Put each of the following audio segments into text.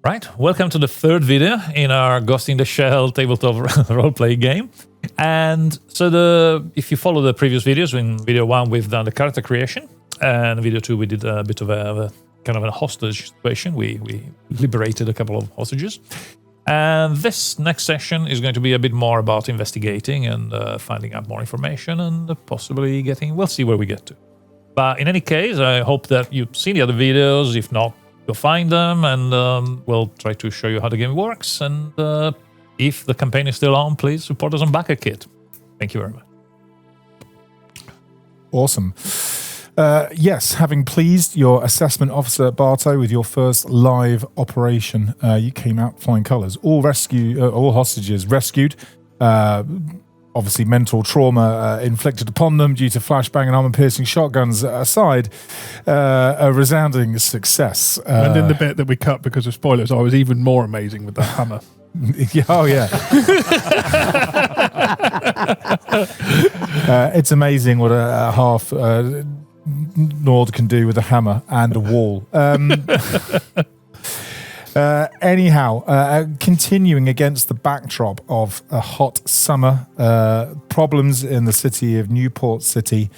Right, welcome to the third video in our Ghost in the Shell tabletop roleplay game. And so if you follow the previous videos, in video 1 we've done the character creation, and video 2 we did a bit of a kind of a hostage situation. We liberated a couple of hostages. And this next session is going to be a bit more about investigating and finding out more information and possibly we'll see where we get to. But in any case, I hope that you've seen the other videos. If not, go find them, and we'll try to show you how the game works. And if the campaign is still on, please support us on BackerKit. Thank you very much. Awesome. Yes, having pleased your assessment officer, Barouh, with your first live operation, you came out flying colours. All hostages rescued. Obviously, mental trauma inflicted upon them due to flashbang and armor-piercing shotguns aside, a resounding success. And in the bit that we cut because of spoilers, I was even more amazing with that hammer. Oh, yeah. It's amazing what a half Nord can do with a hammer and a wall. Anyhow, continuing against the backdrop of a hot summer, problems in the city of Newport City,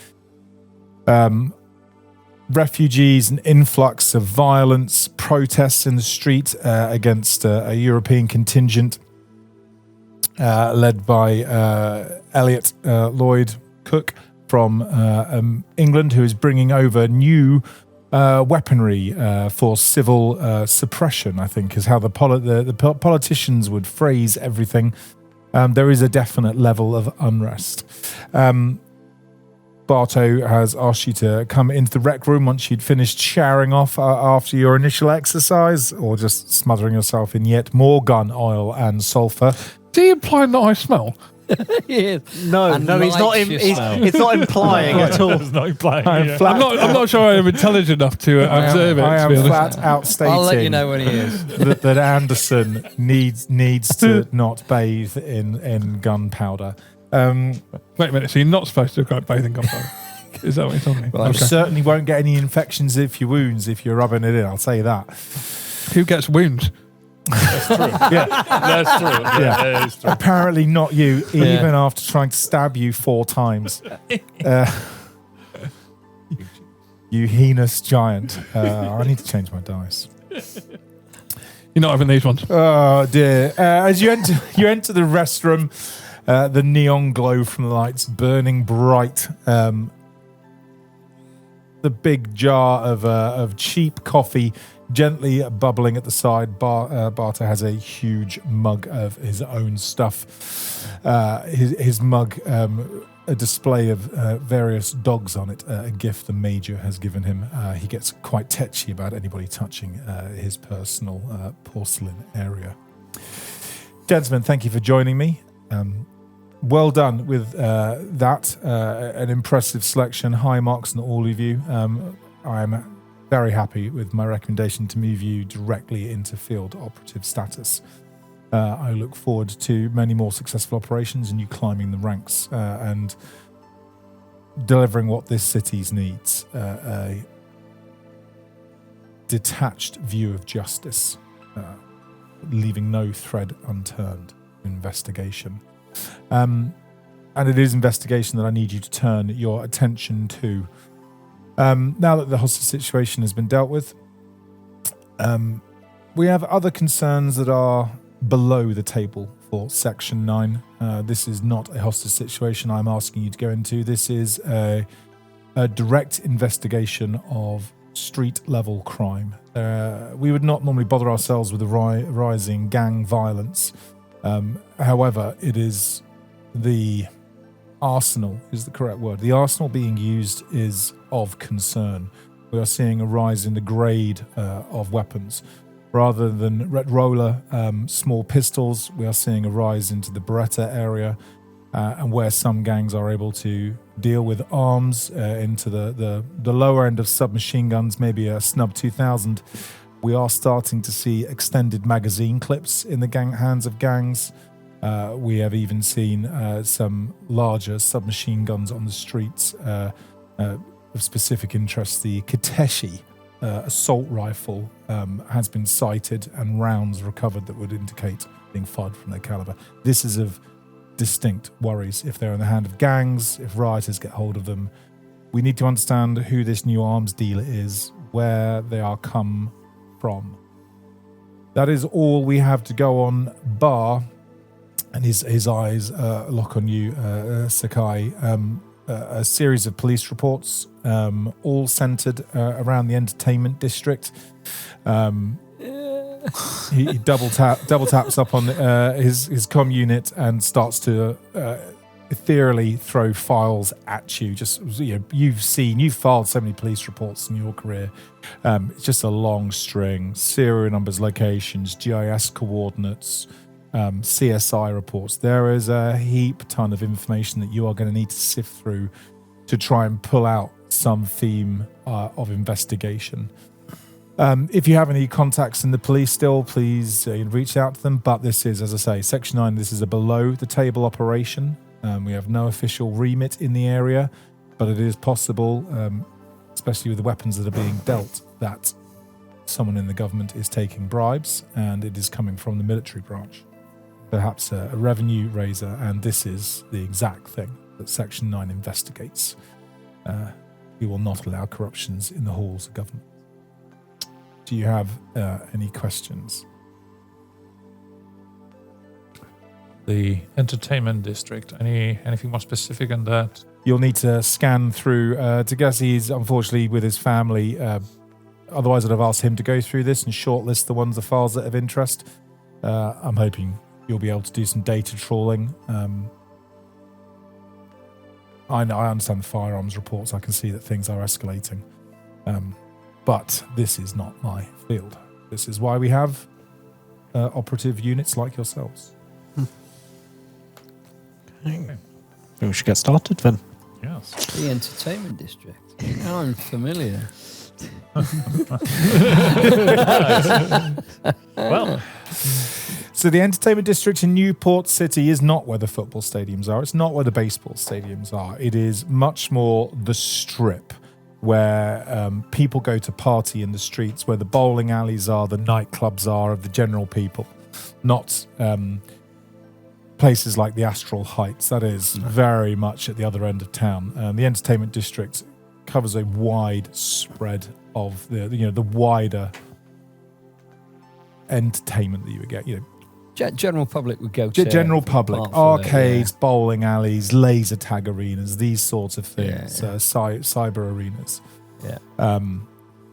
refugees, an influx of violence, protests in the street against a European contingent led by Elliot Lloyd Cook from England, who is bringing over new weaponry for civil suppression, I think, is how the politicians would phrase everything. There is a definite level of unrest. Barouh has asked you to come into the rec room once you'd finished showering off after your initial exercise, or just smothering yourself in yet more gun oil and sulfur. Do you imply that I smell? Yeah. No, he's not. It's not implying at all. It's not implying. I'm not sure I am intelligent enough to observe it. I am to be honest. flat out stating. I'll let you know when he is. that Anderson needs to not bathe in gunpowder. Wait a minute. So you're not supposed to go bathing gunpowder? Is that what you're telling me? Well, you certainly won't get any infections if you're rubbing it in. I'll tell you that. Who gets wounds? That's true. Yeah, that's true. Yeah, that is true. Apparently not you, even after trying to stab you 4 times. You heinous giant. I need to change my dice. You're not having these ones. Oh dear. As you enter the restroom, the neon glow from the lights burning bright. The big jar of cheap coffee gently bubbling at the side. Barouh has a huge mug of his own stuff. His mug, a display of various dogs on it, a gift the Major has given him. He gets quite tetchy about anybody touching his personal porcelain area. Gentlemen, thank you for joining me. Well done with that. An impressive selection. High marks on all of you. I'm very happy with my recommendation to move you directly into field operative status. I look forward to many more successful operations and you climbing the ranks and delivering what this city needs, a detached view of justice, leaving no thread unturned in investigation. And it is investigation that I need you to turn your attention to. Now that the hostage situation has been dealt with, we have other concerns that are below the table for Section 9. This is not a hostage situation I'm asking you to go into. This is a direct investigation of street-level crime. We would not normally bother ourselves with the rising gang violence. However, it is the arsenal is the correct word. The arsenal being used is of concern. We are seeing a rise in the grade of weapons. Rather than Red Roller small pistols, we are seeing a rise into the Beretta area, and where some gangs are able to deal with arms into the lower end of submachine guns, maybe a Snub 2000. We are starting to see extended magazine clips in the hands of gangs. We have even seen some larger submachine guns on the streets. Of specific interest, the Kateshi assault rifle has been sighted and rounds recovered that would indicate being fired from their caliber. This is of distinct worries. If they're in the hand of gangs, if rioters get hold of them, we need to understand who this new arms dealer is, where they are come from. That is all we have to go on, bar, and his eyes lock on you, Sakai, a series of police reports, all centered around the entertainment district. He double taps up on his comm unit and starts to ethereally throw files at you. Just you've filed so many police reports in your career. It's just a long string: serial numbers, locations, GIS coordinates, CSI reports. There is a heap ton of information that you are going to need to sift through to try and pull out some theme of investigation. If you have any contacts in the police still, please reach out to them. But this is, as I say, Section 9, this is a below-the-table operation. We have no official remit in the area, but it is possible, especially with the weapons that are being dealt, that someone in the government is taking bribes, and it is coming from the military branch. Perhaps a revenue raiser, and this is the exact thing that Section 9 investigates. We will not allow corruptions in the halls of government. Do you have any questions? The entertainment district. Anything more specific on that? You'll need to scan through. Tagasi's unfortunately with his family. Otherwise, I'd have asked him to go through this and shortlist the files that have interest. I'm hoping you'll be able to do some data trawling. I understand the firearms reports. I can see that things are escalating. But this is not my field. This is why we have operative units like yourselves. Okay. We should get started then. Yes. The entertainment district. I'm familiar. Well, so the entertainment district in Newport City is not where the football stadiums are. It's not where the baseball stadiums are. It is much more the strip, where people go to party in the streets, where the bowling alleys are, the nightclubs are of the general people, not places like the Astral Heights. That is very much at the other end of town. The entertainment district covers a wide spread of the wider entertainment that you would get. General public would go to. General public, arcades, bowling alleys, laser tag arenas, these sorts of things, cyber arenas. Yeah.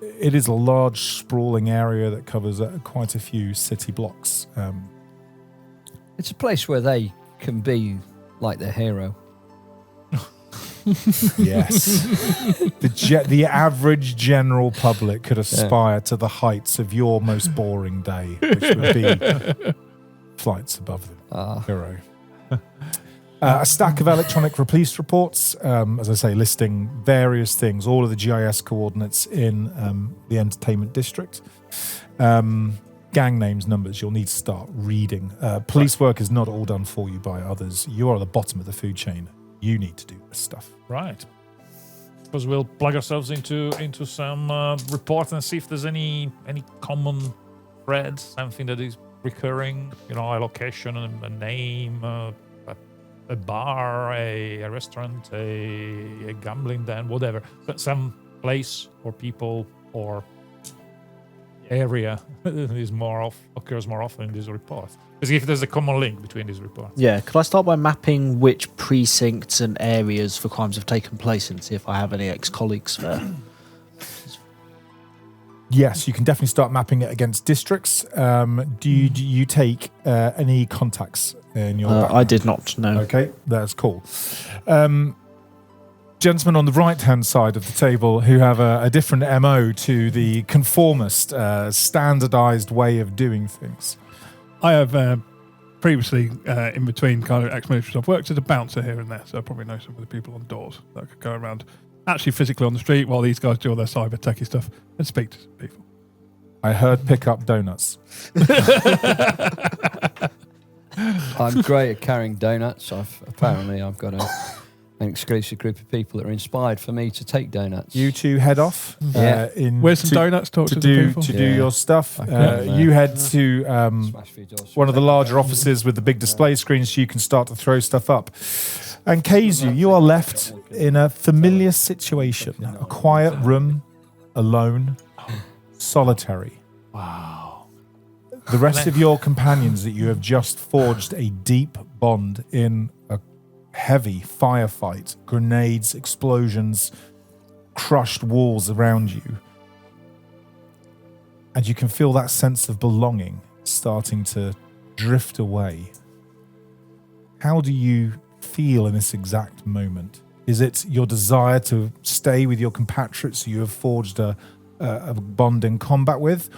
It is a large, sprawling area that covers quite a few city blocks. It's a place where they can be like their hero. Yes. The average general public could aspire to the heights of your most boring day, which would be flights above the hero. A stack of electronic police reports, as I say, listing various things, all of the GIS coordinates in the entertainment district. Gang names, numbers, you'll need to start reading. Police work is not all done for you by others. You are at the bottom of the food chain. You need to do this stuff. right. Suppose we'll plug ourselves into some reports and see if there's any common thread, something that is recurring. A location, a name, a bar, a restaurant, a gambling den, whatever. But some place or people or area occurs more often in these reports. Because if there's a common link between these reports. Yeah, could I start by mapping which precincts and areas for crimes have taken place and see if I have any ex-colleagues there? Yes, you can definitely start mapping it against districts. Do you take any contacts in your background? I did not, no. Okay, that's cool. Gentlemen on the right-hand side of the table who have a different MO to the conformist, standardized way of doing things. I have previously, in between kind of ex-militaries, I've worked as a bouncer here and there, so I probably know some of the people on doors that could go around actually physically on the street while these guys do all their cyber techie stuff and speak to people. I heard pick up donuts. I'm great at carrying donuts. I've got an exclusive group of people that are inspired for me to take donuts. You two head off. Yeah. Where's some donuts? Talk to the people. To do your stuff. Okay. You head to Smash through doors. one of the larger offices with the big display screens, so you can start to throw stuff up. And Keizu, you are left in a familiar situation, a quiet room, alone, solitary. Wow. The rest of your companions that you have just forged a deep bond in a heavy firefight, grenades, explosions, crushed walls around you. And you can feel that sense of belonging starting to drift away. How do you feel in this exact moment? Is it your desire to stay with your compatriots you have forged a bond in combat with?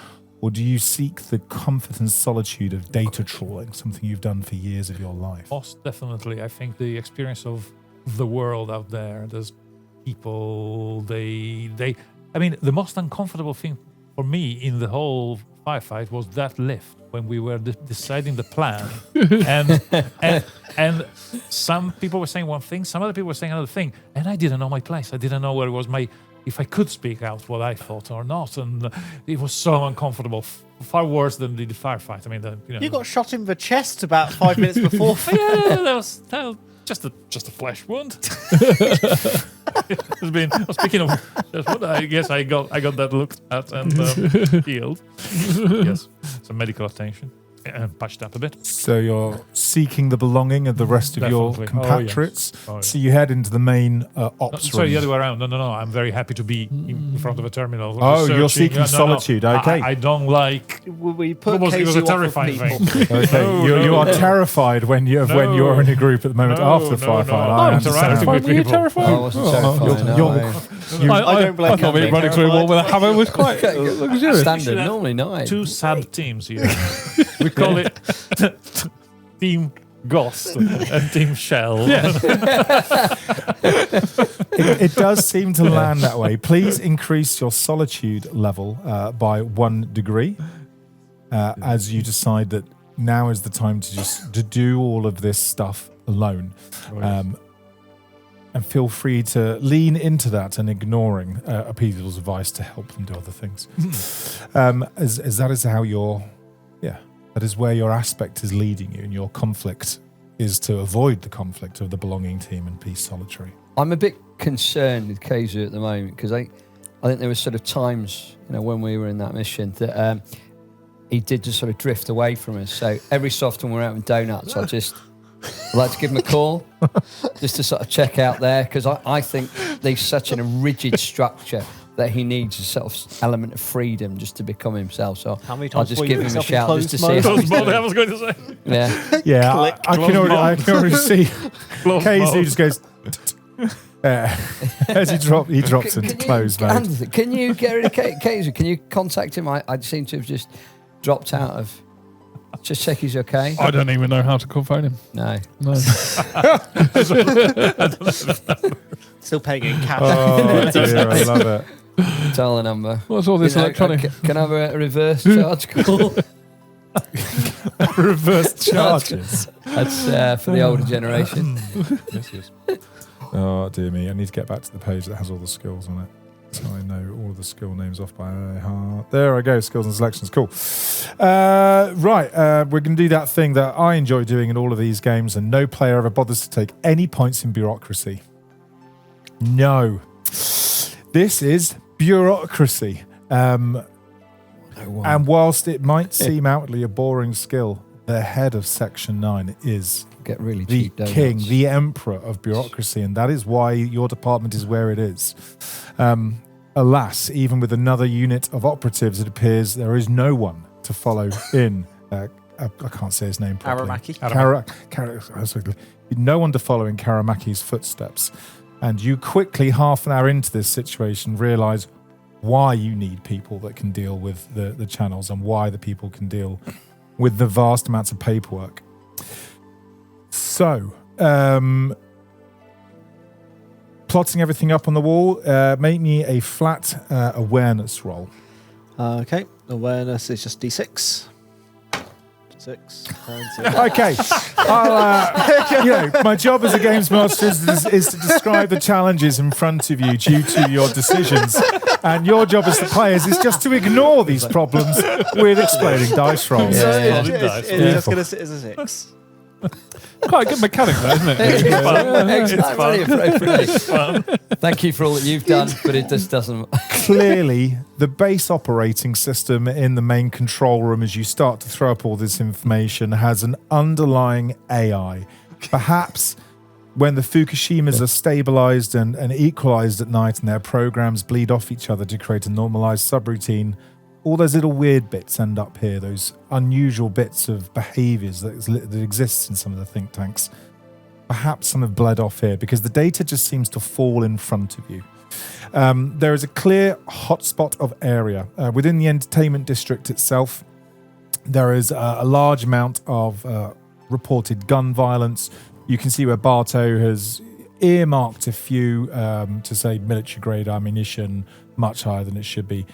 Or do you seek the comfort and solitude of data trawling, something you've done for years of your life? Most definitely. I think the experience of the world out there, there's people, I mean, the most uncomfortable thing for me in the whole firefight was that lift when we were deciding the plan. and some people were saying one thing, some other people were saying another thing, and I didn't know my place. I didn't know where it was if I could speak out what I thought or not, and it was so uncomfortable, far worse than the firefight. I mean, you got shot in the chest about 5 minutes before. Yeah, that was just a flesh wound. Speaking of flesh wound, I guess I got that looked at and healed. Yes, some medical attention. And patched up a bit. So you're seeking the belonging of the rest of your compatriots. Oh, yes. So you head into the main ops room. Sorry, the other way around. No. I'm very happy to be in front of a terminal. Oh, you're seeking solitude. Okay. I don't like. We put it was a terrifying thing. Okay. You are terrified when you're in a group at the moment after the firefight. I understand. Were you terrified? I wasn't terrified. I don't blame. I thought me running through a wall with a hammer was quite luxurious. Standard, normally 9. 2 sub teams here. We call it Team Ghost and Team Shell. Yes. It does seem to land that way. Please increase your solitude level by 1 degree as you decide that now is the time to do all of this stuff alone. And feel free to lean into that and ignoring people's advice to help them do other things. As that is how that is where your aspect is leading you, and your conflict is to avoid the conflict of the belonging team and be solitary. I'm a bit concerned with Keizu at the moment because I think there were sort of times, when we were in that mission that he did just sort of drift away from us. So every so often we're out with donuts, I'd like to give him a call just to sort of check out there, because I think there's such a rigid structure that he needs a sort of element of freedom just to become himself. So how many I'll times just give him a shout just to see. I was going to say. Yeah, I can already see Keizu just goes as he drops into close mode. Anthony, can you get rid of Keizu? Can you contact him? I seem to have just dropped out of. Just check he's okay. I don't even know how to call phone him. No. Still paying in cash. Oh dear, I love it. Tell the number. What's all this electronic? Can I have a reverse charge call? Reverse charges. That's for the older generation. Yes. Oh dear me! I need to get back to the page that has all the skills on it, so I know all of the skill names off by heart. There I go. Skills and selections. Cool. Right, we're going to do that thing that I enjoy doing in all of these games, and no player ever bothers to take any points in bureaucracy. No, this is bureaucracy. And whilst it might seem outwardly a boring skill, the head of Section 9 is Get really the cheap donuts. king, the emperor of bureaucracy, and that is why your department is where it is. Alas, even with another unit of operatives, it appears there is no one to follow in. I can't say his name properly. No one to follow in Karamaki's footsteps. And you quickly, half an hour into this situation, realise why you need people that can deal with the channels and why the people can deal with the vast amounts of paperwork. So, plotting everything up on the wall, make me a flat awareness roll. Okay, awareness is just D6. 6. Okay, my job as a games master is to describe the challenges in front of you due to your decisions, and your job as the players is just to ignore these problems with exploding dice rolls. It's just going to sit as a 6. Quite a good mechanic, though, isn't it? Excellent. Really appropriate. Thank you for all that you've done, but it just doesn't. Clearly, the base operating system in the main control room, as you start to throw up all this information, has an underlying AI. Perhaps when the Fukushimas are stabilized and equalized at night and their programs bleed off each other to create a normalized subroutine, all those little weird bits end up here, those unusual bits of behaviors that exists in some of the think tanks. Perhaps some have bled off here because the data just seems to fall in front of you. There is a clear hotspot of area. Within the entertainment district itself, there is a large amount of reported gun violence. You can see where Bartow has earmarked a few to say military grade ammunition, much higher than it should be.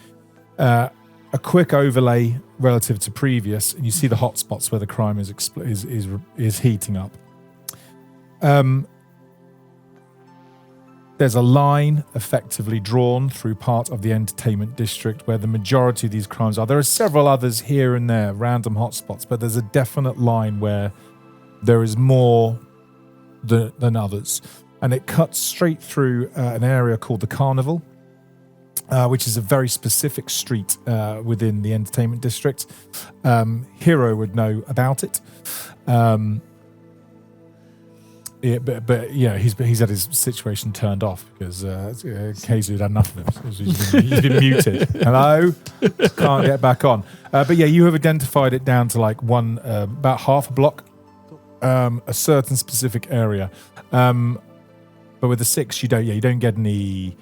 A quick overlay relative to previous, and you see the hotspots where the crime is heating up. There's a line effectively drawn through part of the entertainment district where the majority of these crimes are. There are several others here and there, random hotspots, but there's a definite line where there is more than others. And it cuts straight through an area called the Carnival, which is a very specific street within the entertainment district. Hero would know about it. But he's had his situation turned off because Keizu had enough of it. He's been muted. Hello? Can't get back on. But yeah, you have identified it down to like about half a block, a certain specific area. But with the 6, you don't get any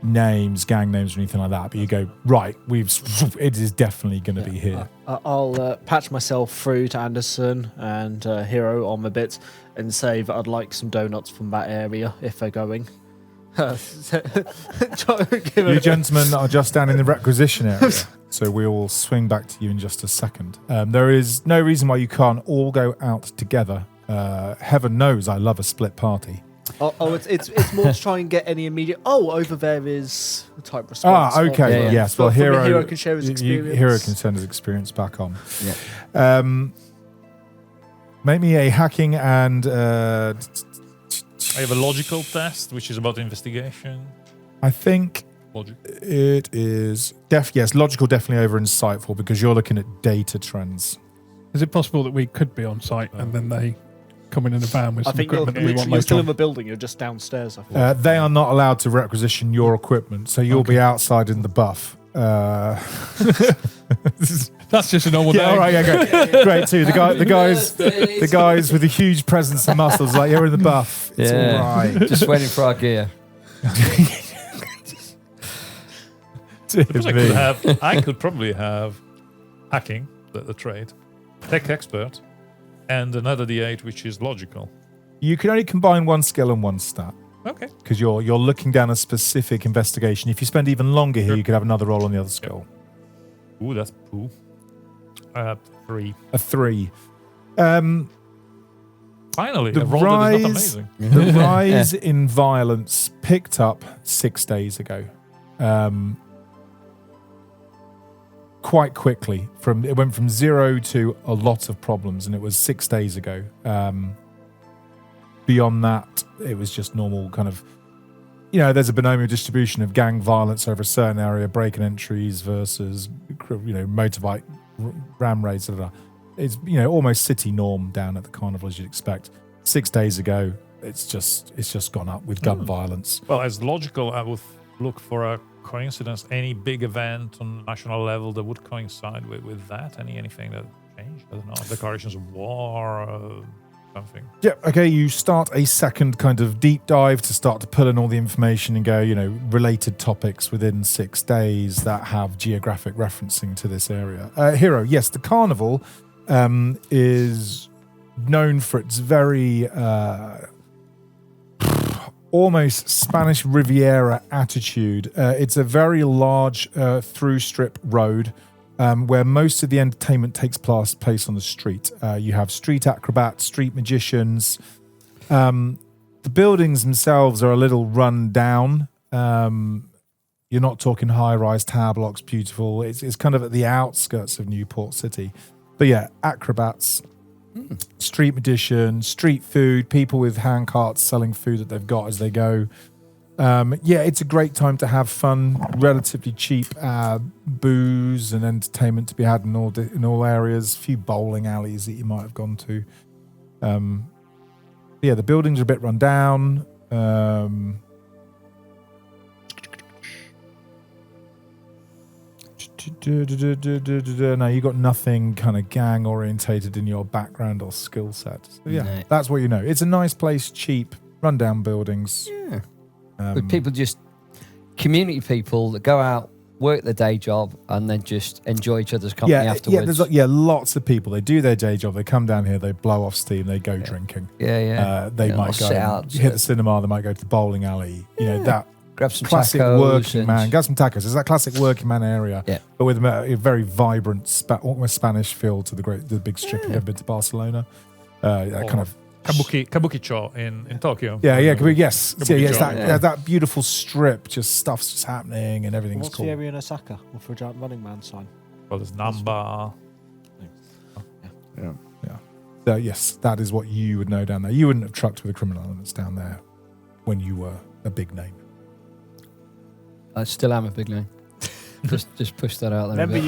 names, gang names, or anything like that. But you go, right, it is definitely going to be here. I'll patch myself through to Anderson and Hero on my bits and say that I'd like some donuts from that area if they're going. You gentlemen are just down in the requisition area, so we will swing back to you in just a second. There is no reason why you can't all go out together. Heaven knows I love a split party. It's more to try and get any immediate. Oh, over there is the type response. Okay, yes. Well, Hero can share his experience. Hero can send his experience back on. Yeah. Make me a hacking and. I have a logical test, which is about investigation. I think Logic. it is yes, logical definitely over insightful because you're looking at data trends. Is it possible that we could be on site and then they come in a van with some equipment that we want you're still later in the building. You're just downstairs. I thought. They are not allowed to requisition your equipment, so you'll be outside in the buff. That's just a normal day. All right, great too. The guys with a huge presence and muscles, like you're in the buff. It's all right. Just waiting for our gear. I could probably have hacking, the trade, tech expert, and another D8 which is logical. You can only combine one skill and one stat. Okay. Because you're looking down a specific investigation. If you spend even longer here, you could have another roll on the other skill. Ooh, that's cool. 3. A 3. Finally, the a roll that is not amazing. The rise in violence picked up 6 days ago. Quite quickly. It went from 0 to a lot of problems, and it was 6 days ago. Beyond that, it was just normal kind of, there's a binomial distribution of gang violence over a certain area, break-in entries versus, motorbike ram raids. It's, almost city norm down at the carnival as you'd expect. 6 days ago, it's just gone up with gun violence. Well, as logical, I would look for a coincidence, any big event on national level that would coincide with that, anything that changed. I don't know, declarations of war, something. Yeah, okay, you start a second kind of deep dive to start to pull in all the information and go, related topics within 6 days that have geographic referencing to this area. Hero, yes, the carnival is known for its very almost Spanish Riviera attitude. It's a very large through strip road where most of the entertainment takes place on the street. You have street acrobats, street magicians. The buildings themselves are a little run down. You're not talking high-rise tower blocks, beautiful. It's kind of at the outskirts of Newport City. But yeah, acrobats, street magicians, street food, people with hand carts selling food that they've got as they go. Yeah, it's a great time to have fun. Relatively cheap booze and entertainment to be had in all areas. A few bowling alleys that you might have gone to. Yeah, the buildings are a bit run down. No, you got nothing kind of gang orientated in your background or skill set. So yeah, that's what you know. It's a nice place, cheap, run down buildings. Yeah. With people just community people that go out, work their day job, and then just enjoy each other's company afterwards. There's lots of people. They do their day job. They come down here. They blow off steam. They go drinking. They might go out, hit the cinema. They might go to the bowling alley. You know that. Grab some classic tacos working man. Grab some tacos. It's that classic working man area, but with a very vibrant, almost Spanish feel to the big strip. You've ever been to Barcelona? Kind of Kabukicho in Tokyo. Yes. Kabukicho. That beautiful strip. Just stuff's just happening and everything's What's cool. the area in Osaka for a giant Running Man sign? Well, there's Namba. So yes, that is what you would know down there. You wouldn't have trucked with the criminal elements down there when you were a big name. I still am a big name. just push that out there. Remember,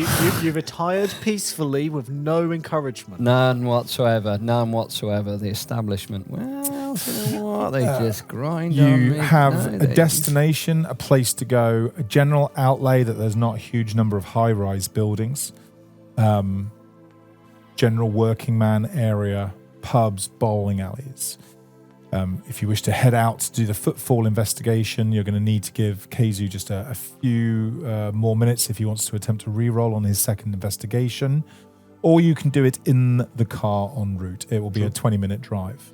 you retired peacefully with no encouragement. None whatsoever. The establishment. Well, you know what? They just grind on You me have a nowadays. destination, a place to go, a general outlay that there's not a huge number of high-rise buildings, general working man area, pubs, bowling alleys. If you wish to head out to do the footfall investigation, you're going to need to give Keizu just a few more minutes if he wants to attempt to re-roll on his second investigation. Or you can do it in the car en route. It will be a 20-minute drive.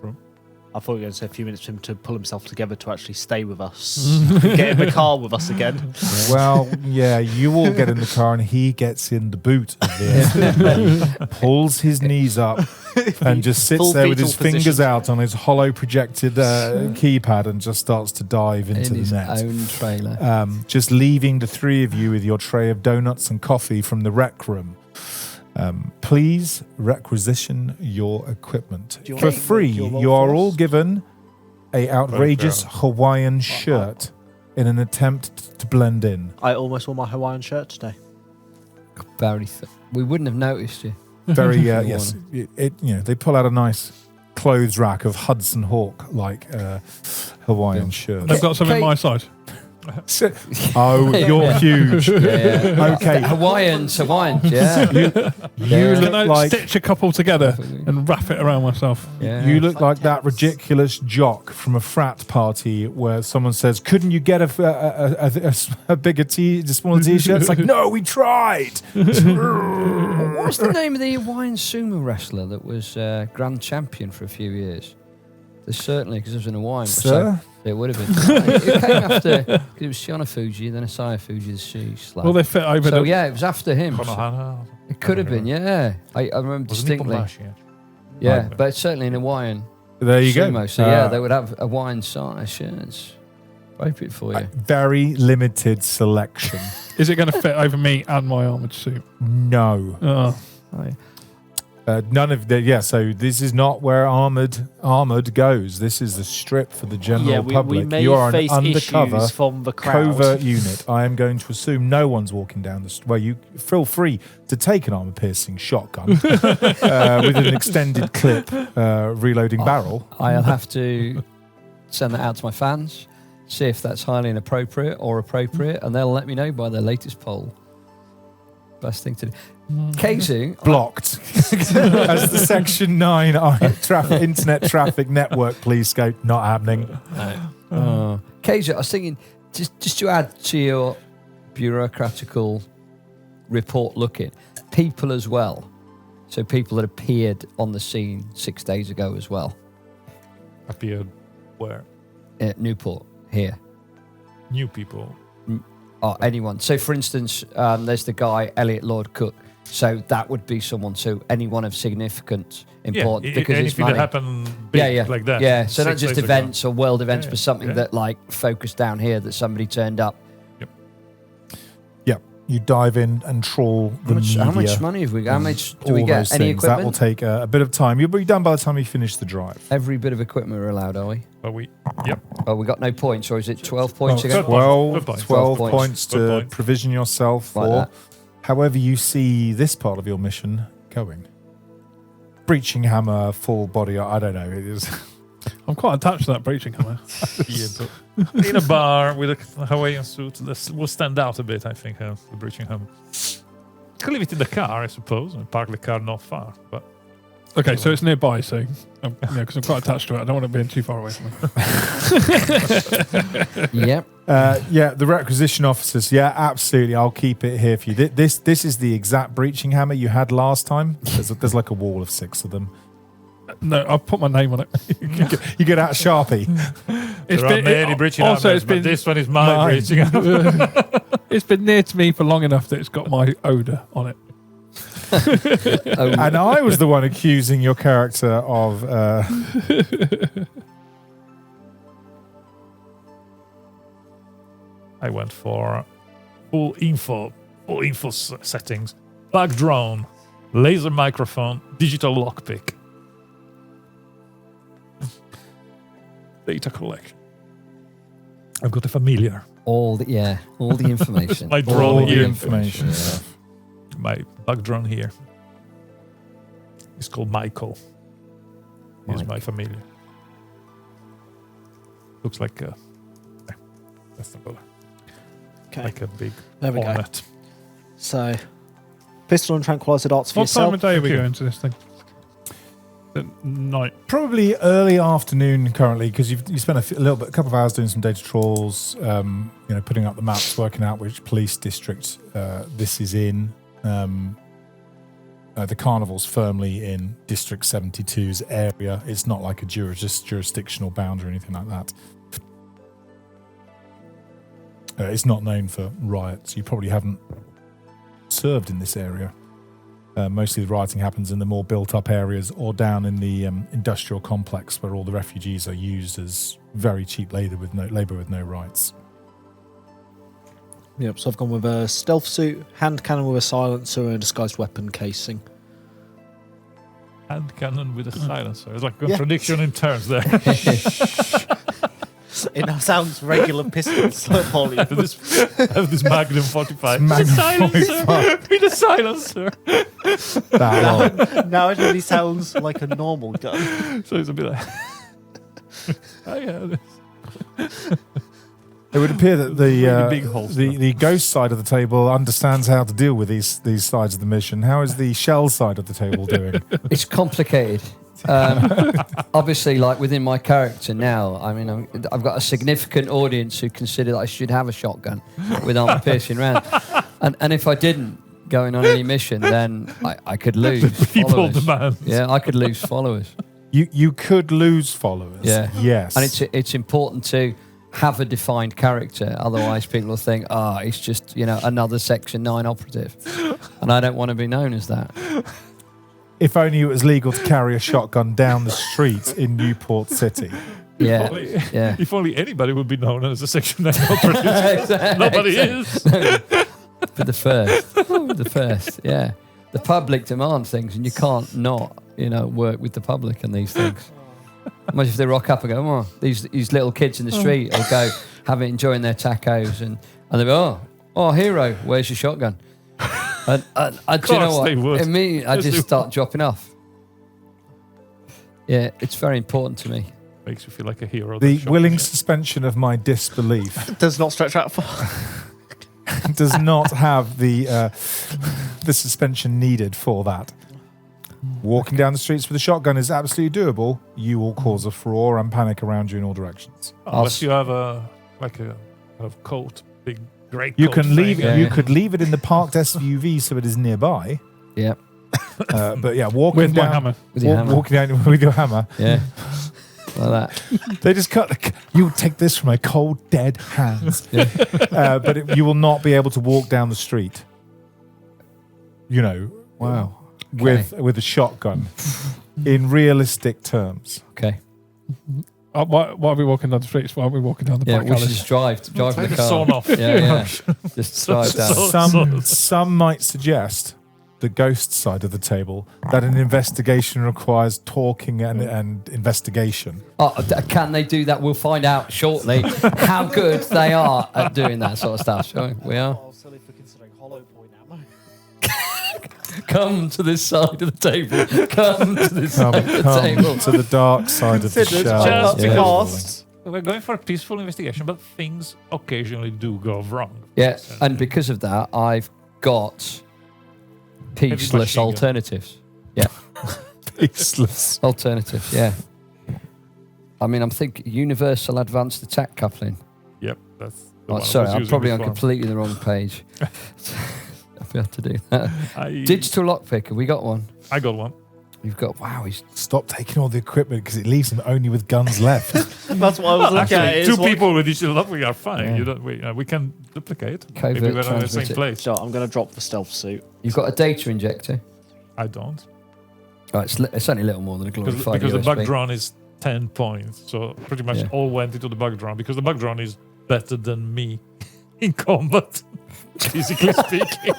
I thought you were going to say a few minutes for him to pull himself together to actually stay with us. Get in the car with us again. Well, yeah, you all get in the car and he gets in the boot of the pulls his knees up and just sits Full there with his fetal fingers position. out on his hollow projected keypad and just starts to dive into in his the net. own trailer. Just leaving the three of you with your tray of donuts and coffee from the rec room. Please requisition your equipment. Do you For want to free, make your roll you are for all us? given a outrageous Hawaiian shirt in an attempt to blend in. I almost wore my Hawaiian shirt today. We wouldn't have noticed you. Very, yes. They pull out a nice clothes rack of Hudson Hawk like Hawaiian shirt. They've got some in my size. Oh, you're huge. Okay. Hawaiians, yeah. You Can look I like stitch a couple together and wrap it around myself? Yeah. you look like that ridiculous jock from a frat party where someone says, "Couldn't you get a bigger smaller t-shirt?" It's like, "No, we tried." What's the name of the Hawaiian sumo wrestler that was grand champion for a few years? There's certainly, because it was in Hawaiian. Sir? It would have been. It came after, it was Shiona Fuji, then Asaya Fuji, the she slap. Well, they fit over So the... yeah, it was after him. Konohana. It could have been, yeah. I remember Was it distinctly. Nippon Bashi? Yeah, but certainly in Hawaiian There you sumo. go. So yeah, they would have Hawaiian size shirts. Appropriate for you. Very limited selection. Is it going to fit over me and my armoured suit? No. Oh. None of the so this is not where armored goes. This is the strip for the general we public. may You are an face undercover issues from the crowd. covert unit. I am going to assume no one's walking down the street. Well, you feel free to take an armor-piercing shotgun with an extended clip reloading barrel. I'll have to send that out to my fans, see if that's highly inappropriate or appropriate, and they'll let me know by their latest poll. Best thing to do. Keizu, Blocked as the Section 9 internet traffic network police go, not happening. Keizu, I was thinking, just to add to your bureaucratical report looking, people as well. So people that appeared on the scene 6 days ago as well. Appeared where? At Newport, here. New people. Anyone. So for instance, there's the guy, Elliot Lord Cook, So that would be someone. So anyone of significant importance, Yeah, because it's anything money. that happened big like that. Yeah, so not 6 just days ago. events or world events, Yeah, but something yeah. that like focused down here that somebody turned up. Yeah, you dive in and trawl the media. How much money have we got? How much do we all get? those Any things. That will equipment? take a bit of time. You'll be done by the time you finish the drive. Every bit of equipment we're allowed, are we? But we, Oh, we got no points, or is it 12 points Well, again? 12 12 12 points, points. to 12 points. provision yourself Like for that. however you see this part of your mission going. Breaching hammer, full body. I don't know. It is. I'm quite attached to that breaching hammer. but in a bar with a Hawaiian suit, this will stand out a bit, I think, the breaching hammer. Could leave it in the car, I suppose, and park the car not far. But Okay, so it's nearby, so because I'm quite attached to it, I don't want it being too far away from me. Yep. Yeah, the requisition officers. Yeah, absolutely. I'll keep it here for you. This is the exact breaching hammer you had last time. There's like a wall of 6 of them. No, I'll put my name on it. You get out Sharpie. there are many breaching also, hammers, it's been but this one is my mine. breaching hammer. it's been near to me for long enough that it's got my odour on it. Oh, And I was the one accusing your character of. I went for full info settings, bug drone, laser microphone, digital lockpick, data collection. I've got a familiar. all the information. My drone all the here. information. Yeah. My bug drone here. It's called Michael. He's Mike. my familiar. Looks like a. That's the color. Okay, Like a big there we go. hornet. So, pistol and tranquilizer darts for What time yourself. of day are we Okay. going to this thing? At night. Probably early afternoon currently because you spent a couple of hours doing some data trawls, putting up the maps, working out which police district this is in. The carnival's firmly in District 72's area. It's not like a jurisdictional boundary or anything like that. It's not known for riots. You probably haven't served in this area. Mostly the rioting happens in the more built-up areas or down in the industrial complex where all the refugees are used as very cheap labour with no rights. Yep, so I've gone with a stealth suit, hand cannon with a silencer, and a disguised weapon casing. Hand cannon with a silencer. It's like a contradiction in terms there. It now sounds regular pistols volume. I have this Magnum 45 Magnum with a silencer. With a silencer. That long. Now it really sounds like a normal gun. So it's a bit like. I have this. It would appear that Really big holster. the ghost side of the table understands how to deal with these sides of the mission. How is the shell side of the table doing? It's complicated. Obviously, like within my character now, I mean, I've got a significant audience who consider that I should have a shotgun with armor-piercing round. And if I didn't going on any mission, then I could lose People followers. demand. Yeah, I could lose followers. You could lose followers. Yeah. Yes. And it's important to have a defined character. Otherwise, people will think, it's just another Section 9 operative, and I don't want to be known as that. If only it was legal to carry a shotgun down the street in Newport City. Yeah, Only- yeah. If only anybody would be known as a Section 9 operative. Nobody is. For the first, yeah. The public demand things, and you can't not, work with the public on these things. Imagine if they rock up and go, these little kids in the street will go enjoying their tacos, and they go, oh, hero, where's your shotgun? And do you know course what? they would. Immediately, I Yes, just they start dropping off. Yeah, it's very important to me. Makes you feel like a hero. The that shot. willing suspension of my disbelief Does not stretch out far. does not have the suspension needed for that. Walking down the streets with a shotgun is absolutely doable. You will cause a furore and panic around you in all directions. Unless you have a coat, big grey coat. You can leave. thing. You could leave it in the parked SUV so it is nearby. Yeah, But yeah, walking With down, my hammer. with your hammer. walking down with your hammer. Yeah, like that. They just cut. You take this from my cold, dead hands. But you will not be able to walk down the street. Wow. with a shotgun in realistic terms. Okay. Why are we walking down the streets? Why are we walking down the Yeah, back we should alleys? just drive the car. Sawn off. Yeah. Just drive down. Some might suggest the ghost side of the table that an investigation requires talking and investigation. Oh, can they do that? We'll find out shortly how good they are at doing that sort of stuff. Shall we are. Oh, silly for considering hollow point ammo. Come to this side of the table. Come to this side of the table. Come to the dark side of the shell. Just Yeah. because we're going for a peaceful investigation, but things occasionally do go wrong. Yeah, and because of that, I've got peaceless machine gun. alternatives. Yeah, Peaceless. alternatives. Yeah. I mean, I'm thinking universal advanced attack coupling. Yep, that's. The Oh, one I sorry, was I'm using probably on before. completely the wrong page. I'll be able to do that. Digital lockpick. Have we got one? I got one. You've got. Wow, he's Stop taking all the equipment because it leaves them only with guns left. That's what I was looking at. Actually, is two what- people with each other, we are fine. Yeah. You don't. We can duplicate. Covert Maybe we're not in the same transmitter. place. So I'm going to drop the stealth suit. You've got a data injector. I don't. Oh, it's only a little more than a glorified Because the bug USB. drone is 10 points, so pretty much Yeah. all went into the bug drone because the bug drone is better than me in combat, physically speaking.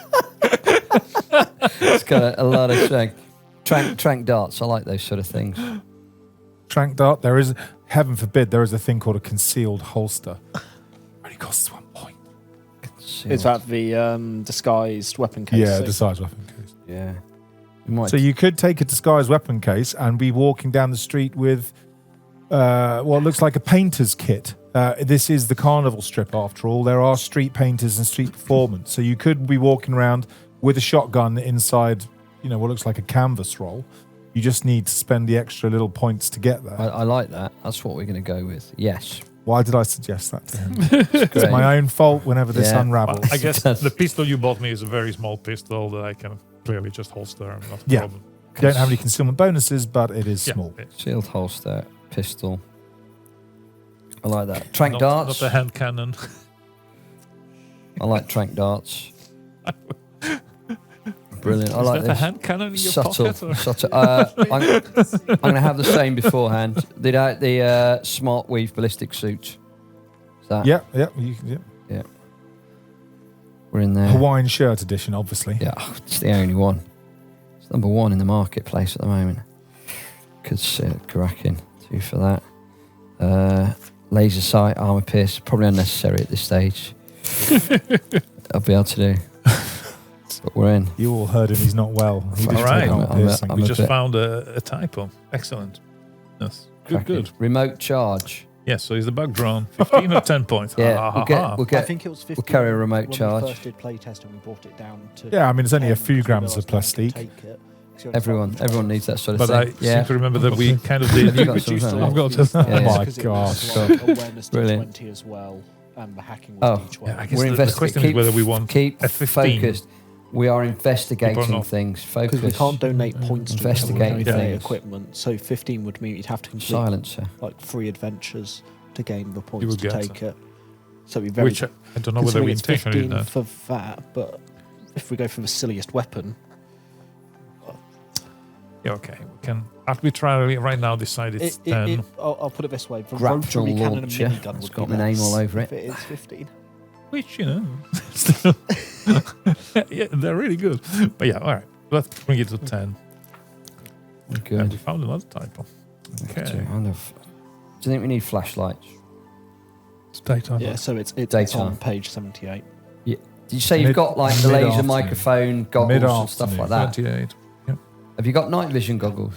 It's got a lot of strength. Trank darts. I like those sort of things. Trank dart, there is, heaven forbid, there is a thing called a concealed holster. Only costs 1 point. Is that the disguised weapon case? Yeah, suit? the size weapon case. Yeah. You might. So you could take a disguised weapon case and be walking down the street with what looks like a painter's kit. This is the carnival strip after all. There are street painters and street performance. So you could be walking around with a shotgun inside, what looks like a canvas roll. You just need to spend the extra little points to get there. I like that. That's what we're going to go with. Yes. Why did I suggest that to him? Great. It's my own fault whenever this Yeah. unravels. I guess the pistol you bought me is a very small pistol that I can clearly just holster. Not a Yeah. problem. You don't have any concealment bonuses, but it is Yeah, small. Sealed holster, pistol. I like that. Trank not, darts. Not a hand cannon. I like trank darts. Brilliant. I Is like that a this. hand cannon in your Subtle. pocket? Or? Subtle. I'm going to have the same beforehand. The Smart Weave ballistic suit. Is that? Yeah. We're in there. Hawaiian shirt edition, obviously. Yeah, it's the only one. It's number one in the marketplace at the moment. Could see it cracking. 2 for that. Laser sight, armor pierce, probably unnecessary at this stage. I'll be able to do. But we're in. You all heard him. He's not well. He All just right. took armor piercing. I'm We a just bit- found a typo. Excellent. Yes. Good, Cracking. good. Remote charge. Yes, so it's the bug drone. 15 or 10 points. Yeah, we'll I get. think it was 50. we'll carry a remote when charge. We first did playtest and we brought it down to. Yeah, I mean, it's only a 10 few because we grams of realised no one could plastique. take it. Everyone needs that sort of But I thing. seem to remember that we kind of did. Have you got some? I've got to. Oh Yeah, my Because it was God. like awareness to Brilliant. 20 as well, and the hacking Oh. was each one. Yeah, I guess We're the question is whether we want keep a 15. focused. We are People investigating not. things. Because Focus. we can't donate points to Investigating the things. equipment, so 15 would mean you'd have to complete Silencer. like 3 adventures to gain the You points would to get take it. So it'd be very. Which I don't know whether we considering it's intentionally did 15 that. for that, but if we go for the silliest weapon, Yeah, okay. We can arbitrarily right now decide it's 10. I'll put it this way: the Grapple rotary cannon and launcher. minigun It's would got be my name less all over if it. it is 15. Which, yeah, they're really good. But yeah, all right. Let's bring it to 10. And Good. we found another typo. Okay. Do you think we need flashlights? It's daytime. Yeah, so it's Daytime. on page 78. Did you say you've got like the laser Mid-afternoon. microphone goggles and stuff like that? 28. Have you got night vision goggles?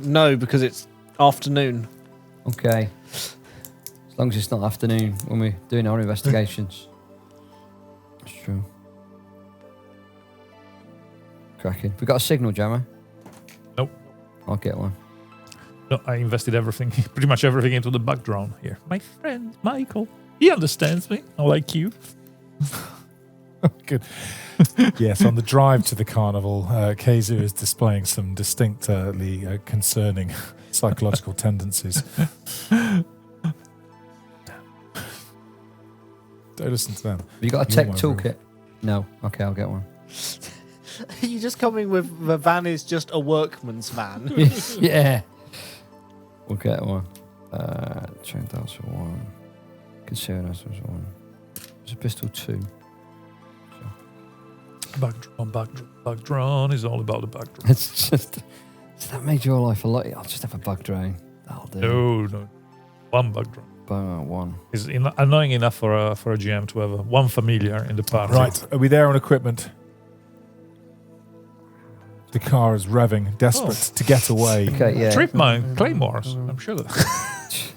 No, because it's afternoon. Okay. As long as it's not afternoon when we're doing our investigations. That's true. Cracking. We got a signal jammer? Nope. I'll get one. No, I invested everything, pretty much everything into the bug drone here. My friend, Michael, he understands me. Unlike you. Good. Yes, on the drive to the carnival, Keizu is displaying some distinctly concerning psychological tendencies. Don't listen to them. Have you got a You're tech my toolkit? No. Okay, I'll get one. You just coming with the van is just a workman's van. Yeah. We'll get one. Chain darts for 1. Conceal darts for 1. There's a pistol 2. Bug drone is all about the bug drone. It's that made your life a lot. I'll just have a bug drone. That'll do. No. One bug drone. One. Is annoying enough for a GM to have one familiar in the party. Right, are we there on equipment? The car is revving, desperate to get away. Okay, yeah. Trip mine, claymores. I'm sure that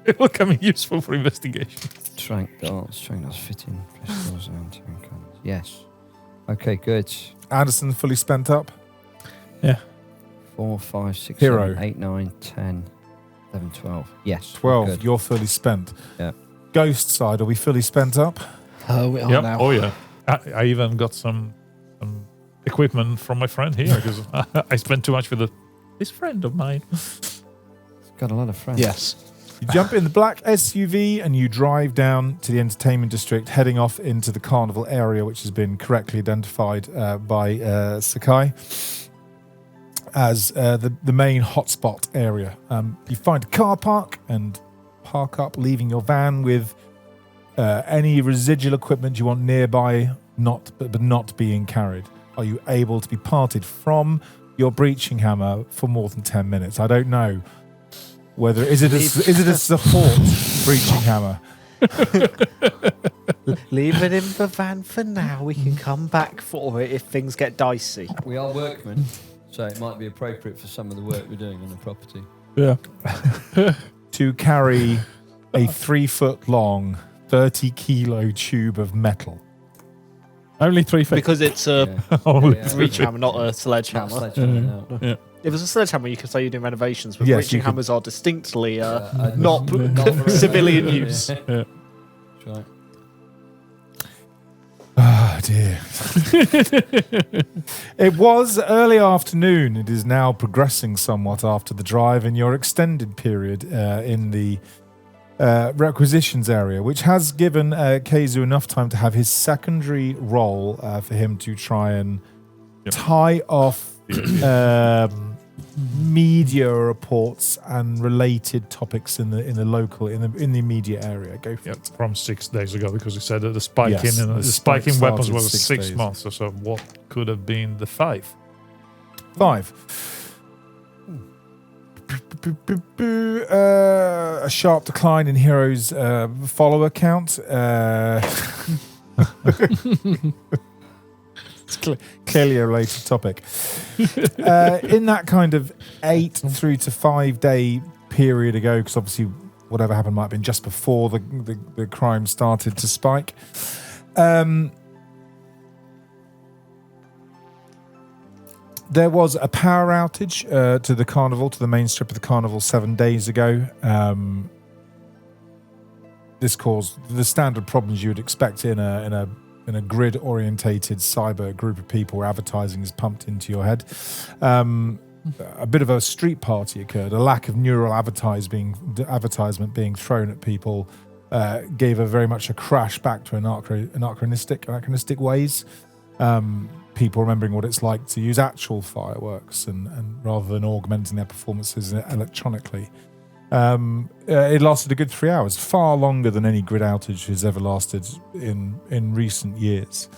it will come in useful for investigation. Trank darts fitting. Pistols and tank guns. Yes. Okay, good. Anderson fully spent up. 4, 5, 6, Hero. 7, 8, 9, 10, 11, 12. Yes. 12, good. you're fully spent. Yeah. Ghost side, are we fully spent up? We are Yep. now. Oh yeah. I even got some equipment from my friend here because I spent too much with this friend of mine. It's got a lot of friends. Yes. You jump in the black SUV and you drive down to the entertainment district, heading off into the carnival area, which has been correctly identified by Sakai as the main hotspot area. You find a car park and park up, leaving your van with any residual equipment you want nearby, but not being carried. Are you able to be parted from your breaching hammer for more than 10 minutes? I don't know. Whether is it a support breaching hammer? Leave it in the van for now. We can come back for it if things get dicey. We are workmen, so it might be appropriate for some of the work we're doing on the property. Yeah. To carry a 3 foot long, 30 kilo tube of metal. Only 3 feet. Because it's a breach hammer, not a sledgehammer. Yeah. If it was a sledgehammer, you could say you're doing renovations, but Yes, breaching you could- hammers are distinctly not Not for civilian use. Yeah. That's right. Ah, dear. It was early afternoon. It is now progressing somewhat after the drive in your extended period in the requisitions area, which has given Keizu enough time to have his secondary role for him to try and tie off media reports and related topics in the local in the immediate area. Go for it. From 6 days ago, because he said that the spike Yes, in the the spike spike in weapons started was 6 6 days. months. So what could have been the 5? 5. A sharp decline in Hero's follower count. It's clearly a related topic. In that kind of 8 through to 5 day period ago, because obviously whatever happened might have been just before the crime started to spike. There was a power outage to the carnival, to the main strip of the carnival 7 days ago. This caused the standard problems you would expect in a grid-orientated cyber group of people where advertising is pumped into your head. A bit of a street party occurred. A lack of neural advertisement being thrown at people gave very much a crash back to anachronistic ways. People remembering what it's like to use actual fireworks and rather than augmenting their performances electronically. It lasted a good 3 hours, far longer than any grid outage has ever lasted in recent years.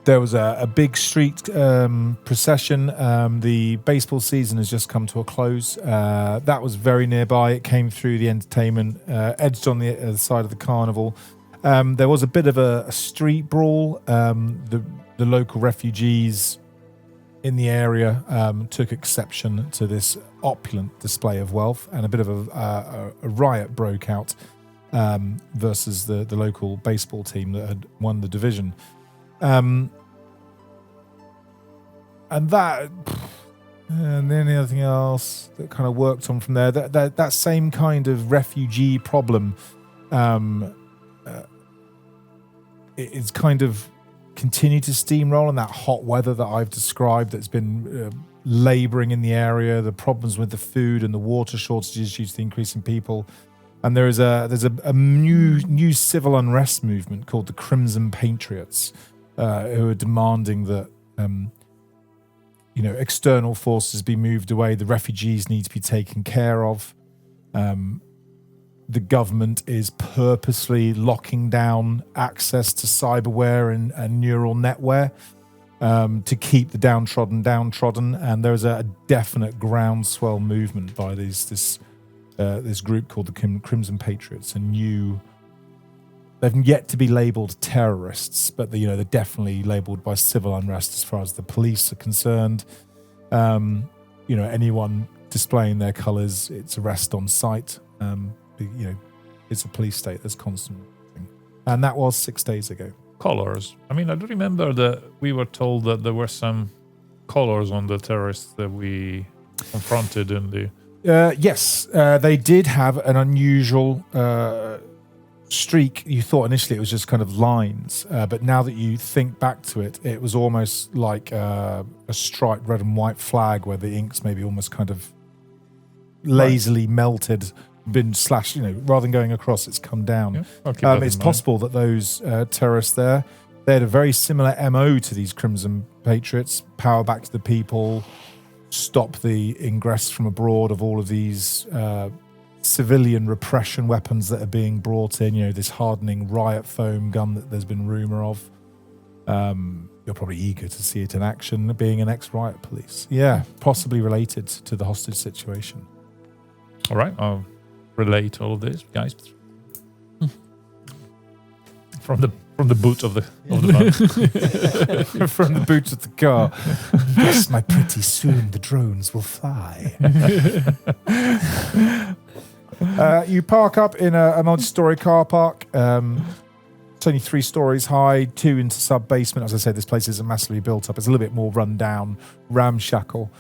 There was a big street procession. The baseball season has just come to a close. That was very nearby. It came through the entertainment, edged on the other side of the carnival. There was a bit of a street brawl. The local refugees in the area took exception to this opulent display of wealth, and a bit of a riot broke out versus the local baseball team that had won the division. And then anything else that kind of worked on from there, that same kind of refugee problem it's kind of continued to steamroll in that hot weather that I've described that's been labouring in the area, the problems with the food and the water shortages due to the increase in people. And there's a new civil unrest movement called the Crimson Patriots, who are demanding that external forces be moved away. The refugees need to be taken care of. The government is purposely locking down access to cyberware and neural netware to keep the downtrodden. And there's a definite groundswell movement by this group called the Crimson Patriots. They've yet to be labelled terrorists, but they're definitely labelled by civil unrest as far as the police are concerned. Anyone displaying their colours, it's arrest on sight. It's a police state that's constantly moving. And that was 6 days ago. Colors. I mean, I do remember that we were told that there were some colors on the terrorists that we confronted in the... Yes, they did have an unusual streak. You thought initially it was just kind of lines, but now that you think back to it, it was almost like a striped red and white flag where the ink's maybe almost kind of lazily melted, been slashed, rather than going across, it's come down. Yeah, it's possible that those terrorists there, they had a very similar MO to these Crimson Patriots: power back to the people, stop the ingress from abroad of all of these civilian repression weapons that are being brought in, this hardening riot foam gun that there's been rumour of. You're probably eager to see it in action, being an ex-riot police. Yeah, possibly related to the hostage situation. All right, I'll relate all of this, guys. From the boot of the van. From the boot of the car. Yes, my pretty, soon the drones will fly. You park up in a multi-story car park. It's only 3 stories high, 2 into sub-basement. As I said, this place isn't massively built up. It's a little bit more run down, ramshackle.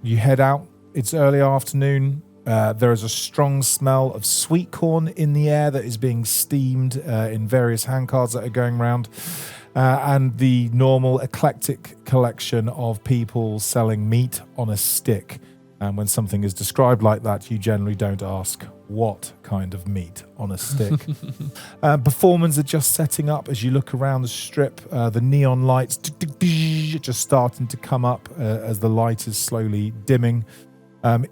You head out. It's early afternoon. There is a strong smell of sweet corn in the air that is being steamed in various handcarts that are going around. And the normal eclectic collection of people selling meat on a stick. And when something is described like that, you generally don't ask what kind of meat on a stick. Performers are just setting up as you look around the strip. The neon lights just starting to come up as the light is slowly dimming.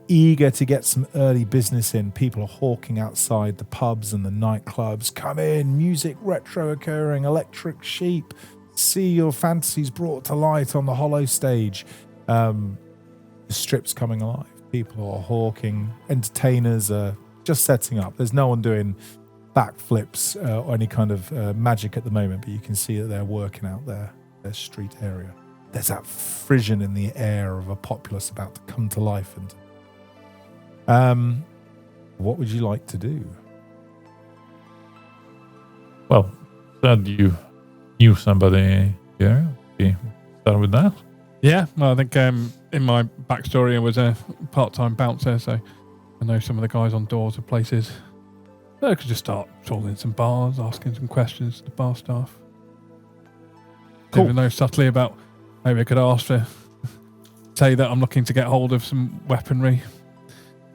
Eager to get some early business in. People are hawking outside the pubs and the nightclubs. Come in, music retro occurring, electric sheep. See your fantasies brought to light on the hollow stage. The strip's coming alive. People are hawking. Entertainers are just setting up. There's no one doing backflips or any kind of magic at the moment, but you can see that they're working out their street area. There's that frisson in the air of a populace about to come to life. And what would you like to do? Well, said you knew somebody here. Okay, start with that. Yeah, well, I think in my backstory I was a part-time bouncer, so I know some of the guys on doors of places. So I could just start talking in some bars, asking some questions to the bar staff. Cool. Even though subtly about, maybe I could ask for, say that I'm looking to get hold of some weaponry,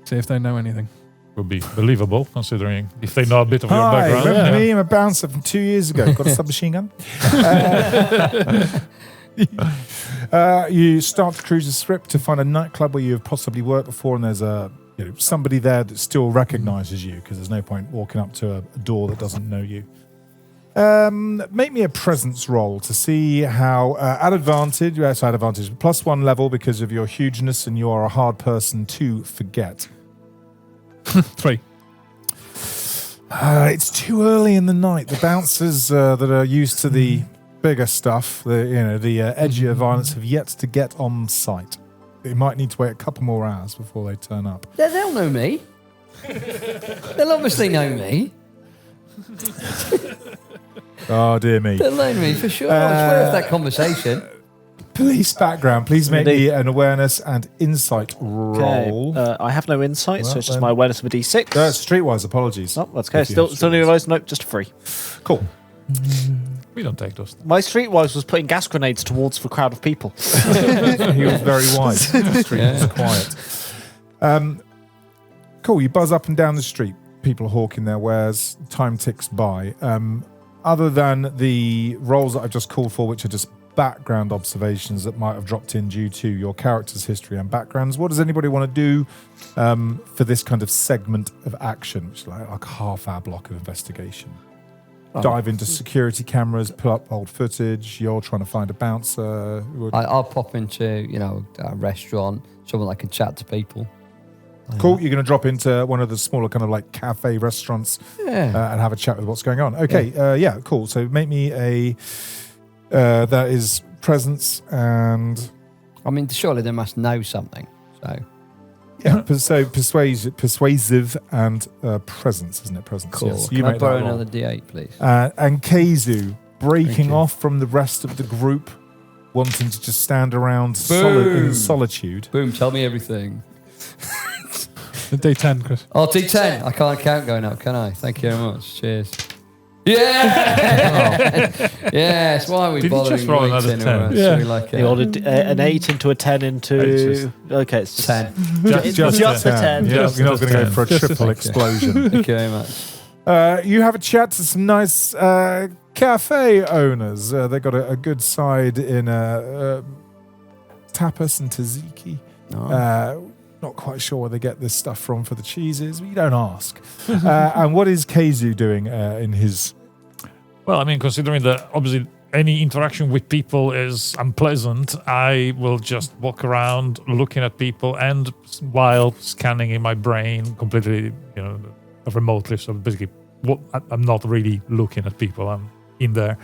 see if they know anything. Would be believable, considering if they know a bit of your Hi, background. remember me? I'm a bouncer from 2 years ago. Got a submachine gun. You start to cruise the strip to find a nightclub where you've possibly worked before, and there's somebody there that still recognises you, because there's no point walking up to a door that doesn't know you. Make me a presence roll to see how at advantage, +1 level because of your hugeness, and you are a hard person to forget. 3. It's too early in the night. The bouncers that are used to the bigger stuff, the edgier violence, have yet to get on site. They might need to wait a couple more hours before they turn up. They'll know me. They'll obviously know me. Oh, dear me. They'll know me for sure. It's worth that conversation. Police background. Please make me an awareness and insight roll. Okay. I have no insight, so Well, it's just my awareness of a D6. Streetwise, apologies. Oh, that's okay. If you Still have realised, nope, just a 3. Cool. We don't take those. My streetwise was putting gas grenades towards the crowd of people. He was very wise. The street was quiet. Cool. You buzz up and down the street. People hawking their wares. Time ticks by. Other than the roles that I've just called for, which are just background observations that might have dropped in due to your character's history and backgrounds, what does anybody want to do for this kind of segment of action, which is like a half-hour block of investigation? Dive into security cameras, pull up old footage. You're trying to find a bouncer. I'll pop into, a restaurant, someone that can chat to people. Cool. You're going to drop into one of the smaller kind of like cafe restaurants and have a chat with what's going on. Okay. Yeah. Cool. So make me a that is presence and. I mean, surely they must know something. So. Yeah. So persuasive and presence, isn't it? Presence. Cool. Yes. Can I borrow another D8, please? And Keizu breaking off from the rest of the group, wanting to just stand around in solitude. Boom. Tell me everything. D10, Chris. Oh, D10. I can't count going up, can I? Thank you very much. Cheers. Yeah! Yes, why are we bothering just roll another 10? You ordered an 8 into a 10 into... Okay, it's 10. Just a 10. You're not going to go for a triple explosion. Thank you very much. You have a chat to some nice cafe owners. They got a good side in tapas and tzatziki. Not quite sure where they get this stuff from for the cheeses, but you don't ask. And what is Keizu doing in his... Well, I mean, considering that obviously any interaction with people is unpleasant, I will just walk around looking at people and while scanning in my brain completely, remotely. So basically, I'm not really looking at people. I'm in there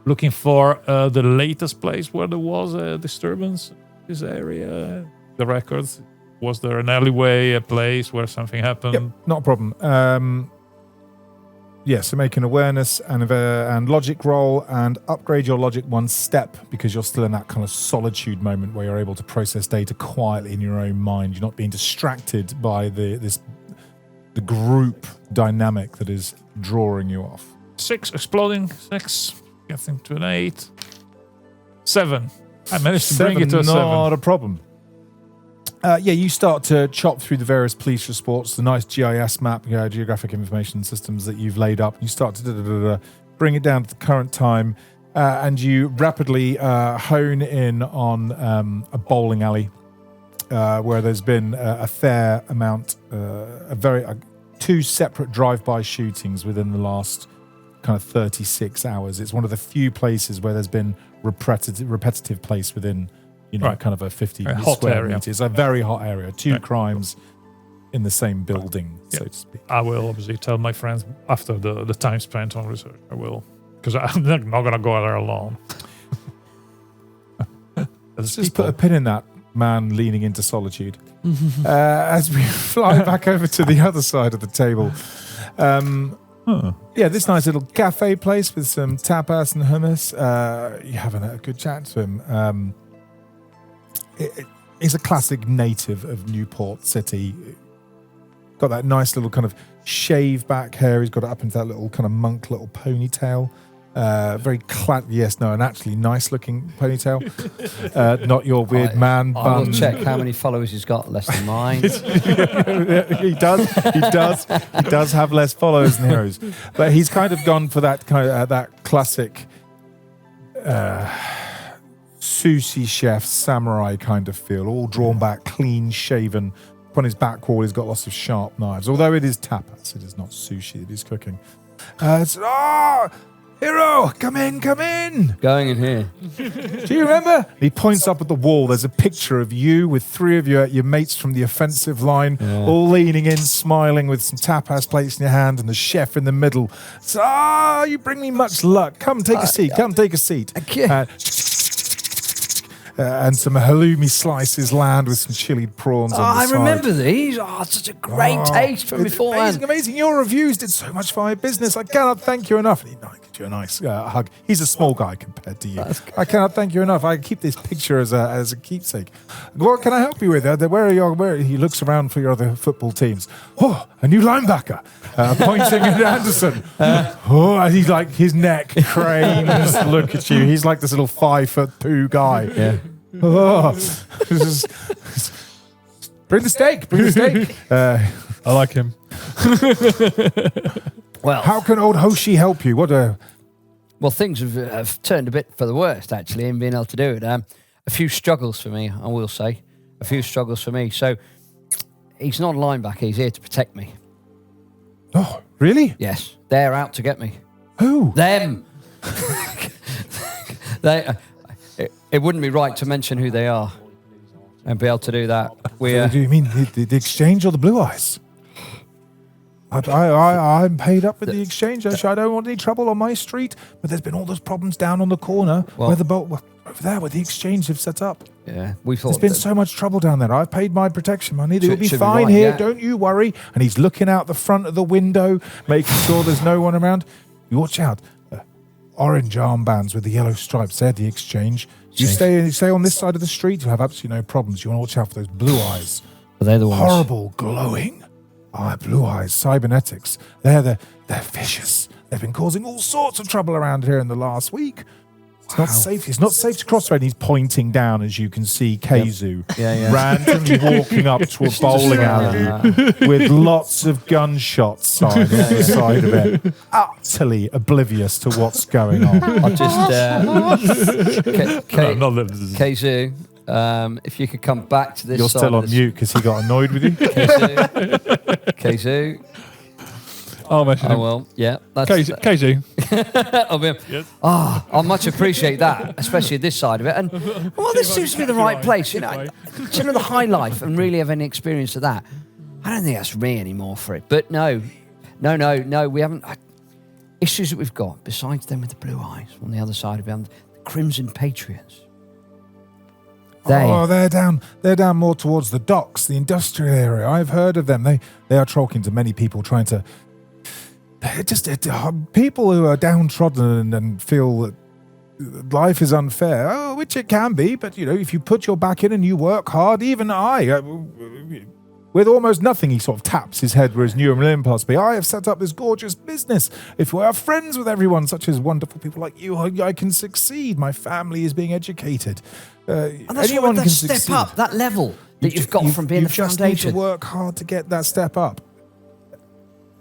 looking for the latest place where there was a disturbance in this area, the records. Was there an alleyway, a place where something happened? Yep, not a problem. So make an awareness and logic roll and upgrade your logic one step because you're still in that kind of solitude moment where you're able to process data quietly in your own mind. You're not being distracted by the group dynamic that is drawing you off. 6 exploding, 6 getting to an 8, 7. I managed to bring it to a 7. Not a problem. You start to chop through the various police reports, the nice GIS map, geographic information systems that you've laid up. You start to bring it down to the current time, and you rapidly hone in on a bowling alley where there's been a fair amount, 2 separate drive-by shootings within the last kind of 36 hours. It's one of the few places where there's been repetitive place within kind of a 50 square meters. A very hot area. 2 crimes in the same building, so to speak. I will obviously tell my friends after the time spent on research. I will, because I'm not going to go there alone. Let's just put a pin in that man leaning into solitude. As we fly back over to the other side of the table. This nice little cafe place with some tapas and hummus. You're having a good chat to him. He's a classic native of Newport City. Got that nice little kind of shave back hair. He's got it up into that little kind of monk little ponytail. An actually nice looking ponytail. Not your weird man bun. I will check how many followers he's got, less than mine. He does have less followers than heroes. But he's kind of gone for that kind of that classic sushi chef samurai kind of feel, all drawn back, clean shaven. On his back wall he's got lots of sharp knives, although it is tapas, it is not sushi that he's cooking. Hero, come in. Going in here. Do you remember? He points up at the wall. There's a picture of you with 3 of your mates from the offensive line, all leaning in, smiling with some tapas plates in your hand and the chef in the middle. You bring me much luck. Come take a seat. And some halloumi slices land with some chilied prawns on the I side. remember these. Such a great taste from beforehand. Amazing. Your reviews did so much for my business. I cannot thank you enough. And he gives you a nice hug. He's a small guy compared to you. I cannot thank you enough. I keep this picture as a keepsake. What can I help you with? He looks around for your other football teams. Oh, a new linebacker. Pointing at Anderson. And he's like, his neck cranes. Look at you. He's like this little 5'2" guy. Yeah. Bring the steak. I like him. Well, How can old Hoshi help you? well, things have turned a bit for the worst, actually, in being able to do it. A few struggles for me, I will say. A few struggles for me. So he's not a linebacker. He's here to protect me. Oh, really? Yes, they're out to get me. Who? Them. It wouldn't be right to mention who they are and be able to do that. Do you mean the exchange or the Blue Eyes? I'm paid up with the exchange. I don't want any trouble on my street. But there's been all those problems down on the corner where the boat over there where the exchange have set up. Yeah, we thought There's been so much trouble down there. I've paid my protection money. They'll be Should be fine right, here. yeah. Don't you worry. And he's looking out the front of the window, making sure there's no one around. You watch out. Orange armbands with the yellow stripes. They're the exchange. You stay on this side of the street. You'll have absolutely no problems. You want to watch out for those blue eyes. But they're the ones. Horrible, glowing. Blue eyes, cybernetics. They're vicious. They've been causing all sorts of trouble around here in the last week. It's not safe. It's not safe to cross road. He's pointing down, as you can see, Keizu randomly walking up to a bowling alley with lots of gunshots side of it, utterly oblivious to what's going on. I'll just Keizu, if you could come back to this. You're side still of on mute because he got annoyed with you. Keizu. I'll mention him. Well, yeah. That's KZ. I much appreciate that, especially this side of it. And well, this seems to be the right place. You know, the high life and really have any experience of that. I don't think that's me anymore for it. But no, we haven't. Issues that we've got besides them with the blue eyes on the other side of them, the Crimson Patriots. They're down more towards the docks, the industrial area. I've heard of them. They are talking to many people, trying to people who are downtrodden and feel that life is unfair, which it can be. But if you put your back in and you work hard, even I, with almost nothing, he sort of taps his head where his new impulse be. I have set up this gorgeous business. If we are friends with everyone, such as wonderful people like you, I can succeed. My family is being educated. And that's anyone that can step succeed. up, that level that you've got from being the foundation. You just need to work hard to get that step up.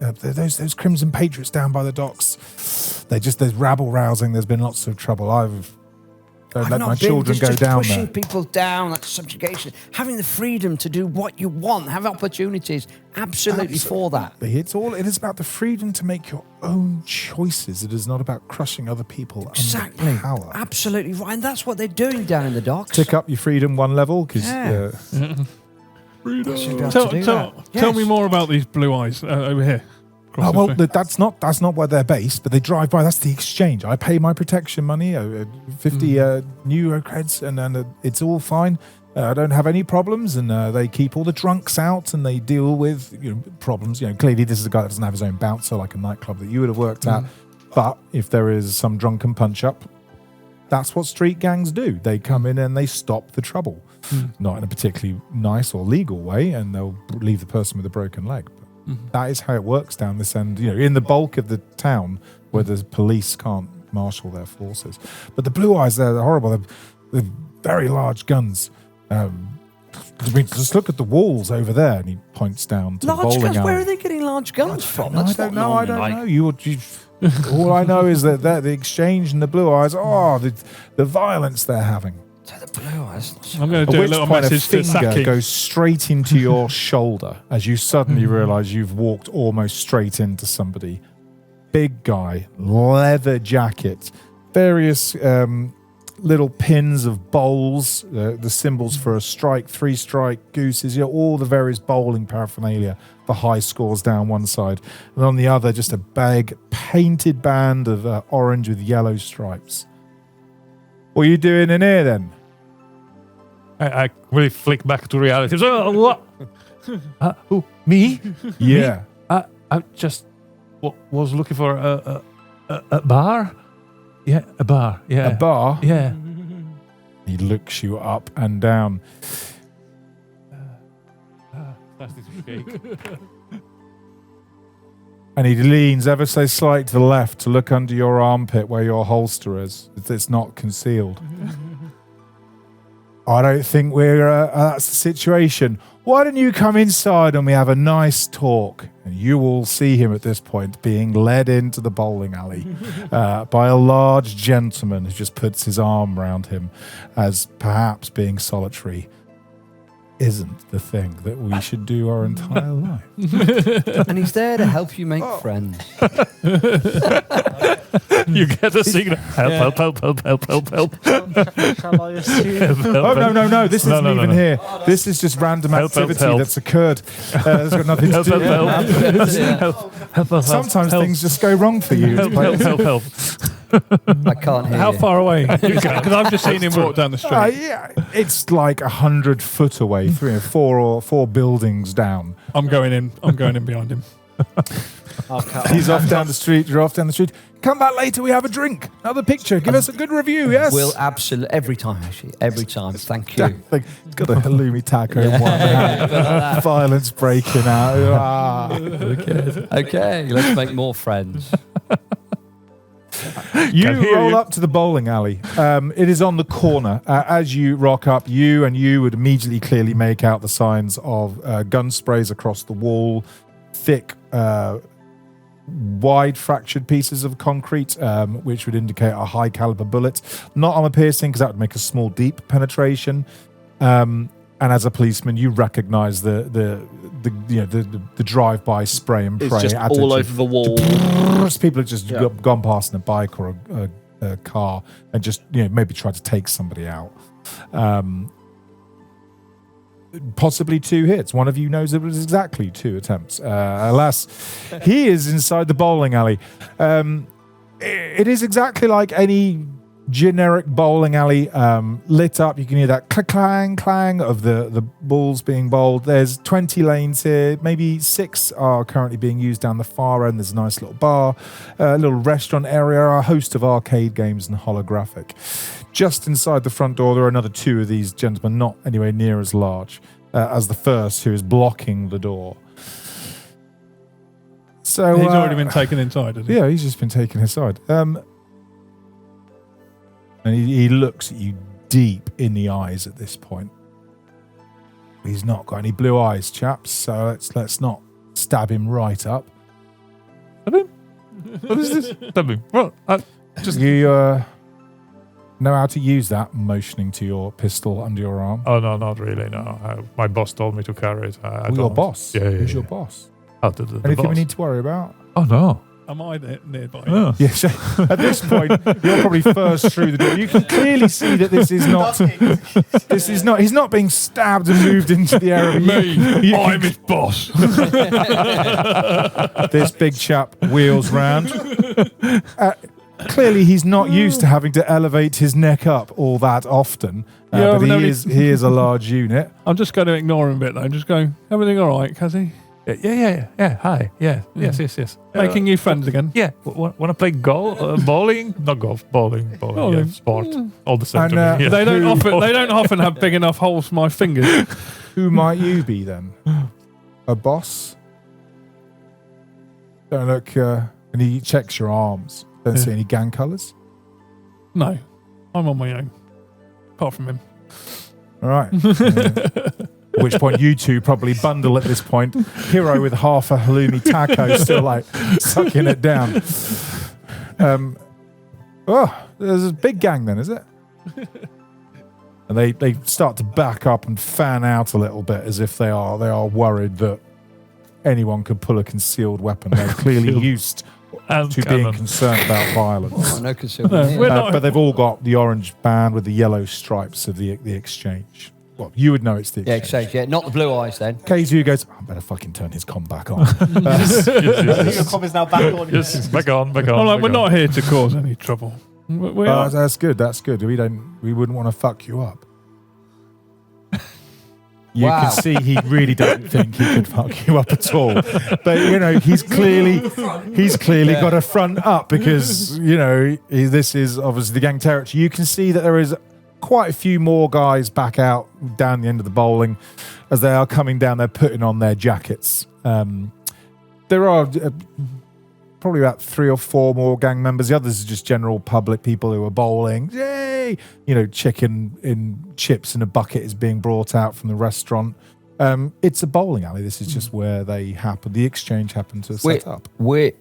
Those Crimson Patriots down by the docks, there's rabble rousing. There's been lots of trouble. Don't let my children go down there. Pushing people down, that's subjugation. Having the freedom to do what you want, have opportunities, absolutely for that. It is about the freedom to make your own choices. It is not about crushing other people Exactly. under power. Absolutely right. And that's what they're doing down in the docks. Tick up your freedom one level, because Tell me more about these blue eyes over here. That's not where they're based, but they drive by. That's the exchange. I pay my protection money, 50 Euro creds, and it's all fine. I don't have any problems, and they keep all the drunks out, and they deal with problems. Clearly this is a guy that doesn't have his own bouncer like a nightclub that you would have worked at. But if there is some drunken punch up, that's what street gangs do. They come in and they stop the trouble, not in a particularly nice or legal way, and they'll leave the person with a broken leg. That is how it works down this end, in the bulk of the town where the police can't marshal their forces. But the blue eyes, they're horrible. They're very large guns. Just look at the walls over there, and he points down to the bowling alley. Where are they getting large guns from? I don't know. All I know is that the exchange and the blue eyes, the violence they're having. So the blue eyes. I'm going to do a little message to Saki. Goes straight into your shoulder as you suddenly realise you've walked almost straight into somebody. Big guy, leather jacket, various little pins of bowls, the symbols for a strike, 3-strike, gooses, all the various bowling paraphernalia for high scores down one side. And on the other, just a big painted band of orange with yellow stripes. What are you doing in here then? I really flick back to reality. So, what? Who? Me? Yeah. Me? I just was looking for a bar. Yeah, a bar. Yeah. A bar? Yeah. He looks you up and down. And he leans ever so slightly to the left to look under your armpit where your holster is. It's not concealed. I don't think that's the situation. why don't you come inside and we have a nice talk? And you will see him at this point being led into the bowling alley by a large gentleman who just puts his arm around him, as perhaps being solitary isn't the thing that we should do our entire life. And he's there to help you make friends. You get a signal. Help, help, help, help, help, help, help. Shall I assume? Oh, no, this isn't even here. Oh, no. This is just random Help, help, activity help. that's occurred. It's got nothing to Help, do help, with help. Yeah. Help, help, Sometimes help. things just go wrong for you. Help, help, help, help. I can't hear How you. far away? Because I've just seen him walk down the street. Yeah, it's like 100 foot away, four buildings down. I'm going in behind him. He's off down the street. You're off down the street. Come back later. We have a drink. Another picture. Give us a good review. Yes. Will absolutely every time, actually, every time. Thank you. Like, he's got a halloumi taco in one hand. Violence breaking out. Ah. Okay, let's make more friends. You Can hear roll you. up to the bowling alley. It is on the corner. As you rock up, you would immediately clearly make out the signs of gun sprays across the wall, thick, wide fractured pieces of concrete, which would indicate a high caliber bullet. Not armor piercing, because that would make a small, deep penetration. And as a policeman, you recognise the drive-by spray and It's pray just attitude. all over the wall. People have just Yeah. gone past in a bike or a car and just maybe tried to take somebody out. Possibly 2 hits. One of you knows it was exactly 2 attempts. Alas, he is inside the bowling alley. It is exactly like any generic bowling alley, lit up. You can hear that clang clang of the balls being bowled. There's 20 lanes here. Maybe 6 are currently being used down the far end. There's a nice little bar, a little restaurant area, a host of arcade games and holographic. Just inside the front door, there are another 2 of these gentlemen, not anywhere near as large as the first, who is blocking the door. So He's already been taken inside, has he? yeah, he's just been taken aside. And he looks at you deep in the eyes at this point. He's not got any blue eyes, chaps, so let's not stab him right up. What is this? Well, You know how to use that, motioning to your pistol under your arm. oh no, not really. No, my boss told me to carry it. I Your don't. boss? Yeah, yeah, Who's yeah. your boss? Oh, the Anything boss. we need to worry about? Oh no. Am I nearby? Oh. Yes. At this point, you're probably first through the door. You can clearly see that this is not. This is not. He's not being stabbed and moved into the area. Me, I'm his boss. This big chap wheels round. Clearly, he's not used to having to elevate his neck up all that often. Yeah, but but he is a large unit. I'm just going to ignore him a bit though. I'm just going, everything all right, Kazzy? Yeah. Hi. Yeah. Yes. Making new friends again. Yeah. Want to play bowling? Not golf. Bowling. Bowling. Yeah, sport. All the same And, to me. Yeah. They don't often have big enough holes for my fingers. Who might you be then? A boss? Don't look. And he checks your arms. Don't see any gang colours. No, I'm on my own. Apart from him. All right. At which point you two probably bundle at this point. Hero with half a halloumi taco, still like sucking it down. There's a big gang then, is it? And they start to back up and fan out a little bit, as if they are worried that anyone could pull a concealed weapon. They're clearly used And to cannon. being concerned about violence. Oh, no concealment No, here. we're not- But they've all got the orange band with the yellow stripes of the exchange. Well, you would know it's the Yeah, exchange. exchange. Yeah, not the blue eyes then. K2 goes, I better fucking turn his comm back on. I think your com is now back on. Yes, back on. I'm like, we're not here to cause any trouble. We are. That's good. We wouldn't want to fuck you up. You Wow. can see he really doesn't think he could fuck you up at all. But he's clearly got a front up because this is obviously the gang territory. You can see that there is quite a few more guys back out down the end of the bowling as they are coming down. They're putting on their jackets. There are probably about 3 or 4 more gang members. The others are just general public people who are bowling. Yay! Chicken in chips in a bucket is being brought out from the restaurant. It's a bowling alley. This is just where they happen. The exchange happened to set up. We're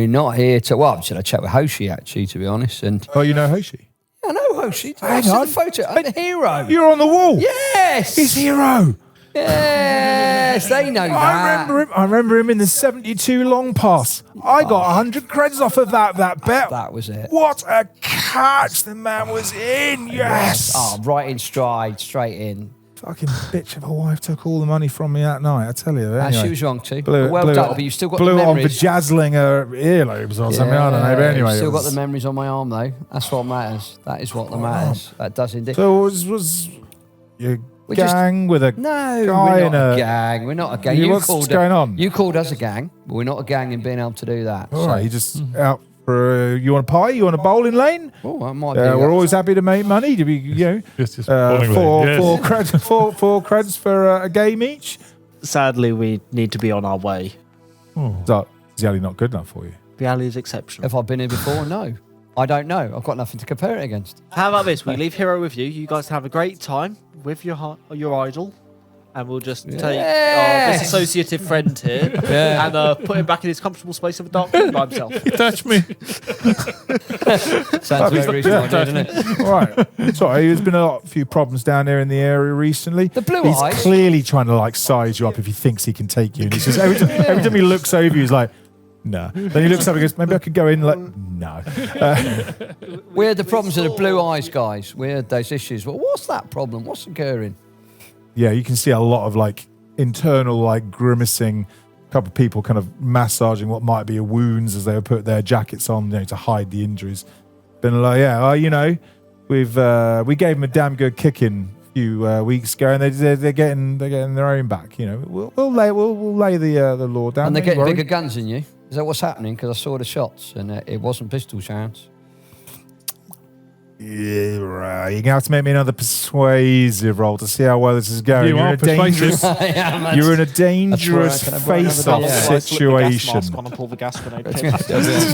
not here to. Well, I'm just going to chat with Hoshi actually, to be honest. And Oh, you know Hoshi? I know Hoshi. I Hang see on. the photo. I'm the hero. You're on the wall. Yes. He's Hero. Yes, they know that. I remember him in the 72 long pass. I got 100 creds off of that bet. That was it. What a catch the man was in. Yes. Oh, right in stride, straight in. Fucking bitch of a wife took all the money from me that night, I tell you. Anyway, She was wrong too. blew Well it done, but you've still got the blew it on for memories. jazzling her earlobes or something, I don't know. But anyway, Still it got was- the memories on my arm though. That's what matters. That is what matters. That does indeed. So was your We just- gang with a No, guy we're in not a a- gang. We're not a gang. Yeah, what's going on? You called us a gang, but we're not a gang in being able to do that. All right, you just out for you want a pie? You want a bowling lane? Oh, that might be. We're always happy to make money. To be, Just four yes. creds for a game each. Sadly, we need to be on our way. So, is the alley not good enough for you? The alley is exceptional. Have I been here before? No. I don't know. I've got nothing to compare it against. How about this? We leave Hero with you. You guys have a great time with your idol. And we'll just take Yes. this associative friend here Yeah. and put him back in his comfortable space of a dark room by himself. Touch me. Sounds very reasonable, doesn't it? All right. Sorry, there's been a few problems down there in the area recently. The blue He's eyes. clearly trying to like size you up if he thinks he can take you. And he's just every time he looks over you, he's like, no. Then he looks up and goes, maybe I could go in. Like, no. We had the problems with the blue eyes, guys. We had those issues. Well, what's that problem? What's occurring? Yeah, you can see a lot of like internal like grimacing. A couple of people kind of massaging what might be a wounds as they would put their jackets on, to hide the injuries. Been like, we gave them a damn good kicking a few weeks ago, and they're getting their own back. We'll lay the law down. And they're don't getting worry. bigger guns than you. Is that what's happening? Because I saw the shots, and it wasn't pistol shots. Yeah, right. You're gonna have to make me another persuasive roll to see how well this is going. You are persuasive. You're in a dangerous Can I borrow another face-off dollar? situation. Gas mask on and pull the gas grenade.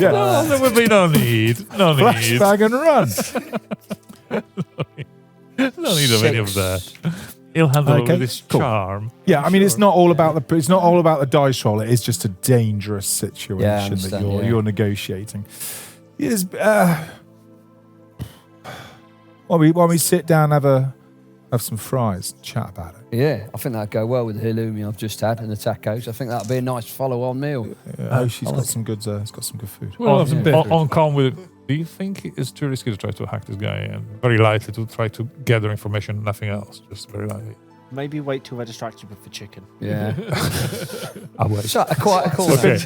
No, there would be no need. No need. Flashbang and run. No need of any of that. He'll handle it with his cool. charm. Yeah, I mean, it's not all about the dice roll. It is just a dangerous situation that you're negotiating. Yes. While we sit down, have some fries, and chat about it. Yeah, I think that'd go well with the halloumi I've just had and the tacos. I think that'd be a nice follow-on meal. She's got some good. It's got some good food. Well, yeah. on com with. Do you think it's too risky to try to hack this guy and very likely to try to gather information, nothing else, just very likely? Maybe wait till we're distracted with the chicken. Yeah. I'll wait. So quite a call. Okay. It's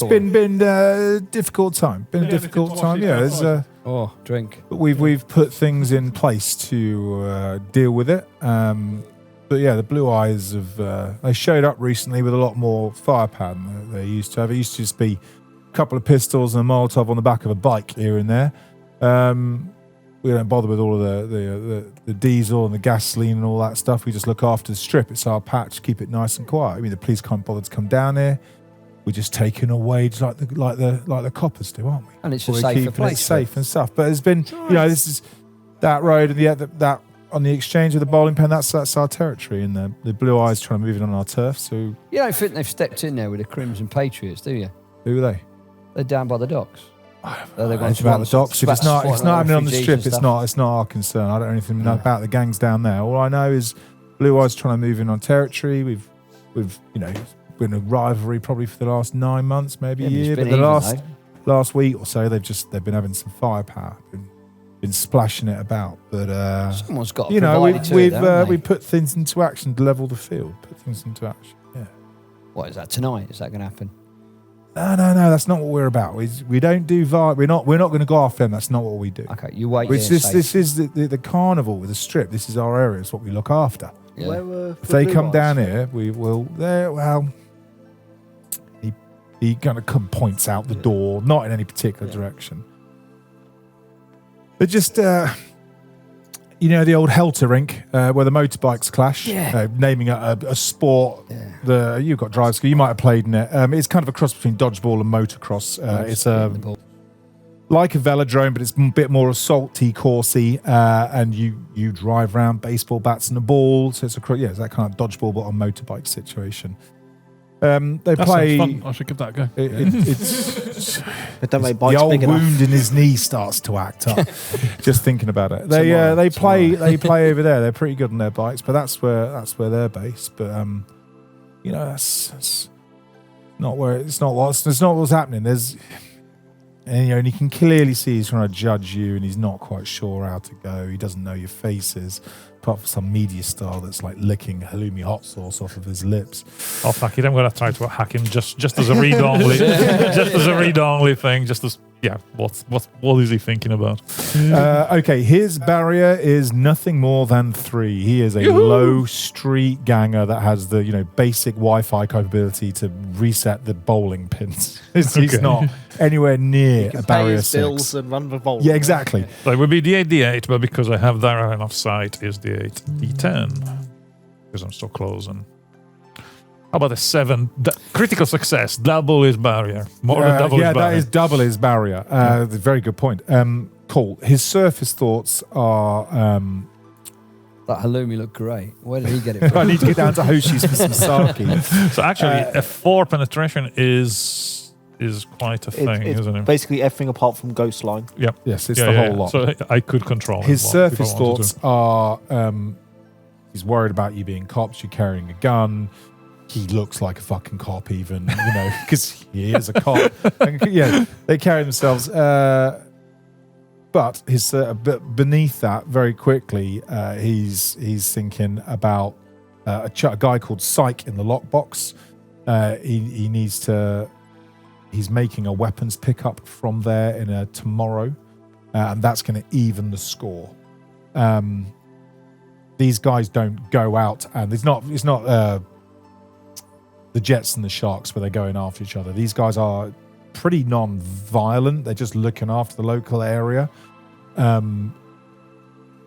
been a difficult time. Been a difficult time. Yeah, there's Drink. but we've put things in place to deal with it. But yeah, the blue eyes they showed up recently with a lot more firepower than they used to have. It used to just be a couple of pistols and a Molotov on the back of a bike here and there. We don't bother with all of the diesel and the gasoline and all that stuff. We just look after the strip. It's our patch. Keep it nice and quiet. I mean, the police can't bother to come down here. We're just taking away just like the coppers do, aren't we? And it's a We're safer keeping place. it safe and stuff. But there's been, this is that road and that on the exchange with the bowling pin. That's our territory, and the blue eyes trying to move in on our turf. So You don't think they've stepped in there with the Crimson Patriots, do you? who are they? They're down by the docks. It's about the docks. If it's not happening on the strip, it's not our concern. I don't know anything about the gangs down there. All I know is blue eyes trying to move in on territory. We've been a rivalry probably for the last 9 months, maybe a year. But the last week or so, they've been having some firepower, been splashing it about. But Someone's got to provide it to it, haven't they? we put things into action to level the field. Put things into action. Yeah. What is that tonight? Is that going to happen? No. That's not what we're about. We don't do We're not going to go after them. That's not what we do. Okay, you wait. This is the carnival with the strip. This is our area. It's what we look after. Yeah. Where were If they come down here, we will. Well, he kind of points out the door, not in any particular direction. They're just, the old Helter rink where the motorbikes clash. Yeah. Naming it a sport. Yeah. You've got drive school. You might have played in it. It's kind of a cross between dodgeball and motocross. It's like a velodrome, but it's a bit more assaulty, coursey, and you drive around baseball bats and a ball. So it's it's that kind of dodgeball but on motorbike situation. They play. Sounds fun. I should give that a go. It's But don't make the bikes old big enough. wound in his knee starts to act up. Just thinking about it. They play over there. They're pretty good on their bikes, but that's where they're based. But that's not where it's not what's happening. And you can clearly see he's trying to judge you, and he's not quite sure how to go. He doesn't know your faces, apart from some media star that's like licking halloumi hot sauce off of his lips. Oh fuck it! I'm gonna try to hack him just as a read only, just as a read only thing. Just as what is he thinking about? Okay, his barrier is nothing more than 3. He is a low street ganger that has the basic Wi-Fi capability to reset the bowling pins. He's not anywhere near a barrier pay his 6. bills and run the vault. Yeah, exactly. So it would be the 8d8, but because I have that line of sight, is the 8d10 because I'm so close. And how about a 7? Critical success, double his barrier, more than double his barrier. Yeah, that is double his barrier. Very good point. Cool. His surface thoughts are. That halloumi looked great. Where did he get it from? I need to get down to Hoshi's for some sake. So actually, a 4 penetration is quite a thing, It's isn't it? basically everything apart from Ghost Line. Yep. Yes, it's the whole lot. So I could control His him surface if I wanted thoughts are. He's worried about you being cops. You're carrying a gun. He looks like a fucking cop, even because he is a cop. They carry themselves. But his beneath that, very quickly, he's thinking about a guy called Psych in the lockbox. He needs to. He's making a weapons pickup from there in a tomorrow, and that's going to even the score. These guys don't go out, and it's not the Jets and the Sharks where they're going after each other. These guys are pretty non-violent. They're just looking after the local area. They're in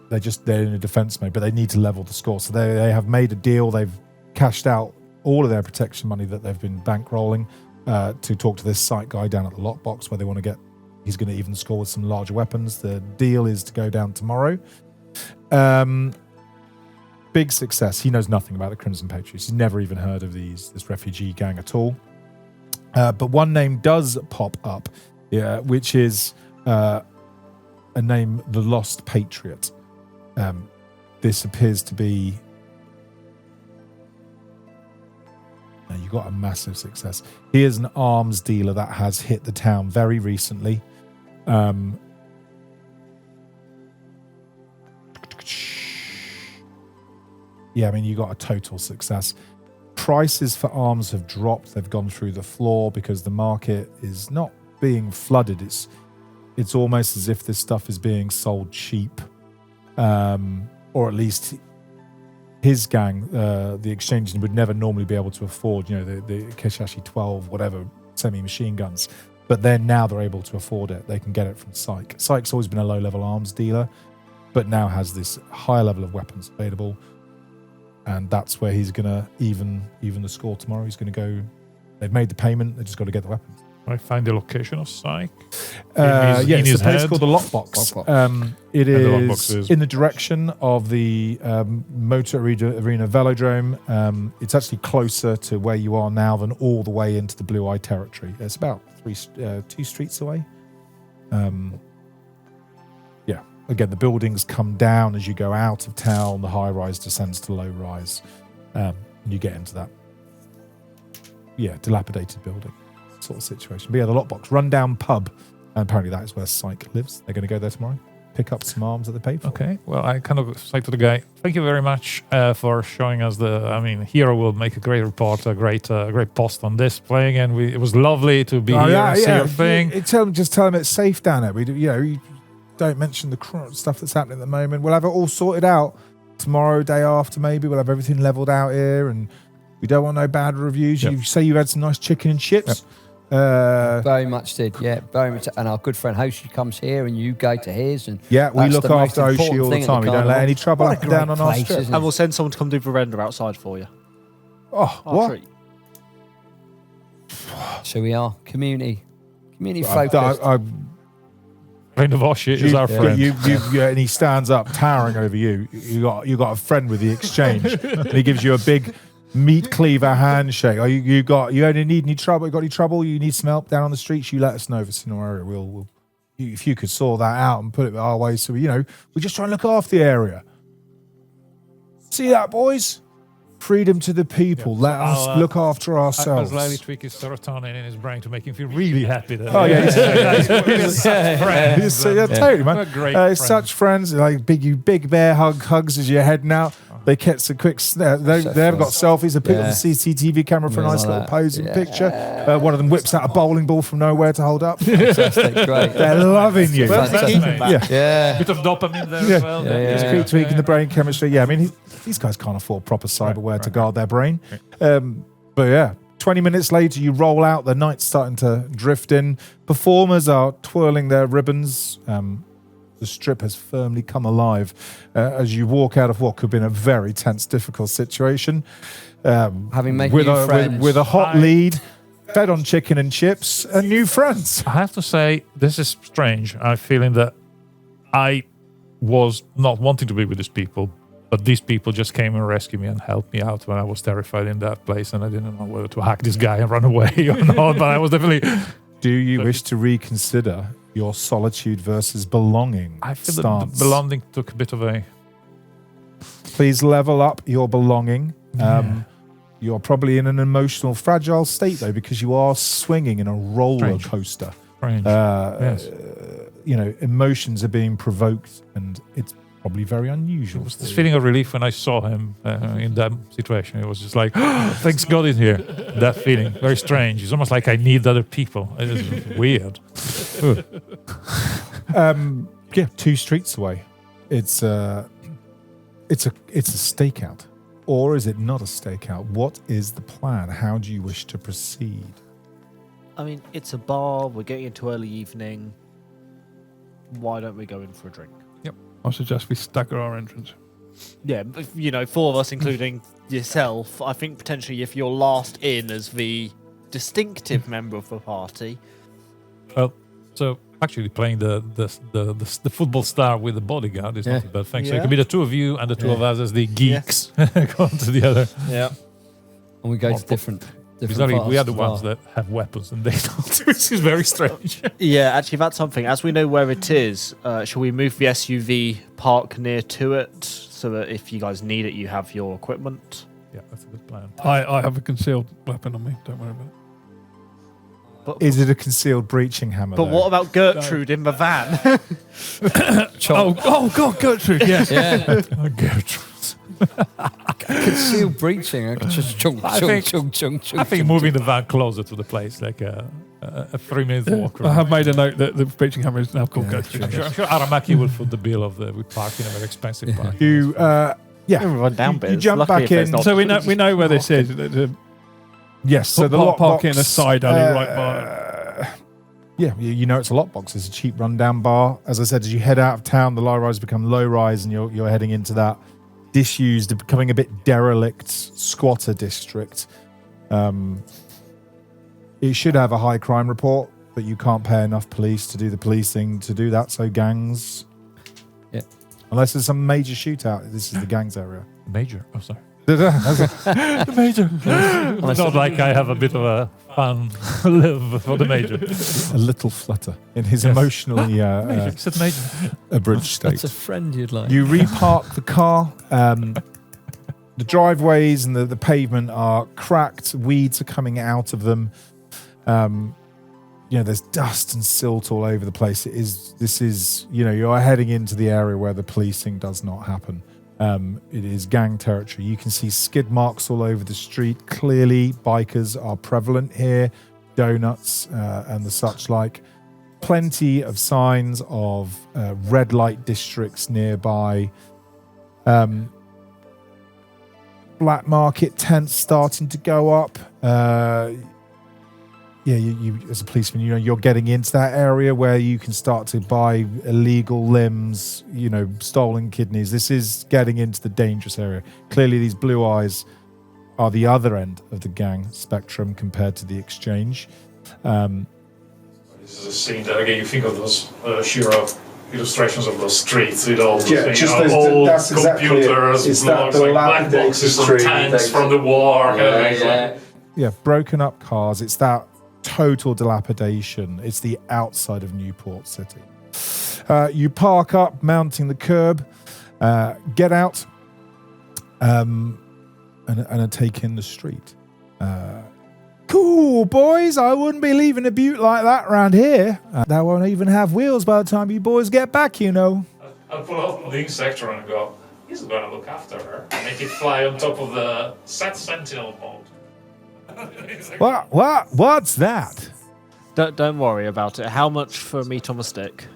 a defense mode, but they need to level the score. So they have made a deal. They've cashed out all of their protection money that they've been bankrolling to talk to this site guy down at the lockbox where they want to get. He's going to even score with some larger weapons. The deal is to go down tomorrow. Big success. He knows nothing about the Crimson Patriots. He's never even heard of this refugee gang at all. But one name does pop up, which is a name, the Lost Patriot. This appears to be. You got a massive success. He is an arms dealer that has hit the town very recently. You got a total success. Prices for arms have dropped. They've gone through the floor because the market is not being flooded. It's almost as if this stuff is being sold cheap, or at least his gang, the exchanges, would never normally be able to afford, the Kishashi 12, whatever, semi-machine guns. But then now they're able to afford it. They can get it from Psych. Psych's always been a low-level arms dealer, but now has this higher level of weapons available. And that's where he's going to even the score tomorrow. He's going to go. They've made the payment. They just got to get the weapons. I find the location of Psych. It's a place called the Lockbox. It is in the direction of the Motor Arena Velodrome. It's actually closer to where you are now than all the way into the Blue Eye territory. It's about 2 streets away. Again, the buildings come down as you go out of town. The high rise descends to low rise. And you get into that, dilapidated building sort of situation. But the Lockbox, rundown pub. And apparently that is where Psych lives. They're going to go there tomorrow, pick up some arms that they paid for. Okay, well, I kind of say to the guy, thank you very much for showing us Hero will make a great report, a great post on this playing, and it was lovely to be here and see your thing. Just tell him it's safe down there. We do, you don't mention the stuff that's happening at the moment. We'll have it all sorted out tomorrow, day after maybe. We'll have everything leveled out here, and we don't want no bad reviews. Yep. You say you had some nice chicken and chips. Yep. Very much did, very much. And our good friend Hoshi comes here, and you go to his, and we look after Hoshi all the time. We don't let any trouble up and down on our strip. And we'll send someone to come do the render outside for you. Oh, what? Treat. So we are community focused. Friend of Oshi is our friend. And he stands up, towering over you. You got a friend with the exchange, and he gives you a big meat cleaver handshake. Oh, you only need any trouble? You got any trouble? You need some help down on the streets? You let us know if it's in our area. We'll if you could sort that out and put it our way, so we just try and look after the area. See that, boys? Freedom to the people. Yeah. Let us look after ourselves. I'll slightly tweak his serotonin in his brain to make him feel really happy. Oh yeah, totally, man. What a great such friends, like big bear hugs as you're heading out. They get some quick. They have got selfies. They put it on the CCTV camera for a nice little posing picture. One of them whips out a bowling ball from nowhere to hold up. Fantastic, great. They're loving you. Yeah. Bit of dopamine there as well. Just keep tweaking the brain chemistry. Yeah, I mean, these guys can't afford proper cyberware to guard their brain. But yeah, 20 minutes later, you roll out. The night's starting to drift in. Performers are twirling their ribbons. The strip has firmly come alive as you walk out of what could have been a very tense, difficult situation. Having made new friends. With a hot lead, fed on chicken and chips, and new friends. I have to say, this is strange. I'm feeling that I was not wanting to be with these people, but these people just came and rescued me and helped me out when I was terrified in that place, and I didn't know whether to hack this guy and run away or not, but I was definitely... Do you wish to reconsider your solitude versus belonging I feel stance? that the belonging took a bit of a... Please level up your belonging. You're probably in an emotional, fragile state, though, because you are swinging in a roller coaster. Strange. Yes. Emotions are being provoked, and it's probably very unusual. It was this feeling of relief when I saw him in that situation. It was just like, thanks God he's here. That feeling, very strange. It's almost like I need other people. It is weird. 2 streets away. It's a stakeout, or is it not a stakeout? What is the plan? How do you wish to proceed? I mean, it's a bar. We're getting into early evening. Why don't we go in for a drink? I suggest we stagger our entrance. Yeah, but, 4 of us, including yourself. I think potentially if you're last in as the distinctive member of the party. Well, so actually playing the football star with the bodyguard is not a bad thing. So it could be the 2 of you and the 2 of us as the geeks going to the other. Yeah. And we go to different Bizarrely, we are the parts ones that have weapons and they don't, which is very strange. Yeah, actually, that's something. As we know where it is, shall we move the SUV park near to it so that if you guys need it, you have your equipment? Yeah, that's a good plan. I have a concealed weapon on me. Don't worry about it. Is it a concealed breaching hammer? But what about Gertrude in the van? Oh God, Gertrude! Yes. Gertrude. Concealed breaching. I could just chung. I think moving the van closer to the place, like a 3-minute walk. I have made a note that the breaching hammer is now called Gertrude. I'm sure Aramaki will foot the bill of the parking a very expensive park. You run down you bits. jump Luckily back in. So we know where this is. Yes, so the lockbox. Park in a side alley right by. You know it's a lockbox. It's a cheap rundown bar. As I said, as you head out of town, the low-rise become low-rise, and you're heading into that disused, becoming a bit derelict squatter district. It should have a high crime report, but you can't pay enough police to do the policing to do that. So gangs, unless there's some major shootout, this is the gangs area. Major? Oh, sorry. The major. It's not like I have a bit of a fun live for the major. A little flutter in his emotionally Major. Said major. abridged state. That's a friend you'd like. You repark the car. The driveways and the pavement are cracked. Weeds are coming out of them. There's dust and silt all over the place. You're heading into the area where the policing does not happen. It is gang territory. You can see skid marks all over the street. Clearly, bikers are prevalent here. Donuts and the such like. Plenty of signs of red light districts nearby. Black market tents starting to go up. You as a policeman, you're getting into that area where you can start to buy illegal limbs, stolen kidneys. This is getting into the dangerous area. Clearly, these blue eyes are the other end of the gang spectrum compared to the exchange. This is a scene that again you think of those Shiro illustrations of those streets with all those old computers, that blocks, like black boxes and tanks from the war. Yeah, broken up cars. It's that total dilapidation. It's the outside of Newport City. You park up, mounting the curb, get out, and take in the street. Cool, boys. I wouldn't be leaving a butte like that around here. That won't even have wheels by the time you boys get back, you know. I'll pull out the insector and go, he's going to look after her and make it fly on top of the set sentinel mode. What's that? Don't worry about it. How much for meat on the stick?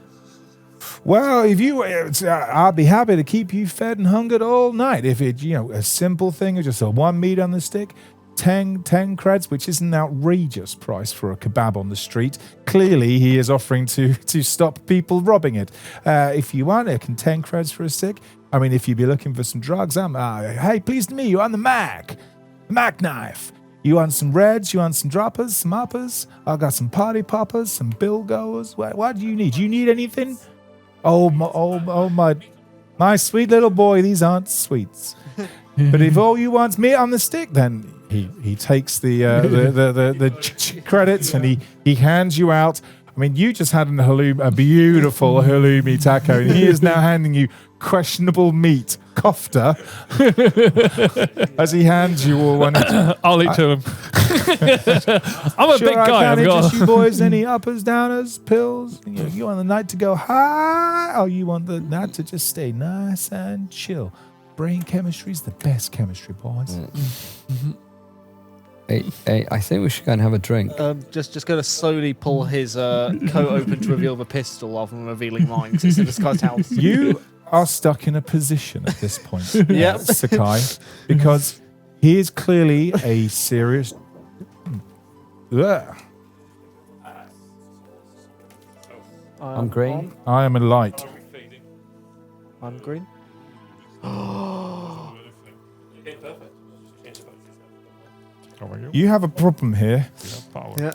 Well, if you, I'd be happy to keep you fed and hungered all night. If it's, a simple thing of just a 1 meat on the stick, 10 creds, which is an outrageous price for a kebab on the street. Clearly, he is offering to stop people robbing it. If you want, I can 10 creds for a stick. I mean, if you'd be looking for some drugs, hey, pleased to meet you. I'm the Mac knife. You want some reds? You want some droppers, some uppers? I got some party poppers, some bill goers. What do you need? Do you need anything? Oh my sweet little boy, these aren't sweets. But if all you want's meat on the stick, then he takes the credits and he hands you out. I mean, you just had a beautiful halloumi taco, and he is now handing you questionable meat kofta as he hands you all one. I'll eat two of them. I'm a big guy. I've got you boys any uppers, downers, pills? You want the night to go high, or you want the night to just stay nice and chill? Brain chemistry is the best chemistry, boys. Hey, I think we should go and have a drink. Just going to slowly pull his coat open to reveal the pistol rather than revealing mine, because it's in this guy's house. You are stuck in a position at this point, Yep. Sakai, because he is clearly a serious. I'm green. I am a light. I'm green. You have a problem here. Yeah.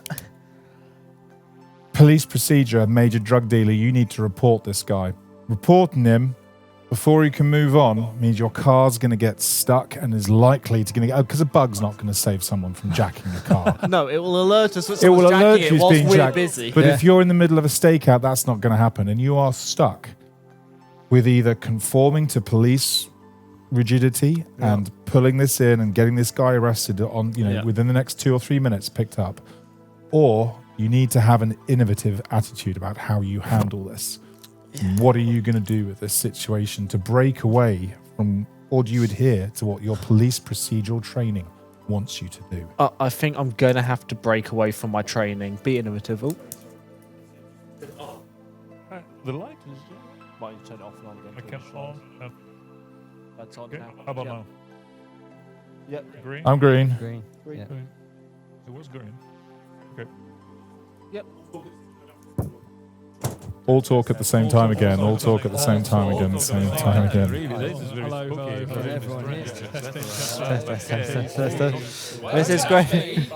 Police procedure, major drug dealer. You need to report this guy. Reporting him before he can move on means your car's going to get stuck and is likely to get because a bug's not going to save someone from jacking a car. No, it will alert us when It will someone's alert jacking you it as whilst being we're jacked. busy. But if you're in the middle of a stakeout, that's not going to happen, and you are stuck with either conforming to police rigidity and pulling this in and getting this guy arrested on within the next 2 or 3 minutes picked up, or you need to have an innovative attitude about how you handle this. What are you going to do with this situation to break away from, or do you adhere to what your police procedural training wants you to do? I think I'm going to have to break away from my training. Be innovative. Oh. The light is Might you turn it off and on again? I can on. That's on Okay. now. How about now? Yep. Green? I'm green. Green. Yeah. It was green. Okay. Yep. All talk at the same time again. All talk at the same time again. Same time again. Really, this is very spooky. This is great.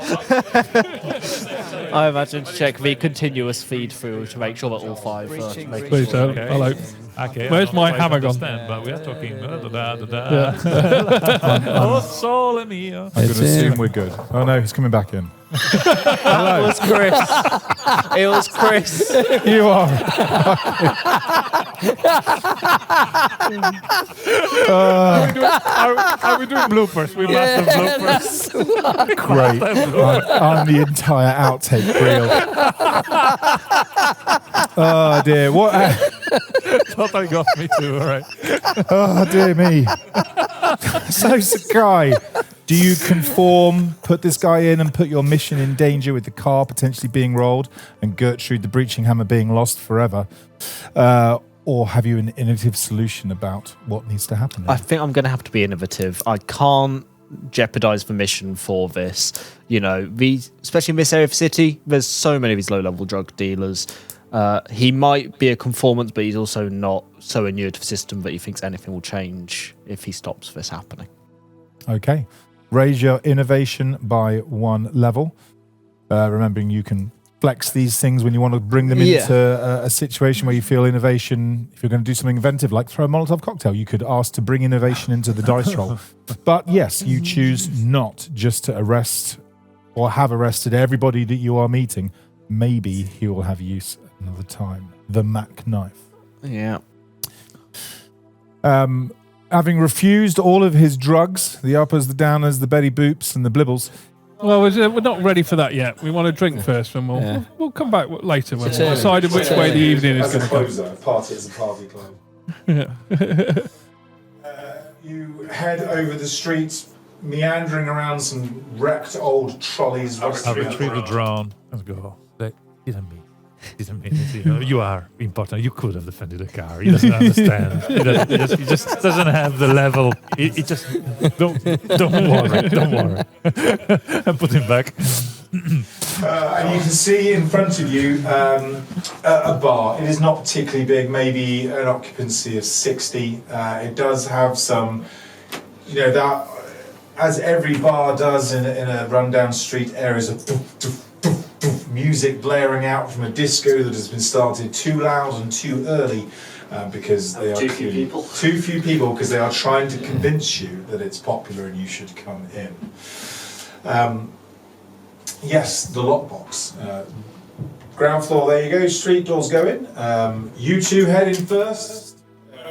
I imagine to check the continuous feed through to make sure that all five are making Please, sure. hello. Okay, Where's my hammer gone? But we are talking. Yeah. Oh, sole mio. I'm going to assume we're good. Oh no, he's coming back in. It was Chris. It was Chris. You are. Are we doing bloopers? We must have bloopers. Great. I'm the entire outtake reel. Oh dear. What? Totally got me too. All right. Oh dear me. So Sakai, do you conform, put this guy in and put your mission in danger with the car potentially being rolled and Gertrude the breaching hammer being lost forever? Or have you an innovative solution about what needs to happen? I think I'm going to have to be innovative. I can't jeopardize the mission for this. Especially in this area of the city, there's so many of these low-level drug dealers. He might be a conformance, but he's also not so inured to the system that he thinks anything will change if he stops this happening. Okay. Raise your innovation by 1 level. Remembering you can flex these things when you want to bring them into a situation where you feel innovation. If you're going to do something inventive, like throw a Molotov cocktail, you could ask to bring innovation into the dice roll. But yes, you choose not just to arrest or have arrested everybody that you are meeting. Maybe he will have use another time. The Mac knife. Yeah. Having refused all of his drugs, the uppers, the downers, the Betty Boops, and the Blibbles. Well, we're not ready for that yet. We want to drink first, and we'll come back later when we've decided which way the evening is going to go. Party is a party club. You head over the street, meandering around some wrecked old trolleys. I retrieve the drone. Let's go. Didn't mean it. You are important. You could have defended the car. He doesn't understand. He just doesn't have the level. He just don't worry. And put him back. And you can see in front of you a bar. It is not particularly big, maybe an occupancy of 60. It does have some, that, as every bar does in a rundown street, areas of music blaring out from a disco that has been started too loud and too early because they are too few people because they are trying to convince you that it's popular and you should come in. Yes, the lockbox. Ground floor, there you go. Street doors go in. You two head in first.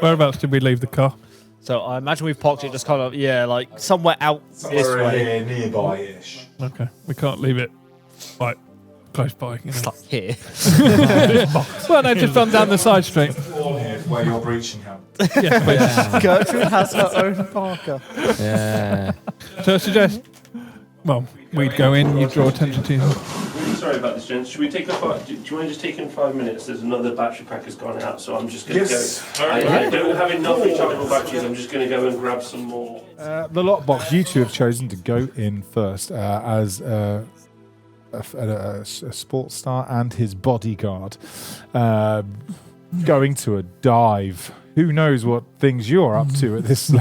Whereabouts did we leave the car? So I imagine we've parked it just kind of, like somewhere out this way. Here, nearby-ish. Okay, we can't leave it right close by. It's like here. Well, no, just run down the side street. All here where you're breaching him. Gertrude has her own Parker. Yeah. So I suggest, we'd go in, you draw attention to you. Really sorry about this, gents. Should we take do you mind just taking 5 minutes? There's another battery pack has gone out, so I'm just going to go. I don't have enough rechargeable batteries. I'm just going to go and grab some more. The lockbox, you two have chosen to go in first as a sports star and his bodyguard going to a dive. Who knows what things you're up to at this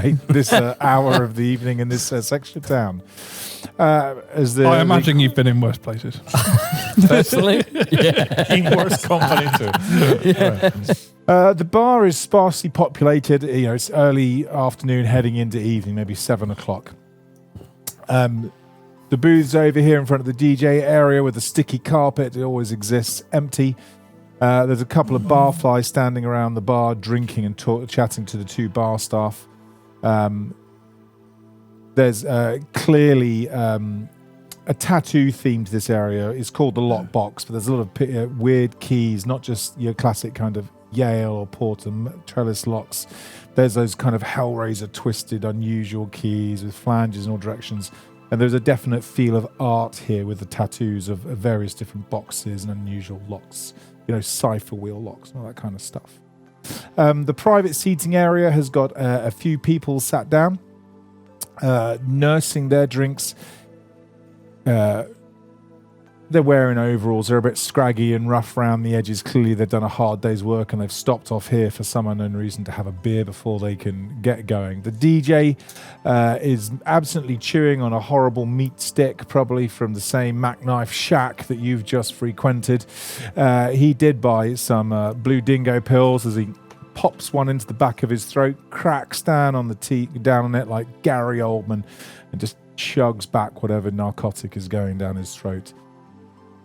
hour of the evening in this section of town? I imagine you've been in worse places. Personally, in worse company too. The bar is sparsely populated. It's early afternoon, heading into evening, maybe 7 o'clock. The booths over here in front of the DJ area with the sticky carpet, it always exists, empty. There's a couple of barflies standing around the bar, drinking and chatting to the two bar staff. There's clearly a tattoo theme to this area. It's called the Lockbox, but there's a lot of weird keys, not just your classic kind of Yale or Porter trellis locks. There's those kind of Hellraiser twisted, unusual keys with flanges in all directions. And there's a definite feel of art here with the tattoos of various different boxes and unusual locks. Cipher wheel locks and all that kind of stuff. The private seating area has got a few people sat down, nursing their drinks. They're wearing overalls. They're a bit scraggy and rough around the edges. Clearly they've done a hard day's work and they've stopped off here for some unknown reason to have a beer before they can get going. The DJ is absently chewing on a horrible meat stick, probably from the same Mac Knife shack that you've just frequented. He did buy some Blue Dingo pills as he pops one into the back of his throat, cracks down on it like Gary Oldman, and just chugs back whatever narcotic is going down his throat.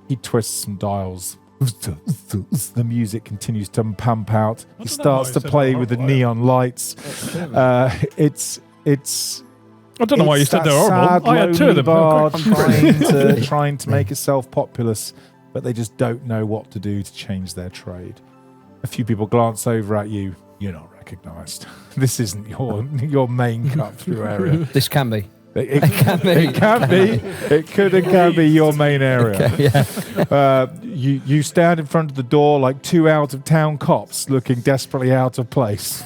He twists some dials. The music continues to pump out. He starts to play with the neon lights. It's. I don't know why you said they're horrible. I had two of them. Bar trying to make itself populous, but they just don't know what to do to change their trade. A few people glance over at you. You're not recognised. This isn't your main cut-through area. This can be. It can be. It could and can be your main area. Okay, you stand in front of the door like two out-of-town cops looking desperately out of place.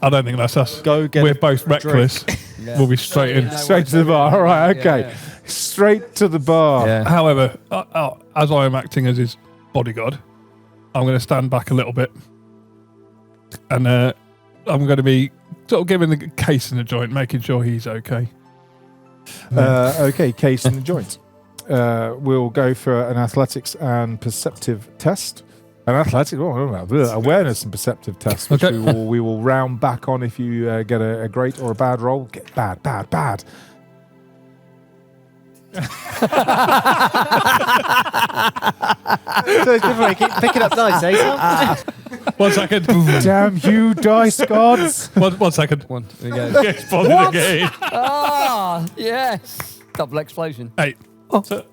I don't think that's us. Go get We're both reckless. We'll be straight in. Straight to the bar. All right, okay. Straight to the bar. Yeah. However, as I am acting as his bodyguard, I'm going to stand back a little bit. And I'm going to be sort of giving the case in the joint, making sure he's okay. Okay, case in the joint. we'll go for an athletics and perceptive test. An athletics, awareness and perceptive test, which we will round back on if you get a great or a bad roll. Get bad. So it's different. Keep picking up dice, eh? 1 second. Damn you, dice gods! 1 second. One. Here we go. Exploded again. Ah, yes. Double explosion. 8. So,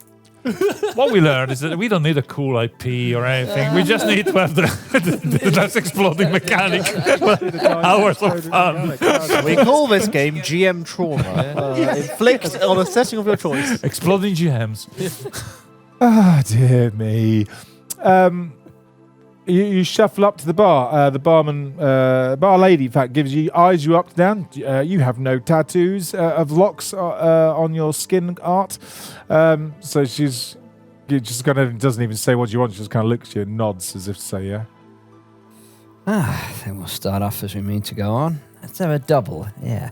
what we learned is that we don't need a cool IP or anything. We just need to have that's exploding mechanic. Hours of fun. We call this game GM Trauma. Inflict on a setting of your choice. Exploding GMs. Ah, dear me. You shuffle up to the bar. The bar lady, in fact, eyes you up and down. You have no tattoos of locks on your skin art. So she's just kind of doesn't even say what you want. She just kind of looks at you and nods as if to say, yeah. I think we'll start off as we mean to go on. Let's have a double. Yeah.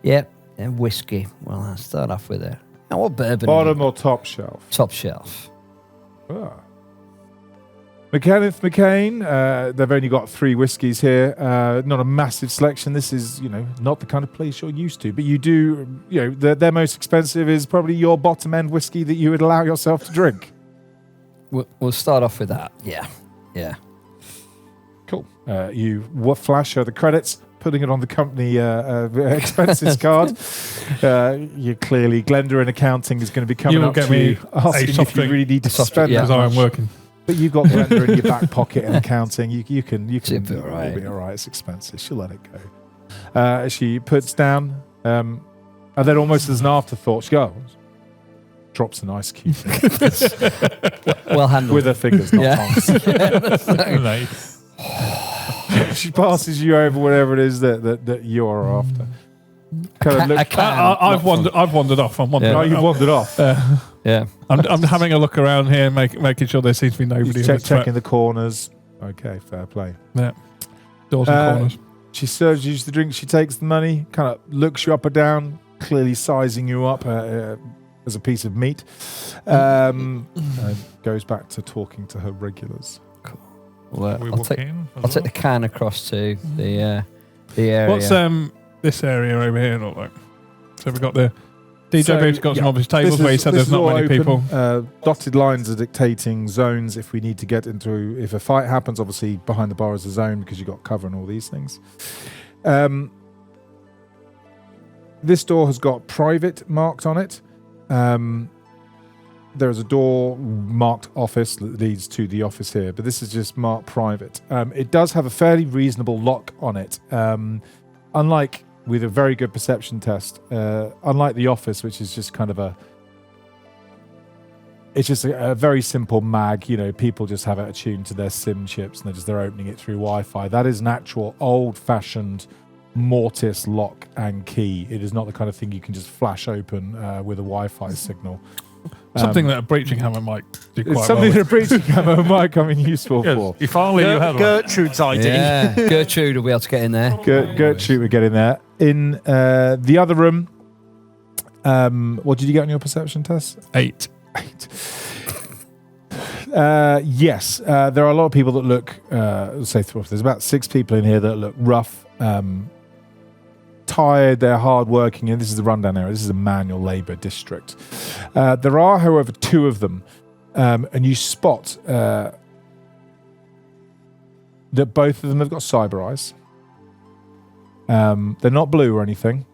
Yep. And whiskey. Well, I'll start off with it. And what bourbon? Bottom or top shelf? Top shelf. Ah. Kenneth McCain, they've only got 3 whiskies here. Not a massive selection. This is, not the kind of place you're used to. But you do, their most expensive is probably your bottom end whiskey that you would allow yourself to drink. We'll start off with that. Yeah. Cool. You flash her the credits, putting it on the company expenses card. You clearly, Glenda in accounting is going to be coming up to you, asking if you really need to spend that because I'm much. working. But you've got Glenda in your back pocket in accounting. You can be all right. It'll be all right. It's expensive. She'll let it go. She puts down, and then almost as an afterthought, she goes, drops an ice cube Well handled. with her fingers, not tongs. Nice. She passes you over whatever it is that you're after. Kind of look. I've wandered off. I'm wandering. Oh, you've wandered off. Yeah. I'm having a look around here, making sure there seems to be nobody. Checking the corners. Okay, fair play. Yeah. Doors and corners. She serves you the drink. She takes the money, kind of looks you up or down, clearly sizing you up as a piece of meat. And goes back to talking to her regulars. Cool. Well, We I'll walk take in. the can across to the area. What's this area over here look like? So we've got the DJ So, Boots got some yeah, obvious tables where he said this there's is not all many open. people. Dotted lines are dictating zones if we need to get into. If a fight happens, obviously behind the bar is a zone because you've got cover and all these things. This door has got private marked on it. There is a door marked office that leads to the office here, but this is just marked private. It does have a fairly reasonable lock on it. Unlike with a very good perception test, unlike the office, which is just kind of it's just a very simple mag. People just have it attuned to their SIM chips and they're opening it through Wi-Fi. That is an actual old-fashioned mortise lock and key. It is not the kind of thing you can just flash open with a Wi-Fi signal. Something that a breaching hammer might do quite It's something well. that a breaching hammer might come in useful for. If only you had one. Gertrude's ID. Yeah. Gertrude will be able to get in there. Gertrude would get in there. In the other room, what did you get on your perception test? 8. 8. Yes, there are a lot of people that look, there's about 6 people in here that look rough, tired, they're hardworking, and this is the rundown area. This is a manual labour district. There are, however, 2 of them, and you spot that both of them have got cyber eyes. They're not blue or anything,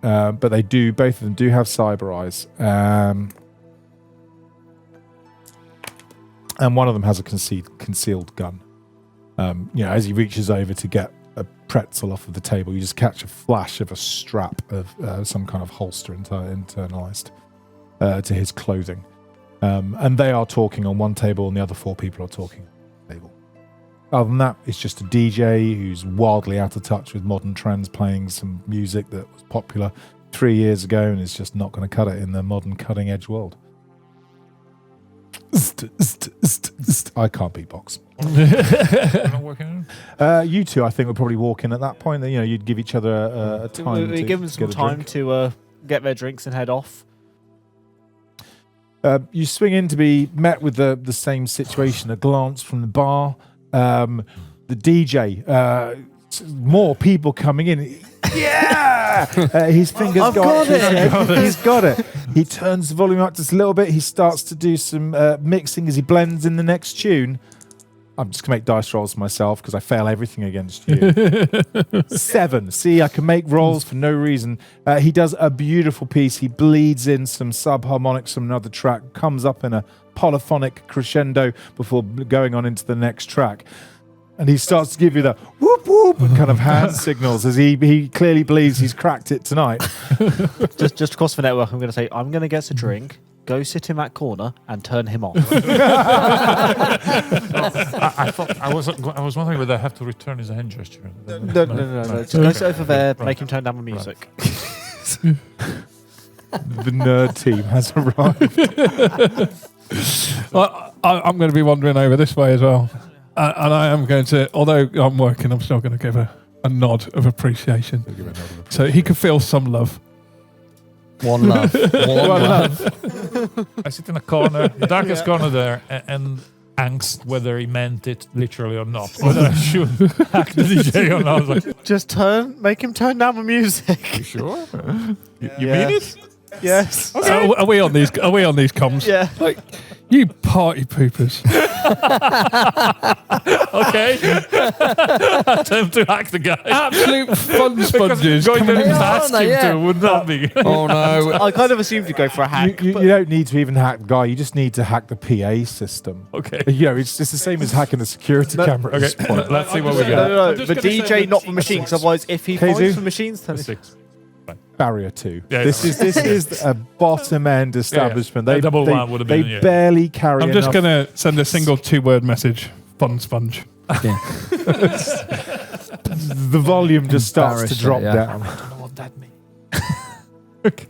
but both of them do have cyber eyes. And one of them has a concealed gun. As he reaches over to get a pretzel off of the table, you just catch a flash of a strap of some kind of holster internalized to his clothing. And they are talking on one table and the other 4 people are talking on the table. Other than that, it's just a DJ who's wildly out of touch with modern trends, playing some music that was popular 3 years ago and is just not going to cut it in the modern cutting-edge world. I can't beatbox. Not working. You two, I think, would probably walk in at that point. You'd give each other a time. We give them some get a time drink. to get their drinks and head off. You swing in to be met with the same situation. A glance from the bar. The DJ. More people coming in. Yeah! His fingers got it. He's got it. He turns the volume up just a little bit. He starts to do some mixing as he blends in the next tune. I'm just going to make dice rolls myself because I fail everything against you. 7. See, I can make rolls for no reason. He does a beautiful piece. He bleeds in some subharmonics from another track, comes up in a polyphonic crescendo before going on into the next track. And he starts to give you the whoop whoop kind of hand signals as he clearly believes he's cracked it tonight. just across the network, I'm going to say, I'm going to get a drink, go sit in that corner, and turn him off. I was wondering whether I have to return his hand gesture. No. Just go sit over there, make him turn down the music. The nerd team has arrived. I'm going to be wandering over this way as well. And I am going to, although I'm working, I'm still going to give a nod of appreciation. So he can feel some love. One love. One love. I sit in a corner, the darkest corner there, and angst whether he meant it literally or not. Whether I should hack the DJ or not. I was like, Just make him turn down the music. you sure? You mean it? Yes. Okay. Are we on these comms? Yeah. Like, you party poopers. Okay. Attempt to hack the guy. Absolute fun sponges. Going to ask him yeah. to would not be. Oh no. I kind of assumed you'd go for a hack. You don't need to even hack the guy. You just need to hack the PA system. Okay. It's just the same as hacking the security camera. At this point. Let's see what we No, got. no, I'm the just gonna say DJ, not the machine, because otherwise, if he K2? finds the machines, then 6. Barrier 2. Yeah, this is a bottom end establishment. A They double one would have been, yeah. barely carry. I'm just enough. going to send a single 2-word message. Fun sponge. The volume just starts to drop yeah. down. I don't know what that means. It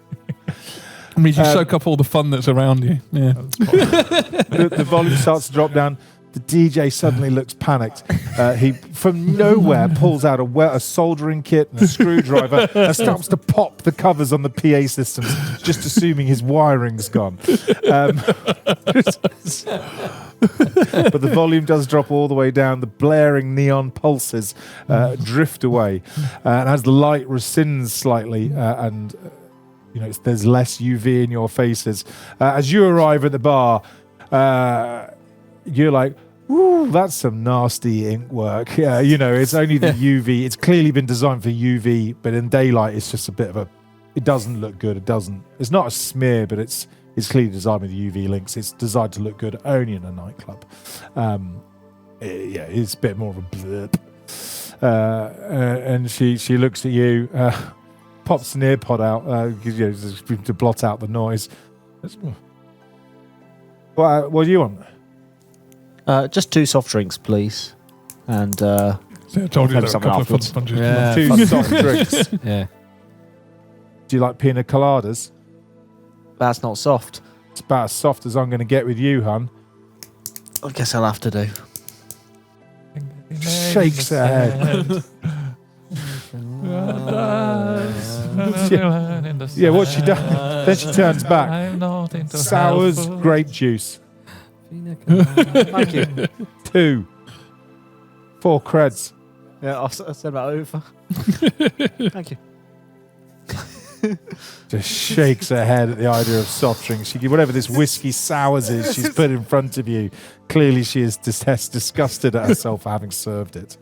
means you soak up all the fun that's around you. Yeah. The volume starts to drop down. The DJ suddenly looks panicked. He, from nowhere, pulls out a soldering kit and a screwdriver and starts to pop the covers on the PA systems, just assuming his wiring's gone. But the volume does drop all the way down. The blaring neon pulses drift away. And as the light rescinds slightly and... there's less UV in your faces. As you arrive at the bar, you're like, ooh, that's some nasty ink work. Yeah, it's only the UV. It's clearly been designed for UV, but in daylight, it's just a bit of it doesn't look good. It's not a smear, but it's clearly designed with UV links. It's designed to look good only in a nightclub. It's a bit more of a blurb. And she looks at you, pops an ear pod out to blot out the noise. What do you want? just 2 soft drinks, please. And So I told you Have there were a something couple of fun afterwards. sponges. Yeah. 2 soft drinks. Yeah. Do you like pina coladas? that's not soft. It's about as soft as I'm going to get with you, hun. I guess I'll have to do. Shakes her head. Yeah, what's she done? Then she turns back. Sours grape juice. Thank you. 2. 4 creds. Yeah, I'll send that over. Thank you. Just shakes her head at the idea of soft drinks. Whatever this whiskey sours is she's put in front of you, clearly she is disgusted at herself for having served it.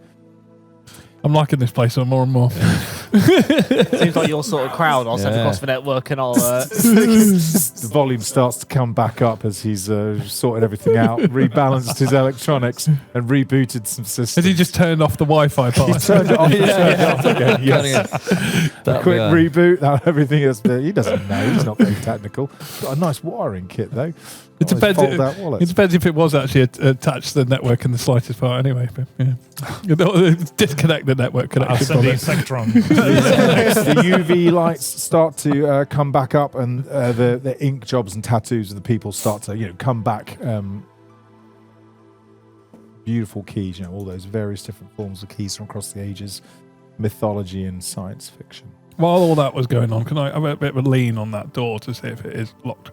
I'm liking this place more and more. Seems like your sort of crowd. I'll send across the network and I'll... The volume starts to come back up as he's sorted everything out, rebalanced his electronics, and rebooted some systems. Has he just turned off the Wi-Fi part? He turned it off, turned it off again. Yes. A quick reboot. Now everything is. He doesn't know. He's not very technical. Got a nice wiring kit though. It depends. Fold-out wallet. It depends if it was actually attached to the network in the slightest part. Anyway, but yeah. Disconnect the network I'll connection. send from the it. Insectron. The UV lights start to come back up, and the ink jobs and tattoos of the people start to come back. Beautiful keys, all those various different forms of keys from across the ages, mythology and science fiction. While all that was going on, can I have a bit of a lean on that door to see if it is locked?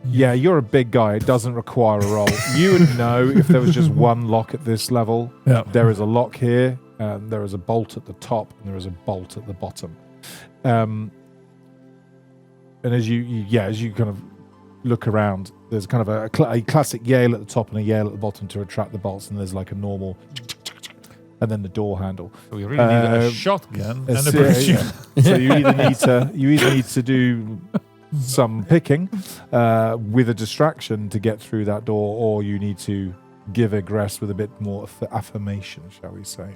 Yeah, you're a big guy. It doesn't require a roll. You would know if there was just one lock at this level. Yeah. There is a lock here. There is a bolt at the top, and there is a bolt at the bottom. And as you kind of look around, there's kind of a classic Yale at the top and a Yale at the bottom to attract the bolts, and there's like a normal, and then the door handle. So we really need a shotgun and a bridge. So you either need to do some picking with a distraction to get through that door, or you need to give egress with a bit more affirmation, shall we say.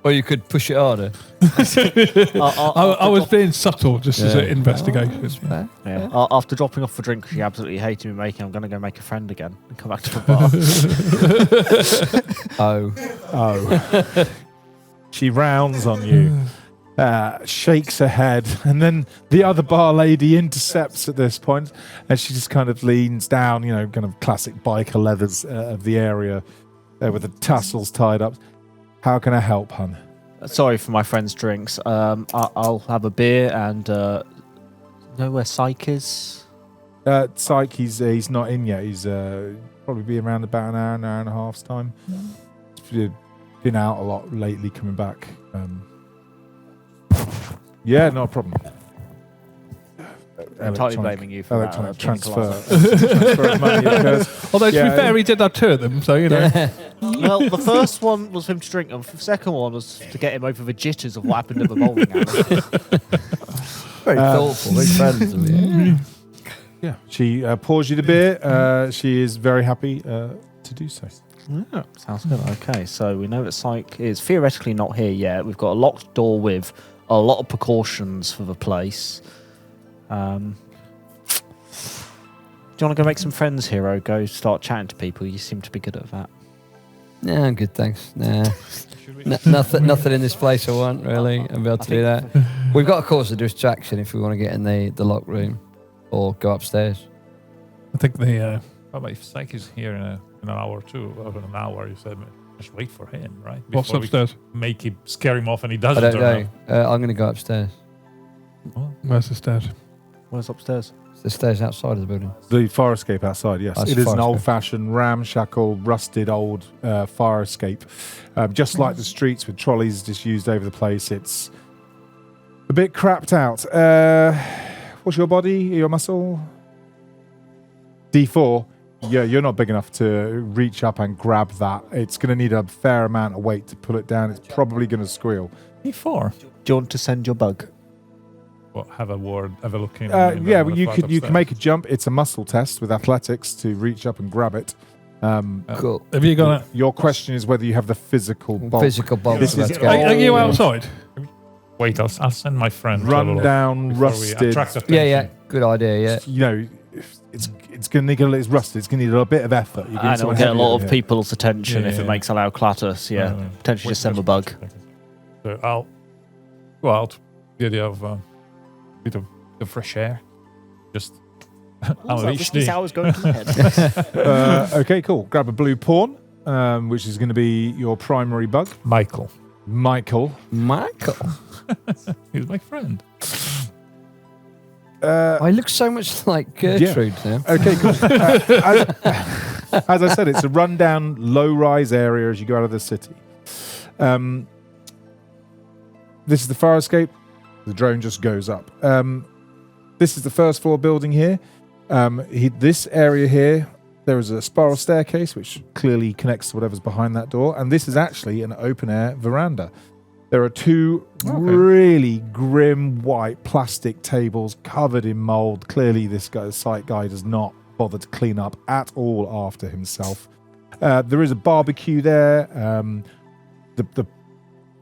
Or you could push it harder. I was being subtle just as an investigation. Yeah. After dropping off a drink she absolutely hated me making, I'm going to go make a friend again and come back to the bar. Oh. She rounds on you, shakes her head, and then the other bar lady intercepts at this point, and she just kind of leans down, kind of classic biker leathers of the area with the tassels tied up. How can I help, hun? Sorry for my friend's drinks. I'll have a beer and know where Psych is? Psych, he's not in yet. He's probably be around about an hour and a half's time. He's been out a lot lately, coming back. Yeah, no problem. I'm totally blaming you for electronic that. transfer of money occurs. Although to be fair, he did have two of them, so Well, the first one was for him to drink, and the second one was to get him over the jitters of what happened at the bowling alley. Very thoughtful, very friends of you. Yeah, she pours you the beer. She is very happy to do so. Yeah, sounds good. Okay, so we know that Psych is theoretically not here yet. We've got a locked door with a lot of precautions for the place. Do you want to go make some friends, Hero? Go start chatting to people. You seem to be good at that. Nah, I'm good, thanks. Nah. Nothing in this place I want, really. I'll be able to do that. We've got a cause of distraction if we want to get in the lock room or go upstairs. I think the... Well, if Psyche is here in an hour or two, over an hour, you said, just wait for him, right? What's upstairs? Make him scare him off and he I doesn't. don't know. I'm going to go upstairs. Where's the stairs? Where's upstairs? It's the stairs outside of the building. The fire escape outside, yes. That's It is fire an escape. old-fashioned, ramshackle, rusted old fire escape. Just like the streets with trolleys just used over the place, it's a bit crapped out. What's your body? Your muscle? D4. Yeah, you're not big enough to reach up and grab that. It's going to need a fair amount of weight to pull it down. It's probably going to squeal. Before. Do you want to send your bug? Well, have a look in. Yeah, well, you can make a jump. It's a muscle test with athletics to reach up and grab it. Cool. Have you got Your question is whether you have the physical bulk. Physical bulk. This is- Let's go. Are you outside? Wait, I'll send my friend. Run down, rusted. Yeah. Good idea, yeah. It's going to need it's rusted. It's going to need a bit of effort. You're And it'll get a lot of people. people's attention if it makes a loud clatter. So yeah, potentially just send a bug. So I'll go out. The idea of a bit of fresh air. Just unleash This hour's going to my head. Okay, cool. Grab a blue pawn, which is going to be your primary bug. Michael. He's my friend. I look so much like Gertrude now. Okay, cool. As I said, it's a rundown, low-rise area as you go out of the city. This is the fire escape. The drone just goes up. This is the first floor building here. This area here, there is a spiral staircase, which clearly connects to whatever's behind that door. And this is actually an open-air veranda. There are two really grim white plastic tables covered in mold. Clearly, this site guy does not bother to clean up at all after himself. There is a barbecue there. The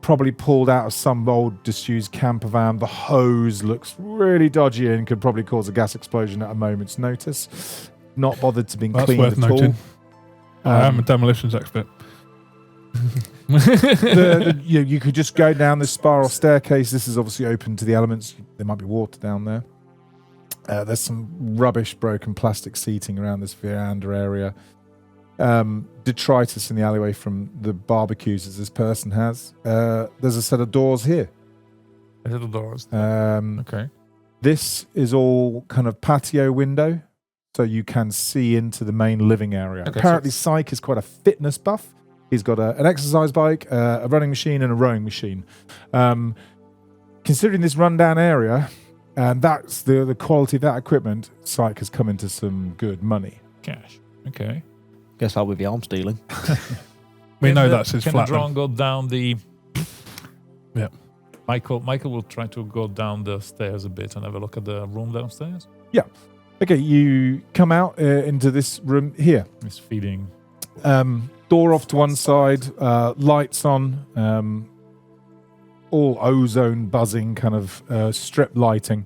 probably pulled out of some old disused camper van. The hose looks really dodgy and could probably cause a gas explosion at a moment's notice. Not bothered to be That's cleaned worth at noting. all. I am a demolitions expert. You could just go down this spiral staircase. This is obviously open to the elements. There might be water down there. There's some rubbish, broken plastic seating around this veranda area. Detritus in the alleyway from the barbecues that this person has. There's a set of doors here. Little doors. Um, Okay. This is all kind of patio window, so you can see into the main living area. Okay, Apparently, Syke is quite a fitness buff. He's got an exercise bike, a running machine, and a rowing machine. Considering this rundown area, and that's the quality of that equipment, Syke has come into some good money. Cash. Okay. Guess that would be arms dealing. We know that's his Can flat. the drone go down the... Yeah. Michael will try to go down the stairs a bit and have a look at the room downstairs. Okay, you come out into this room here. He's feeding. Door off to one side, lights on, all ozone buzzing, kind of strip lighting.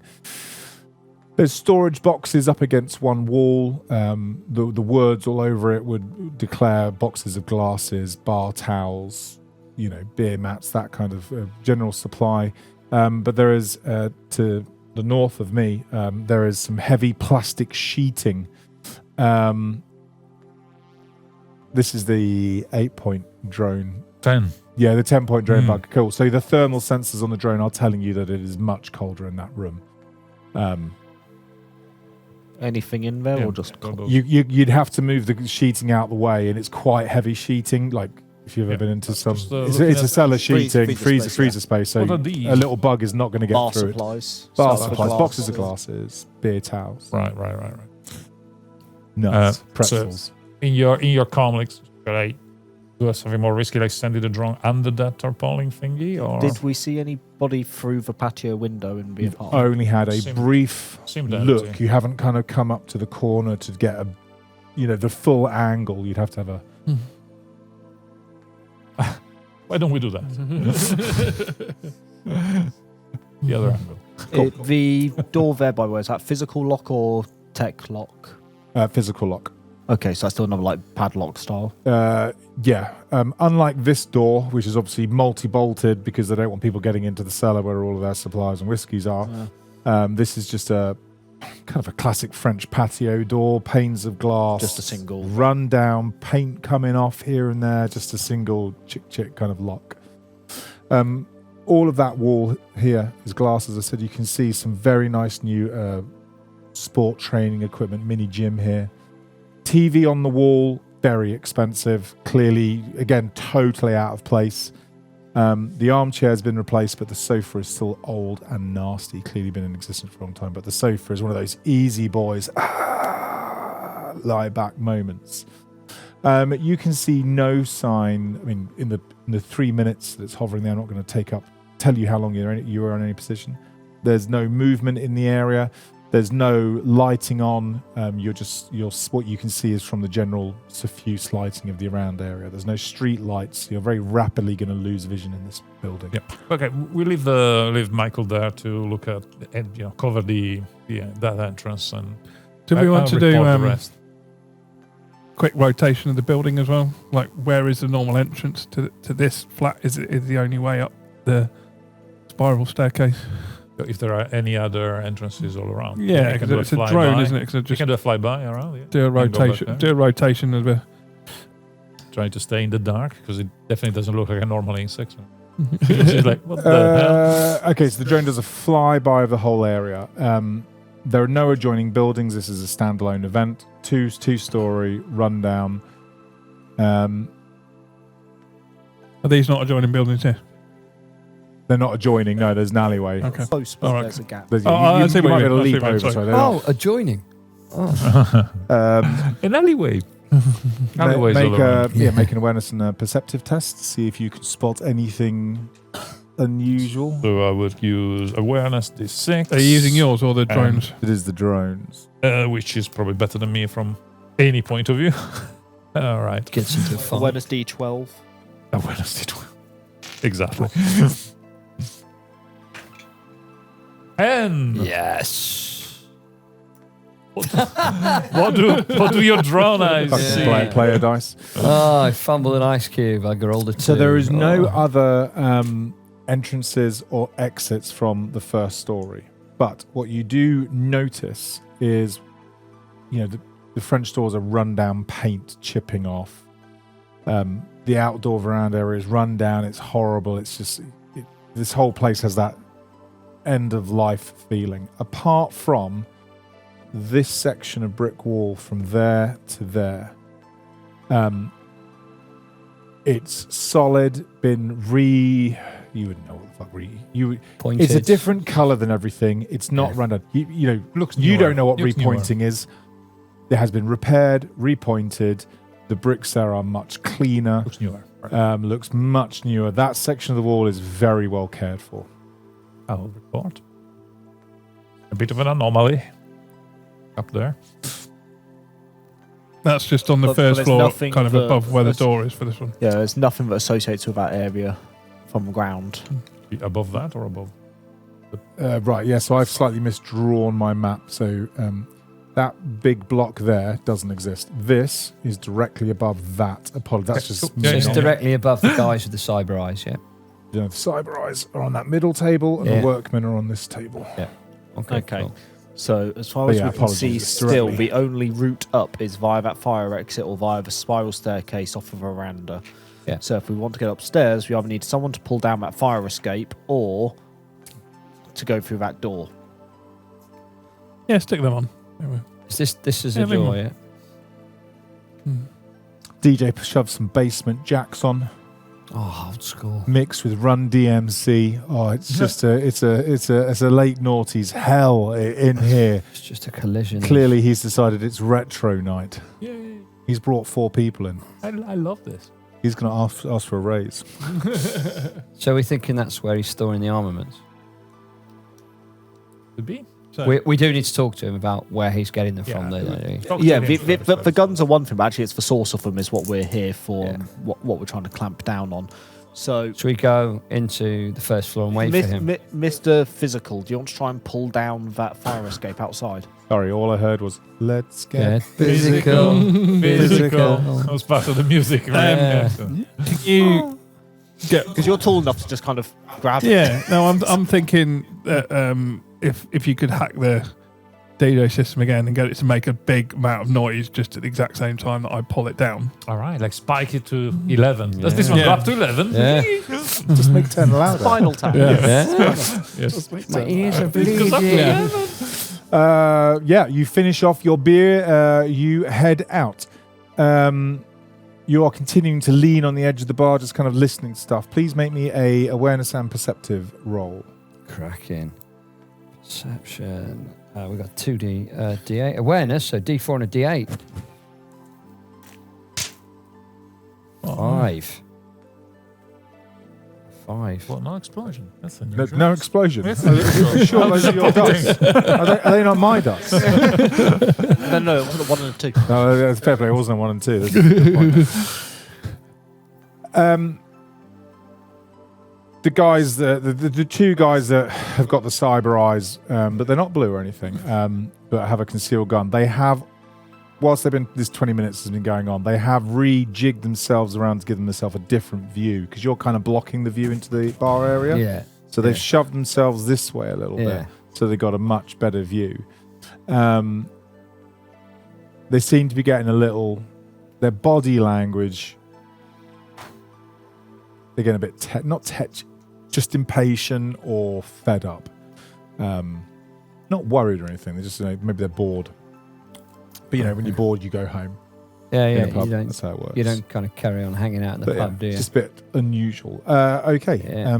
There's storage boxes up against one wall. The words all over it would declare boxes of glasses, bar towels, beer mats, that kind of general supply. But there is, to the north of me, there is some heavy plastic sheeting. This is the 8-point drone. 10. Yeah, the 10-point drone bug. Cool. So the thermal sensors on the drone are telling you that it is much colder in that room. Anything in there or just... You'd have to move the sheeting out the way, and it's quite heavy sheeting. Like if you've ever been into some, it's a cellar sheeting, freezer space. So What are these? a little bug is not going to get bar through supplies. it. Bar Salad supplies, glass. boxes of glasses, beer towels, Right. nuts, So pretzels. in your comics, should I do something more risky, like sending the drone under that tarpaulin thingy? Or Did we see anybody through the patio window and be You've apart? only had a Seemed- brief seemed look. empty. You haven't kind of come up to the corner to get the full angle. You'd have to have a. Why don't we do that? The other angle. The door there, by the way, is that physical lock or tech lock? Physical lock. Okay, so that's still another like padlock style. Yeah. Unlike this door, which is obviously multi-bolted because they don't want people getting into the cellar where all of their supplies and whiskies are. This is just a kind of a classic French patio door, panes of glass. Just a single. Run down, paint coming off here and there, just a single chick kind of lock. All of that wall here is glass. As I said, you can see some very nice new sport training equipment, mini gym here. TV on the wall, very expensive. Clearly, again, totally out of place. The armchair has been replaced, but the sofa is still old and nasty. Clearly been in existence for a long time. But the sofa is one of those easy boys, lie back moments. You can see no sign. I mean, in the 3 minutes that it's hovering there, I'm not going to tell you how long you were in any position. There's no movement in the area. There's no lighting on. What you can see is from the general suffuse lighting of the around area. There's no street lights. You're very rapidly going to lose vision in this building. Yep. Okay, we leave Michael there to look at and cover that entrance and. Do we want to do the rest. quick rotation of the building as well? Like, where is the normal entrance to this flat? Is the only way up the spiral staircase? If there are any other entrances all around. Yeah, You can because do it's a flyby. drone, isn't it? Because You just can do a flyby around. Yeah. do a You can go back rotation. there. Do a rotation of the. Trying to stay in the dark because it definitely doesn't look like a normal insect. It's like, what the hell? Okay, so the drone does a flyby of the whole area. There are no adjoining buildings. This is a standalone event. Two-story rundown. Are these not adjoining buildings here? They're not adjoining. No, there's an alleyway. Okay. Close, but All right. there's a gap. There's- I see you what might you be able to mean. leap I see over. what you So mean. they're Oh, adjoining. Oh. An alleyway. Alleyways all around. make an awareness and a perceptive test. See if you can spot anything unusual. So I would use awareness D6. Are you using yours or the drones? It is the drones. Which is probably better than me from any point of view. All right. Gets into a fight. Awareness D12. Awareness D12. Exactly. And Yes. what do your drone eyes Fucking see? player dice. Oh, I fumbled an ice cube. I got all the two. So there is no Oh. other entrances or exits from the first story. But what you do notice is, the French doors are run-down paint chipping off. The outdoor veranda area is run down. It's horrible. It's just this whole place has that end of life feeling. Apart from this section of brick wall from there to there, it's solid, been you wouldn't know what the fuck Pointed. it's a different color than everything. It's not run down. You know, Looks you newer. don't know what Looks repointing is. It has been repaired, repointed. The bricks there are much cleaner. Looks newer. Looks much newer. That section of the wall is very well cared for. I'll report. A bit of an anomaly up there. That's just on the But first there's floor, nothing kind of that- above where the there's- door is for this one. Yeah, there's nothing that associates with that area from the ground. Above that or above? Right, yeah, so I've slightly misdrawn my map. So that big block there doesn't exist. This is directly above that. That's just Yeah, So it's yeah. directly above the guys with the cyber eyes, yeah? You know, the cyber eyes are on that middle table and Yeah. the workmen are on this table. Okay. Okay. Cool. So as far But as yeah, we can see, apologies, it's still directly- the only route up is via that fire exit or via the spiral staircase off of a veranda. Yeah. So if we want to get upstairs, we either need someone to pull down that fire escape or to go through that door. Yeah, stick them on. Anyway. This is Yeah, a door, leave yeah? DJ shoves some basement jacks on, Oh, old school. mixed with Run DMC. Oh, it's just it's a late noughties hell in here. It's just a collision. Clearly, he's decided it's retro night. Yay. He's brought 4 people in. I love this. He's going to ask for a raise. So we're thinking that's where he's storing the armaments. Could be. So, We do need to talk to him about where he's getting them from, Yeah. though, don't we? Talk to Yeah, him the guns are one thing, but actually it's the source of them is what we're here for, Yeah. and what we're trying to clamp down on. So, Should we go into the first floor and wait for him? Mr. Physical, do you want to try and pull down that fire escape outside? Sorry, all I heard was, let's get Get physical. Physical. That was part of the music. Right? Yeah. you get Because you're tall enough to just kind of grab it. Yeah, no, I'm thinking that if you could hack the DDoS system again and get it to make a big amount of noise just at the exact same time that I pull it down. All right, like spike it to 11. Does this one Yeah. go up to 11? Yeah. Just make 10 louder. Spinal Tap. Yes. My ears are It goes up to bleeding. 11. Yeah, you finish off your beer. You head out. You are continuing to lean on the edge of the bar, just kind of listening to stuff. Please make me a awareness and perceptive roll. Cracking. Perception. We've got 2D D8. Awareness, so D4 and a D8. 5. 5. What, no explosion? That's No, unusual. no explosion. Yes. Are you sure those are your dice? Are they not my dice? No, it wasn't 1 and 2. No, that's fair play. It wasn't a 1 and 2. That's a good point. The guys, the 2 guys that have got the cyber eyes, but they're not blue or anything, but have a concealed gun. They have, whilst this 20 minutes has been going on, they have rejigged themselves around to give themselves a different view, because you're kind of blocking the view into the bar area. Yeah. So they've shoved themselves this way a little Yeah. bit, so they've got a much better view. They seem to be getting a little, their body language, they're getting a bit, just impatient or fed up. Not worried or anything, they're just, maybe they're bored. But when you're bored, you go home. Yeah, in yeah. a pub. You That's how it works. don't kind of carry on hanging out in the But pub, do you? it's just a bit unusual. Okay. Yeah.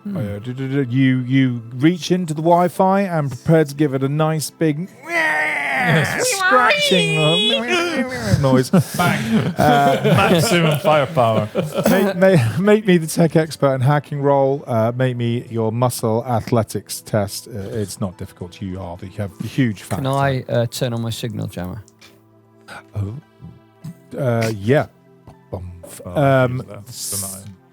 You reach into the Wi-Fi and prepare to give it a nice big scratching noise. Bang. Maximum firepower. Make me the tech expert in hacking roll. Make me your muscle athletics test. It's not difficult. You have the huge factor. Can I turn on my signal jammer? Yeah.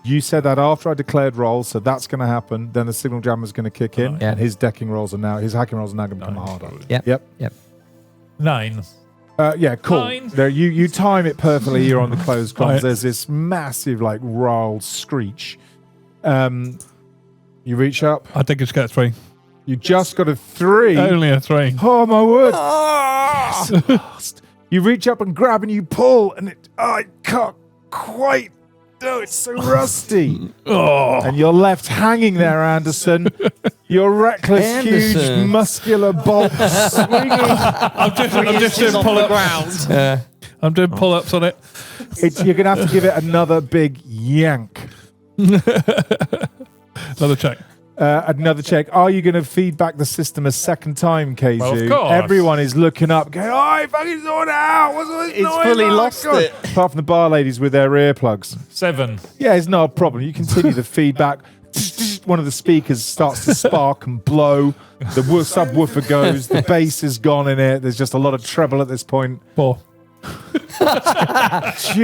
You said that after I declared rolls, so that's going to happen. Then the signal jammer is going to kick in, Yeah. and his hacking rolls are now going to become harder. Yep. 9. Yeah, cool. 9. There, you time it perfectly. You're on the closed comms. There's this massive rolled screech. You reach up. I think it's got 3. You just got a 3. Only a 3. Oh my word! So fast. You reach up and grab and you pull, and I can't quite No, it's so rusty. And you're left hanging there, Anderson. Your reckless, huge, muscular bulk swinging. I'm just doing pull-ups. I'm doing pull-ups on it. You're going to have to give it another big yank. Another check. Another check. Are you going to feed back the system a second time, Keiju? Well, of course. Everyone is looking up, going, "Oh, fucking sort it out! What's all this It's noise? fully Oh, lost God." it. Apart from the bar ladies with their earplugs. 7. Yeah, it's not a problem. You continue the feedback. One of the speakers starts to spark and blow. The subwoofer goes. The bass is gone in it. There's just a lot of treble at this point. 4. Just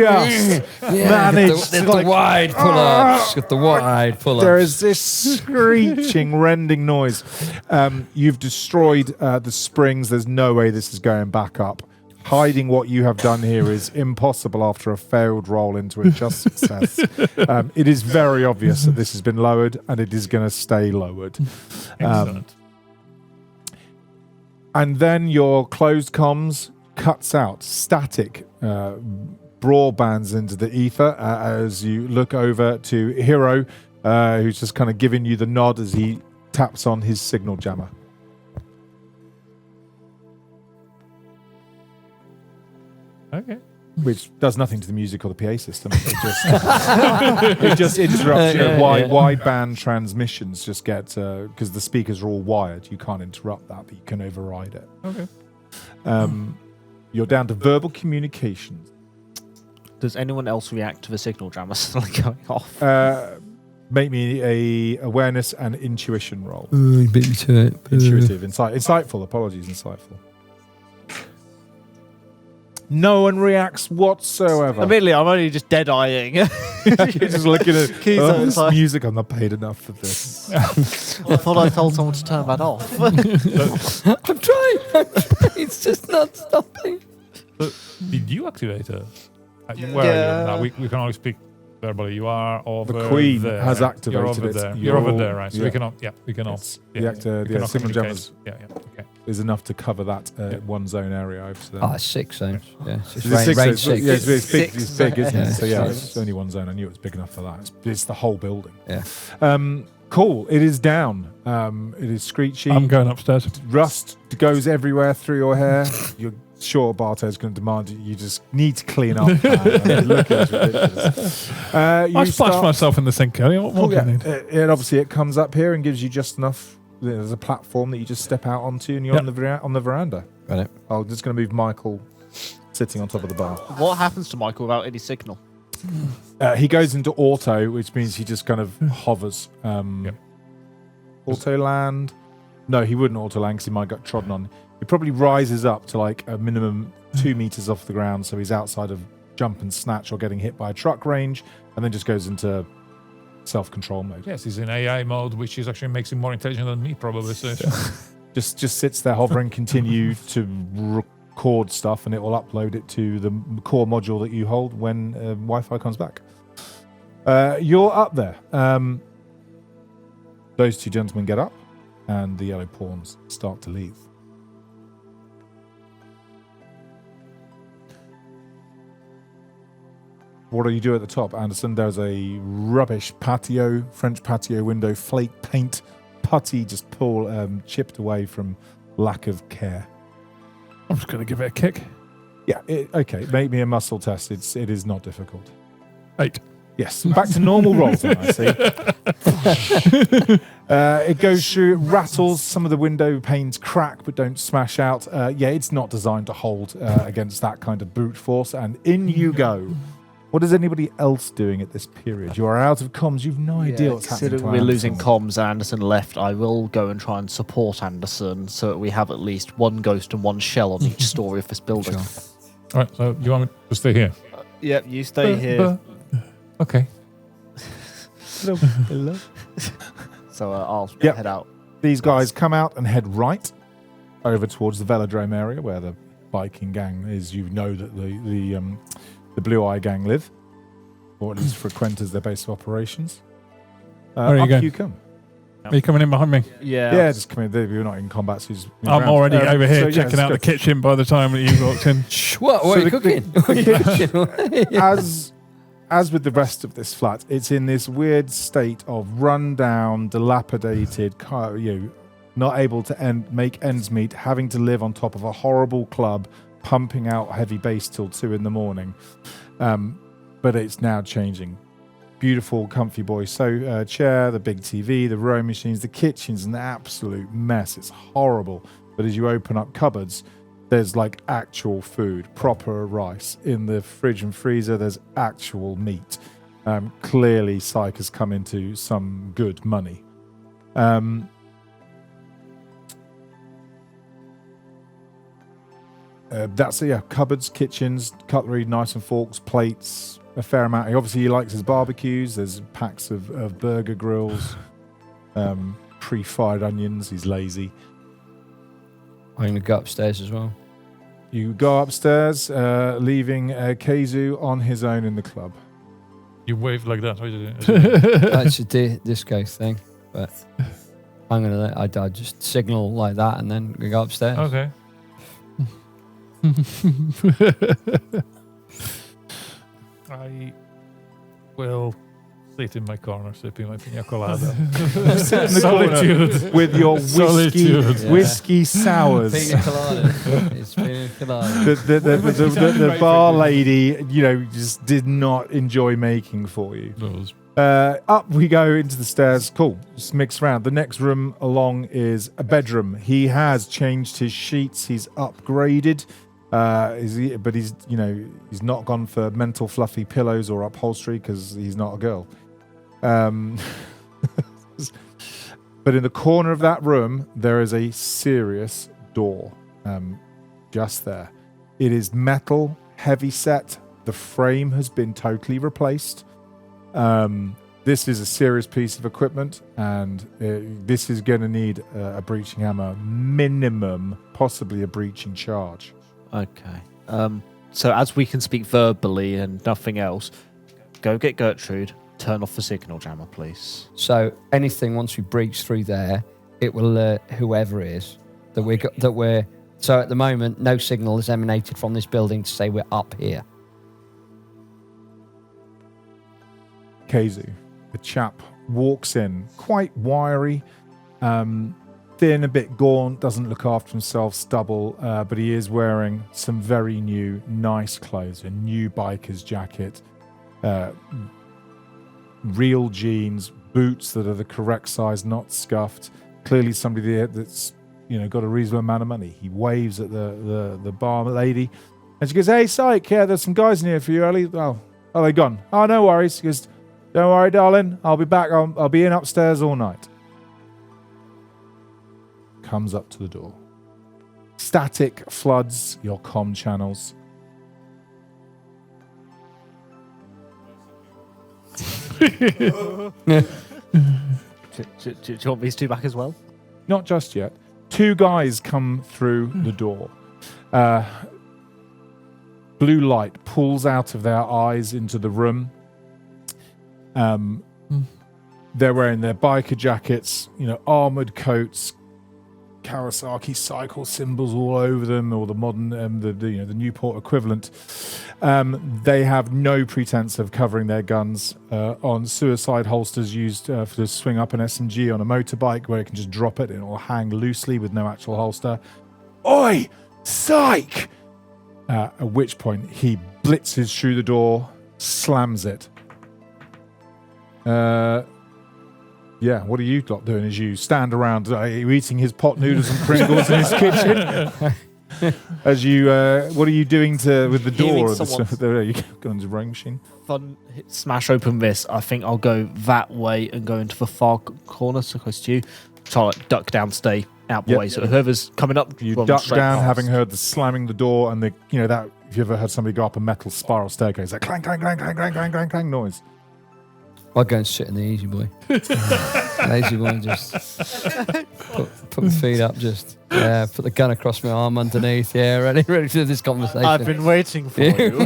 managed. The like, wide pull-ups. Get the wide pull-ups. there is this screeching, rending noise. You've destroyed the springs. There's no way this is going back up. Hiding what you have done here is impossible after a failed roll into a just success. It is very obvious that this has been lowered, and it is going to stay lowered. Excellent. And then your closed comms cuts out. Static broadbands into the ether as you look over to Hiro, who's just kind of giving you the nod as he taps on his signal jammer. Okay. Which does nothing to the music or the PA system. It just interrupts your wideband transmissions. Just get because the speakers are all wired. You can't interrupt that, but you can override it. Okay. You're down to verbal communications. Does anyone else react to the signal jammer suddenly going off? Make me a awareness and intuition roll. Beat me to it. Intuitive, insightful. Apologies, insightful. No one reacts whatsoever. Admittedly, I'm only just dead-eyeing. You're just looking at Keys on this side. music. I'm not paid enough for this. I thought I told someone to turn that off. I'm trying. It's just not stopping. Did you activate it? Where are you? Yeah. No, we can only speak verbally. You are over The Queen there. has You're activated over it. there. You're You're over all- there, right? So yeah. we can all, we can all. It's Yeah, the actor, we can all signal communicate. jammers Yeah, okay. is enough to cover that one zone area over to them. Oh, it's 6 zones. Yeah, it's Is it range, six? range It's- 6. yeah, it's big, Six. it's big, isn't Yeah, it? So yeah, six. it's only one zone. I knew it was big enough for that. It's the whole building. Yeah. Cool. It is down. It is screechy. I'm going upstairs. Rust goes everywhere through your hair. You're sure Barto's going to demand you just need to clean up. Man. I mean, look, it's ridiculous. I splashed myself in the sink earlier. What more do I need? It obviously it comes up here and gives you just enough. There's a platform that you just step out onto, and you're Yep. on the veranda. Got it. I'm just going to move Michael sitting on top of the bar. What happens to Michael without any signal? He goes into auto, which means he just kind of hovers. Auto land? No, he wouldn't auto land because he might get trodden on. He probably rises up to like a minimum 2 meters off the ground, so he's outside of jump and snatch or getting hit by a truck range, and then just goes into self-control mode. Yes, he's in AI mode, which is actually makes him more intelligent than me, probably. So Just sits there hovering, continue to record stuff, and it will upload it to the core module that you hold when Wi-Fi comes back. You're up there. Those two gentlemen get up, and the yellow pawns start to leave. What do you do at the top, Anderson? There's a rubbish patio, French patio window, flake paint, putty just chipped away from lack of care. I'm just going to give it a kick. Yeah, okay. Make me a muscle test. It is not difficult. 8. Yes, back to normal rolls then, I see. It goes through, it rattles, some of the window panes crack but don't smash out. Yeah, it's not designed to hold against that kind of brute force, and in you go. What is anybody else doing at this period? You are out of comms, you've no idea what's happening to Considering we're losing Anderson. comms and Anderson left, I will go and try and support Anderson so that we have at least one ghost and one shell on each story of this building. all right. So you want me to stay here? Yep, you stay here. Okay. Hello. So I'll Yep. head out. These guys come out and head right over towards the velodrome area where the biking gang is. You know that the Blue Eye gang live, or at least frequent as their base of operations. Where are you up going? you come. Are you coming in behind me? Yeah. Just come in. You're not in combat, so just move I'm around. already over here so, yeah, checking out the let's kitchen by the time that you walked in. What So are you the- cooking? What are you cooking? go. As as with the rest of this flat, it's in this weird state of run-down, dilapidated, not able to make ends meet, having to live on top of a horrible club, pumping out heavy bass till 2 a.m. But it's now changing. Beautiful, comfy boy chair, the big TV, the rowing machines, the kitchen's an absolute mess. It's horrible. But as you open up cupboards, there's like actual food, proper rice. In the fridge and freezer, there's actual meat. Clearly, Psych has come into some good money. That's it, yeah. Cupboards, kitchens, cutlery, knives and forks, plates, a fair amount. Obviously, he likes his barbecues. There's packs of burger grills, pre-fried onions. He's lazy. I'm going to go upstairs as well. You go upstairs, leaving Keizu on his own in the club. You wave like that. How do you do? That's a disco thing, but I'm going to I just signal like that and then we go upstairs. Okay. I will sit in my corner sipping my pina colada. Sit in the corner with your whiskey sours. Pina colada. It's pina colada. The bar lady, just did not enjoy making for you. Up we go into the stairs. Cool. Just mix around. The next room along is a bedroom. He has changed his sheets. He's upgraded. But he's not gone for mental fluffy pillows or upholstery because he's not a girl. But in the corner of that room, there is a serious door. Just there. It is metal, heavy set. The frame has been totally replaced. This is a serious piece of equipment, and this is going to need a breaching hammer minimum, possibly a breaching charge. Okay. So as we can speak verbally and nothing else, go get Gertrude. Turn off the signal jammer, please. So anything once we breach through there, it will alert whoever it is that we're. So at the moment, no signal has emanated from this building to say we're up here. Keizu, the chap, walks in, quite wiry, thin, a bit gaunt, doesn't look after himself, stubble, but he is wearing some very new, nice clothes, a new biker's jacket, real jeans, boots that are the correct size, not scuffed. Clearly somebody there that's got a reasonable amount of money. He waves at the bar lady, and she goes, "Hey, Psych, yeah, there's some guys in here for you early." "Oh, are they gone?" "Oh, no worries." He goes, "Don't worry, darling. I'll be back. I'll be in upstairs all night." Comes up to the door. Static floods your comm channels. Do you want these two back as well? Not just yet. 2 guys come through the door. Blue light pulls out of their eyes into the room. They're wearing their biker jackets, armored coats, Kawasaki cycle symbols all over them, or the modern, the Newport equivalent. They have no pretense of covering their guns on suicide holsters used to swing up an SMG on a motorbike, where it can just drop it and it will hang loosely with no actual holster. "Oi, Psych!" At which point he blitzes through the door, slams it. Yeah, what are you lot doing as you stand around? Are you eating his pot noodles and Pringles in his kitchen? As you, what are you doing with the door? There you go on the rowing machine. Fun, smash open this. I think I'll go that way and go into the far corner, so close to you. Try to duck down, stay out the way. So whoever's coming up, you duck down, having heard the slamming the door and that if you ever heard somebody go up a metal spiral staircase, that clang, clang, clang, clang, clang, clang, clang, clang noise. I'll go and sit in the easy boy. Easy boy, just put my feet up, just put the gun across my arm underneath. Yeah, ready for this conversation. I've been waiting for you. Petting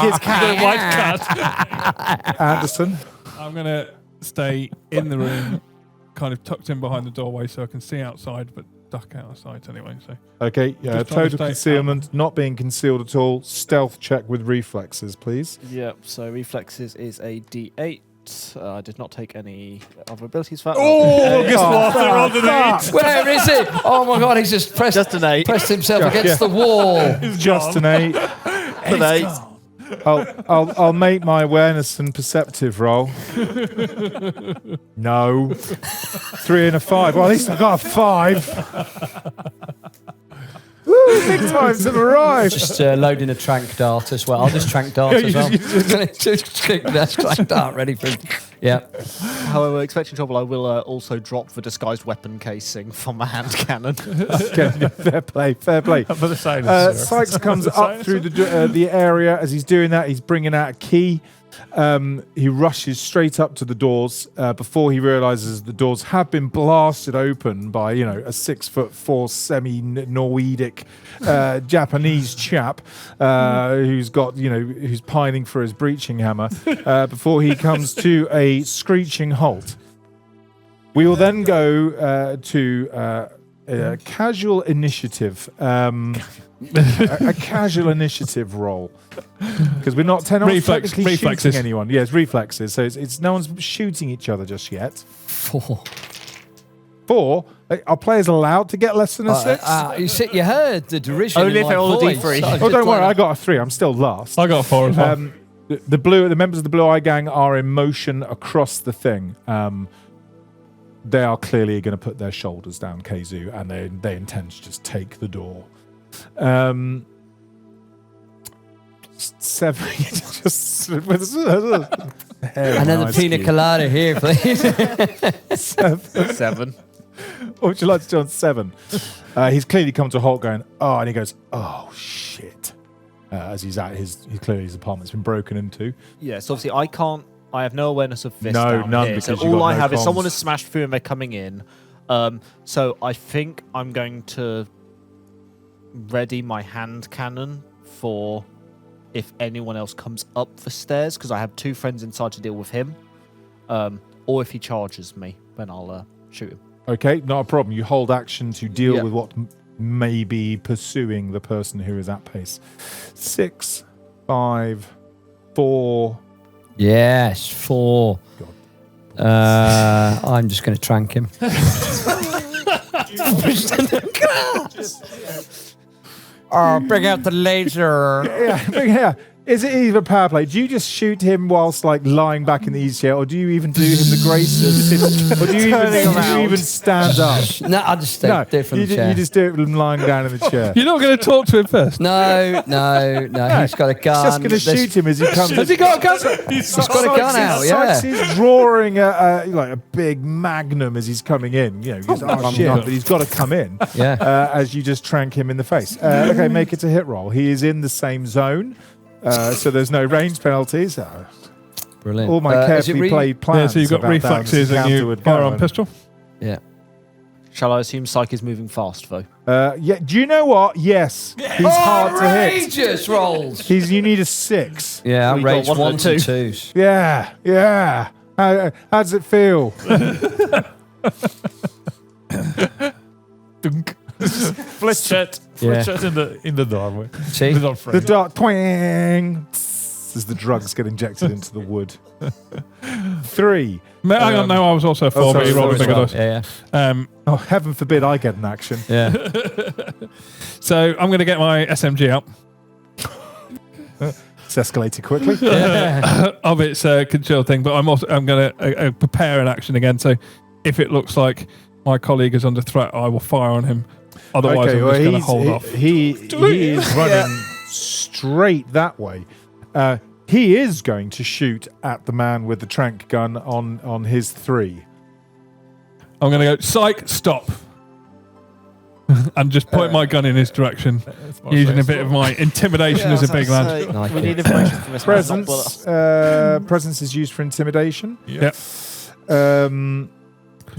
his cat. The white cat. Anderson? I'm going to stay in the room, kind of tucked in behind the doorway so I can see outside, but stuck out of sight anyway. So Okay, Just trying to total stay concealment, not being concealed at all. Stealth check with reflexes, please. Yep, so reflexes is a D8. I did not take any other abilities for that. Oh, guess what? They're underneath. Where is it? Oh my God! He's just pressed Just an 8. pressed himself Just- against the wall. Just an 8. An 8. I'll make my awareness and perceptive roll. No. 3 and a 5. Well, at least I got a 5. Woo, big times have arrived. Just loading a trank dart as well. I'll just trank dart as well. Just click that trank dart ready for. Yeah. However, expecting trouble, I will also drop the disguised weapon casing from my hand cannon. Okay, fair play, fair play. For the silencer. Sykes comes up through the area. As he's doing that, he's bringing out a key. He rushes straight up to the doors before he realizes the doors have been blasted open by, a 6'4" semi-Norwedic Japanese chap who's got, who's pining for his breaching hammer before he comes to a screeching halt. We will then go to a casual initiative. A casual initiative roll, because we're not technically reflexes. shooting anyone. Yes, reflexes. So it's no one's shooting each other just yet. 4. 4. Are players allowed to get less than a 6? You heard the derision. Only in if my they're all voice. D3. I was Oh, just don't worry. like- I got a 3. I'm still last. I got a 4 as well. The members of the Blue Eye Gang are in motion across the thing. They are clearly going to put their shoulders down, Keizu, and they intend to just take the door. 7. Just And then the pina colada here, please. 7. What would you like to do on 7? He's clearly come to a halt going, oh, and he goes, oh, shit. As he's at clearly his apartment's been broken into. Yeah, so obviously I have no awareness of this No, down none, here. because So you've all got I no have is comms. someone has smashed through and they're coming in. So I think I'm going to ready my hand cannon for if anyone else comes up the stairs, because I have 2 friends inside to deal with him. Or if he charges me, then I'll shoot him. Okay, not a problem. You hold action to deal Yeah. with what may be pursuing the person who is at pace. 6, 5, 4. Yes, 4. I'm just going to trank him. Oh, bring out the laser. Yeah. Is it even power play? Do you just shoot him whilst lying back in the easy chair, or do you even do him the grace of sitting, or do you even stand up? No, I'll just stay there from the chair. You just do it with him lying down in the chair. You're not going to talk to him first? No. He's got a gun. He's just going to shoot him as he comes. Has he got a gun? He's got a gun out, yeah. Sykes is drawing a big magnum as he's coming in. He's but he's got to come in. Yeah. As you just trank him in the face. Okay, make it a hit roll. He is in the same zone, so there's no range penalties. Brilliant. All my carefully played plans. So you've got about reflexes that and you fire on pistol? Yeah. Shall I assume Psyche is moving fast, though? Yeah. Do you know what? Yes. He's hard to hit. Outrageous rolls. You need a 6. Yeah, We got outrageous 1 and 1s and 2. 2s. Yeah. How does it feel? Fletchet in the doorway. See? The door frame. The dart twang as the drugs get injected into the wood. 3. Hang on, no, I was also a 4, but you rolled a bigger dice. Yeah. Oh, heaven forbid I get an action. Yeah. So I'm going to get my SMG out It's escalated quickly. of its control thing, but I'm going to prepare an action again. So if it looks like my colleague is under threat, I will fire on him. Otherwise, I'm just going to hold off. He is running straight that way. He is going to shoot at the man with the trank gun on his 3. I'm going to go, psych, stop. And just point my gun in his direction, using a bit of my intimidation as a big lad. Like we it. need information from this man, not Presence. bullet. Presence is used for intimidation. Yep.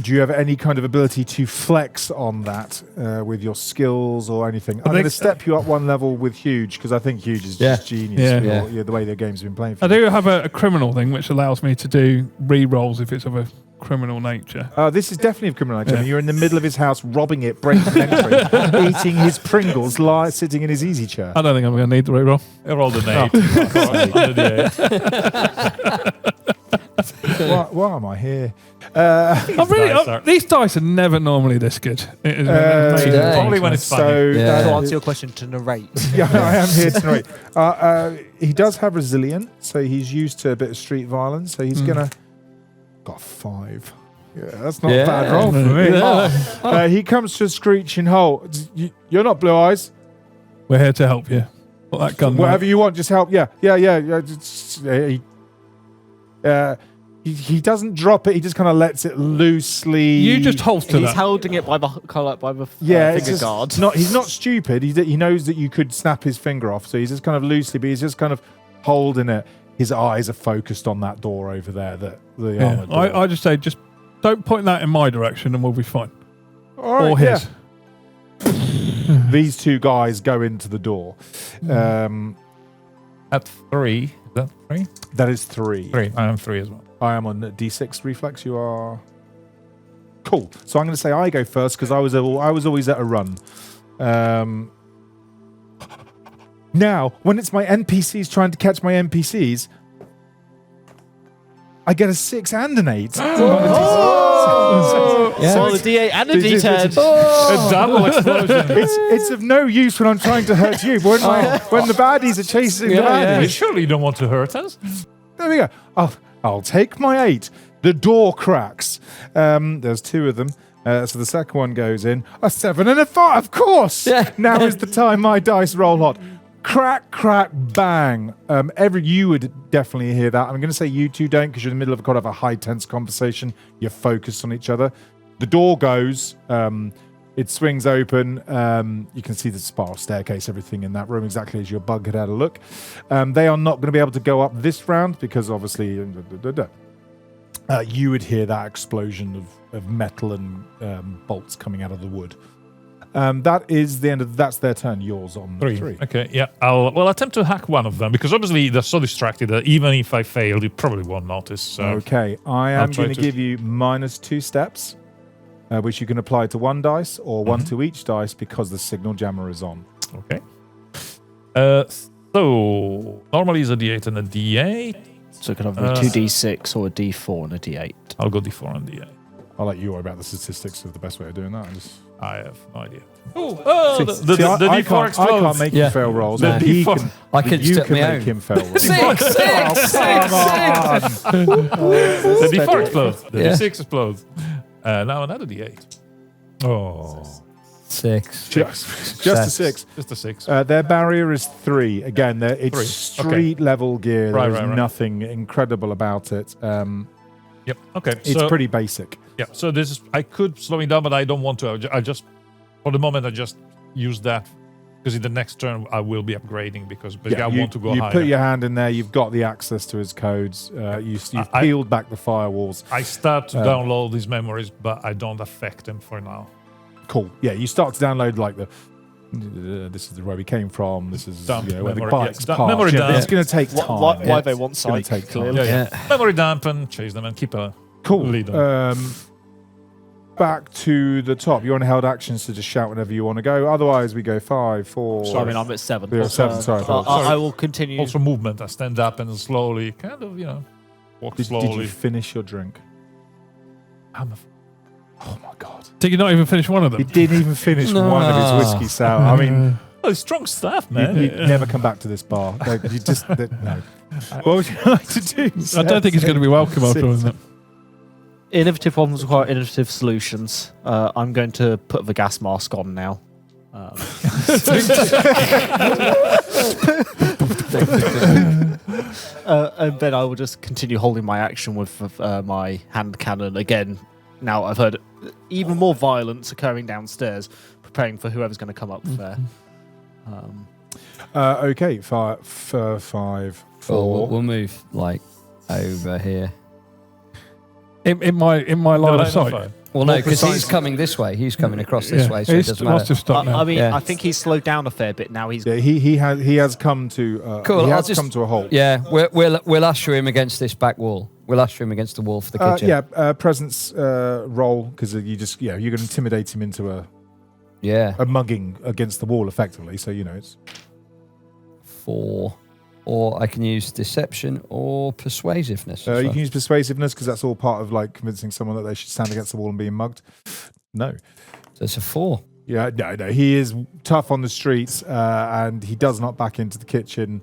Do you have any kind of ability to flex on that with your skills or anything? I'm going to step you up 1 level with Huge, because I think Huge is just genius. Yeah. The way their game's been playing for I do have a criminal thing which allows me to do re-rolls if it's of a criminal nature. This is definitely of criminal nature. Yeah. I mean, you're in the middle of his house, robbing it, breaking and entering, eating his Pringles, sitting in his easy chair. I don't think I'm going to need the reroll. I rolled an 8. Under the 8. Why am I here? These dice are never normally this good. It is Today. Probably when it's funny. So, Yeah. To answer your question, to narrate. yeah, I am here tonight. He does have resilient, so he's used to a bit of street violence. So he's gonna got 5. Yeah, that's not a bad roll for me. He comes to a screeching halt. You're not Blue Eyes. We're here to help you. Put that gun. Whatever you want, just help. Yeah. He doesn't drop it. He just kind of lets it loosely. You just holster He's that. holding it by the it's finger just guard. he's not stupid. He knows that you could snap his finger off, so he's just kind of loosely, but he's just kind of holding it. His eyes are focused on that door over there. The armored door. I just say, just don't point that in my direction, and we'll be fine. All right, Or his. These two guys go into the door. At 3. Is that 3? That is 3. 3. I am 3 as well. I am on D6 reflex. You are cool. So I'm going to say I go first because I was always at a run. Now, when it's my NPCs trying to catch my NPCs, I get a 6 and an 8. So the D8 and the D10. A double explosion. It's of no use when I'm trying to hurt you. But when the baddies are chasing the baddies, Surely you don't want to hurt us? there we go. I'll take my 8. The door cracks. There's 2 of them. So the second one goes in. A 7 and a 5. Of course. Yeah. Now is the time my dice roll hot. Crack, crack, bang. You would definitely hear that. I'm going to say you two don't because you're in the middle of kind of a high tense conversation. You're focused on each other. The door goes. It swings open. You can see the spiral staircase, everything in that room, exactly as your bug had had a look. They are not going to be able to go up this round because obviously you would hear that explosion of metal and bolts coming out of the wood. That is the end of that's their turn. Yours on 3. Okay, yeah. I'll attempt to hack one of them because obviously they're so distracted that even if I fail, you probably won't notice. So Okay, I am try going to give you -2 steps, which you can apply to 1 dice or 1 to each dice because the signal jammer is on. Okay. So normally it's a D8 and a D8. So it could have a 2D6 or a D4 and a D8. I'll go D4 and D8. I'll let you worry about the statistics of the best way of doing that. I have no idea. The D4 I can't explodes. make you fail rolls. The but he D4 can, I can you step can my make own. him fail rolls. 6. The D4 explodes. The Yeah. D6 explodes. Now another D8. Oh. 6. Just a 6. Just a 6. Their barrier is 3. Again, it's 3. street level gear. Right, There's right. nothing incredible about it. Yep. Okay. It's pretty basic. Yeah. So this is. I could slow it down, but I don't want to. I just, for the moment, I just use that because in the next turn I will be upgrading because basically I want to go you higher. put your hand in there. You've got the access to his codes. You've peeled back the firewalls. I start to download these memories, but I don't affect them for now. Cool. Yeah, you start to download like this is where we came from. This is Dump where the memory, bikes yeah. parked. Memory dump. It's going to take time. Why they want It's gonna psych, take time. clearly. Yeah. Memory dump and chase them and keep a Cool. lead on. Back to the top. You're on held actions to just shout whenever you want to go. Otherwise, we go 5, 4. So I mean, I'm at 7. You're at 7, sorry. I will continue. Also movement. I stand up and slowly, kind of, walk Did slowly. you finish your drink? Oh my god! Did you not even finish one of them? He didn't even finish one of his whiskey sour. I mean, Oh, strong stuff, man. you'd never come back to this bar. You just no. What would you like to do? I don't think he's going to be welcome after all, isn't it? Innovative problems require innovative solutions. I'm going to put the gas mask on now. And then I will just continue holding my action with my hand cannon again. Now I've heard even more violence occurring downstairs, preparing for whoever's going to come up there. Okay, 5, 4. We'll move like over here. In my line of sight. Well, no, More because he's precise. coming this way. He's coming across this way, so it doesn't must matter. have stopped now. I mean, Yeah. I think he's slowed down a fair bit now. He's Yeah, he has come to Cool, he I'll has just- come to a halt. Yeah, we'll usher him against this back wall. We'll usher him against the wall for the kitchen. Presence roll, because you're going to intimidate him into a mugging against the wall, effectively. So, it's 4. Or I can use deception or persuasiveness. You can use persuasiveness, because that's all part of like convincing someone that they should stand against the wall and being mugged. No. So it's a 4. Yeah, no. He is tough on the streets, and he does not back into the kitchen.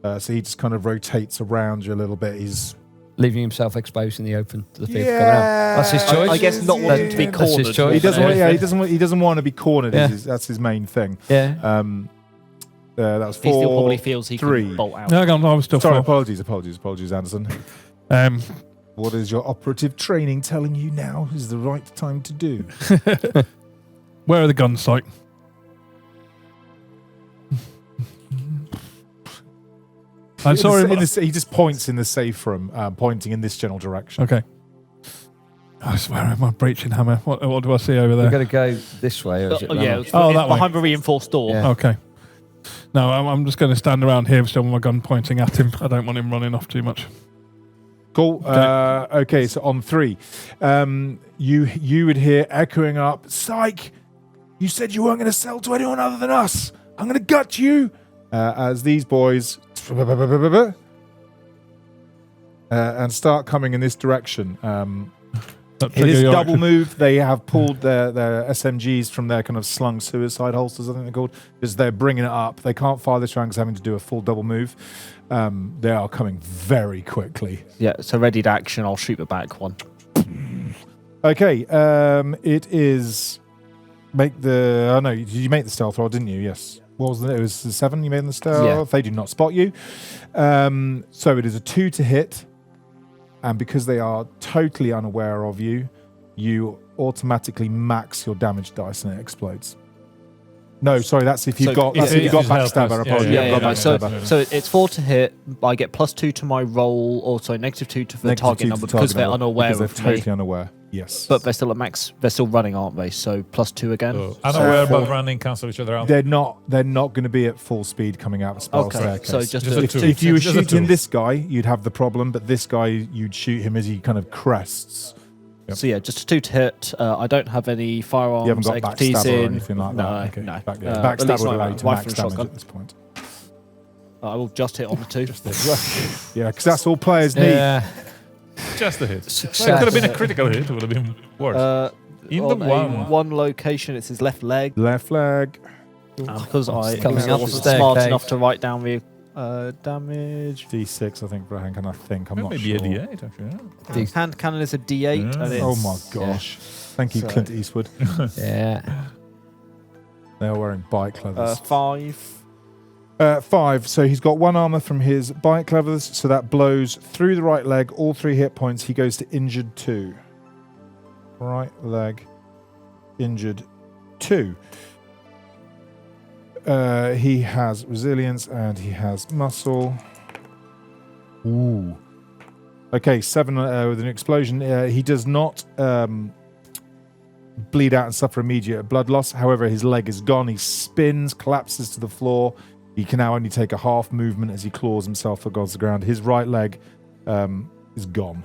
So he just kind of rotates around you a little bit. He's leaving himself exposed in the open to the people coming out. That's his choice. I guess not wanting to be cornered. That's his choice. He doesn't want to be cornered. Yeah. That's his main thing. Yeah. That was 4. He still probably feels he 3. can bolt out. No, I was still Sorry, 4. apologies, Anderson. Um, What is your operative training telling you now is the right time to do? where are the guns, Syke? I'm sorry. He just points in the safe room, pointing in this general direction. Okay. I swear, I'm a breaching hammer. What do I see over We've there? got to go this way. Or is it Yeah, Oh, that way. behind the reinforced door. Yeah. Okay. No, I'm just going to stand around here still with my gun pointing at him. I don't want him running off too much. Cool. Okay, so on 3, you would hear echoing up, "Psych! You said you weren't going to sell to anyone other than us. I'm going to gut you." As these boys and start coming in this direction. It is double move. They have pulled their SMGs from their kind of slung suicide holsters, I think they're called, because they're bringing it up. They can't fire this round because having to do a full double move. They are coming very quickly. Yeah, so ready to action. I'll shoot the back one. Okay, it is did you make the stealth roll, didn't you? Yes. What was it? It was the 7 you made in the stealth. Yeah. They do not spot you. So it is a 2 to hit. And because they are totally unaware of you, you automatically max your damage dice and it explodes. No, sorry, that's if you've got backstabber. Apologies. So it's 4 to hit. I get +2 to my roll, also -2 to the target number because they're unaware of me. Totally unaware. Yes, but they're still at max. They're still running, aren't they? So +2 again. Unaware but running, cancel each other out. They're not going to be at full speed coming out of spell staircase. So just if you were shooting this guy, you'd have the problem. But this guy, you'd shoot him as he kind of crests. Yep. So yeah, just a 2 to hit. I don't have any firearms. You haven't got expertise backstabber or in. anything like that. Okay. No. Backstabber would allow you to max damage at this point. I will just hit on the 2. Yeah, because that's all players need. Yeah. Just a hit. Well, it could have been a critical hit. It would have been worse. In the one location, it's his left leg. Left leg. Because I coming up the wasn't smart staircase. enough to write down the damage. D6, I think, for Hank, and I'm not maybe sure. a D8, actually. Hand cannon is a D8. Yeah. And it's, Oh my gosh. Thank you, Clint Eastwood. Yeah. They are wearing bike leathers. 5. 5. So he's got 1 armor from his bike leathers, so that blows through the right leg, all 3 hit points. He goes to injured 2. Right leg, injured 2. He has resilience and he has muscle. Ooh. Okay, 7 with an explosion. He does not bleed out and suffer immediate blood loss. However, his leg is gone. He spins, collapses to the floor. He can now only take a half movement as he claws himself against the ground. His right leg is gone.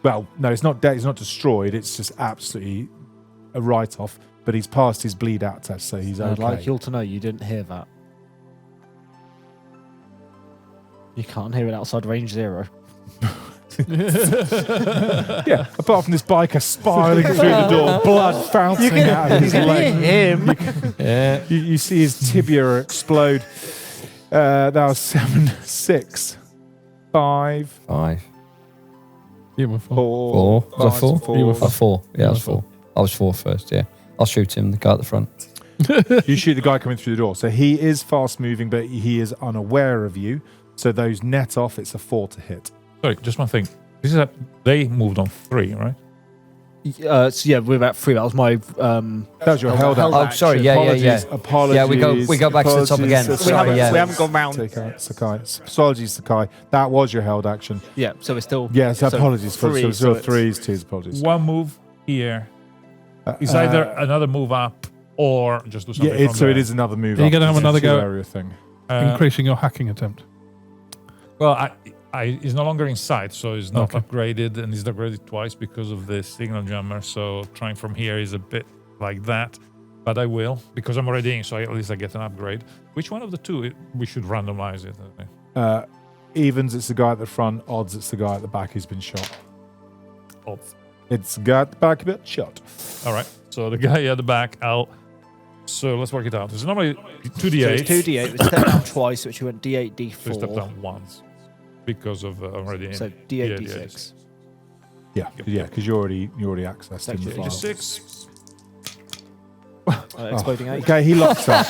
Well, no, it's not dead. It's not destroyed. It's just absolutely a write-off. But he's passed his bleed out test, so he's okay. I'd like you all to know you didn't hear that. You can't hear it outside range 0. Yeah, apart from this biker spiraling through the door, blood bouncing out of his leg. him. Yeah. You see his tibia explode. That was 7, 6, 5, 5. You were 4. 4. 4. Was I 4? 4. You were 4. Yeah, I was 4. I was 4 first, yeah. I'll shoot him, the guy at the front. You shoot the guy coming through the door. So he is fast moving, but he is unaware of you. So those net off, it's a 4 to hit. Sorry, just one thing. This is they moved on 3, right? So yeah, we're about 3. That was my. That was your held out. Oh, sorry, yeah. Apologies. Yeah, we go back to the top again. Apologies, Sorry, we yeah. haven't gone round. Sakai. Apologies, Sakai. That was your held action. Yeah, so we're still. Yes, so apologies. So 3, it's so 3s, 2s, apologies. One move here. It's either another move up or just do something Yeah, from so there. it is another move Are you up. gonna have It's a another go? two-area thing. Increasing your hacking attempt. Well, He's no longer inside, so he's not upgraded, and he's upgraded twice because of the signal jammer. So trying from here is a bit like that, but I will because I'm already in, so at least I get an upgrade. Which one of the two? We should randomize it. Evens, it's the guy at the front. Odds, it's the guy at the back who's been shot. Odds. It's the guy at the back been shot. All right. So the guy at the back, So let's work it out. It's normally 2d8. So it's 2d8. We stepped down twice, which we went d8, d4. So we stepped down once because of already in. So d8, d6. Yeah, because you already accessed him. Actually, The just file. 6. Exploding 8. Okay, he locks up.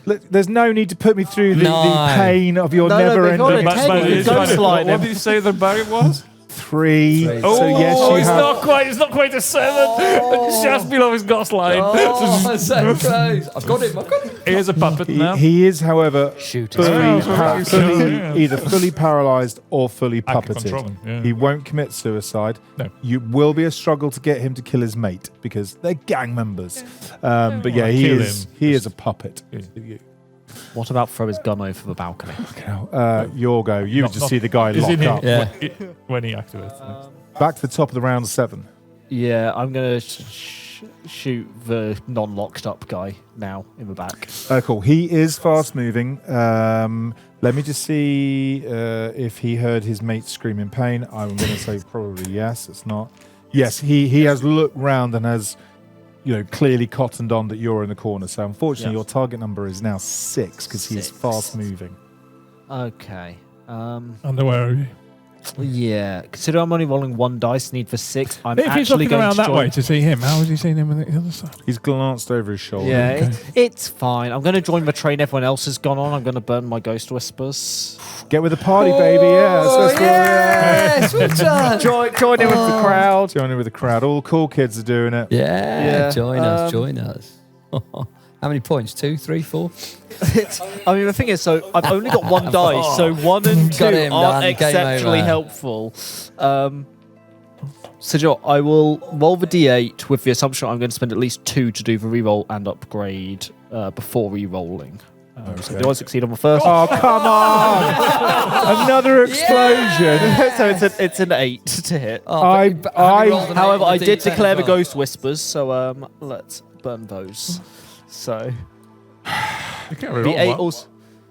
There's no need to put me through the pain of your No, never-ending. but it's ghost line. What did you say the barrier was? 3. Oh, So yes, you it's have. not quite. It's not quite a 7. It's just below his ghost line. Oh, so close. I've got him. Here's a puppet now. He is, however, Shoot. either fully paralyzed or fully I can control puppeted. him, yeah. He won't commit suicide. No. You will be a struggle to get him to kill his mate because they're gang members. But yeah, he Kill is. him. He is a puppet. Yeah. What about throw his gun over the balcony? Your go. You would just see the guy Is lock in up. him when he activates. Back to the top of the round 7. Yeah, I'm going to shoot the non-locked up guy now in the back. Cool. He is fast moving. Let me just see if he heard his mate scream in pain. I'm going to say probably yes. It's not. Yes, he has looked round and has, clearly cottoned on that you're in the corner. So unfortunately, your target number is now 6 because he is 6. fast moving. Okay. And where are you? Yeah. Consider I'm only rolling 1 dice. Need for 6. I'm If he's actually looking going around to that join. way to see him, how has he seen him on the other side? He's glanced over his shoulder. Yeah, it's fine. I'm going to join the train everyone else has gone on. I'm going to burn my ghost whispers. Get with the party, baby. Yes. Yes, well done. Join in with the crowd. Join in with the crowd. All the cool kids are doing it. Yeah, join us. How many points? 2, 3, 4? The thing is, so I've only got 1 dice, so 1 and 2 Got him, aren't Dan. Game exceptionally over. helpful. So Joe, I will roll the d8 with the assumption I'm going to spend at least 2 to do the reroll and upgrade before re-rolling. So do I succeed on the first? Oh, come on! Another explosion. So it's an 8 to hit. However, I did declare the ghost whispers, so let's burn those. So You can't the reroll 8 one. also.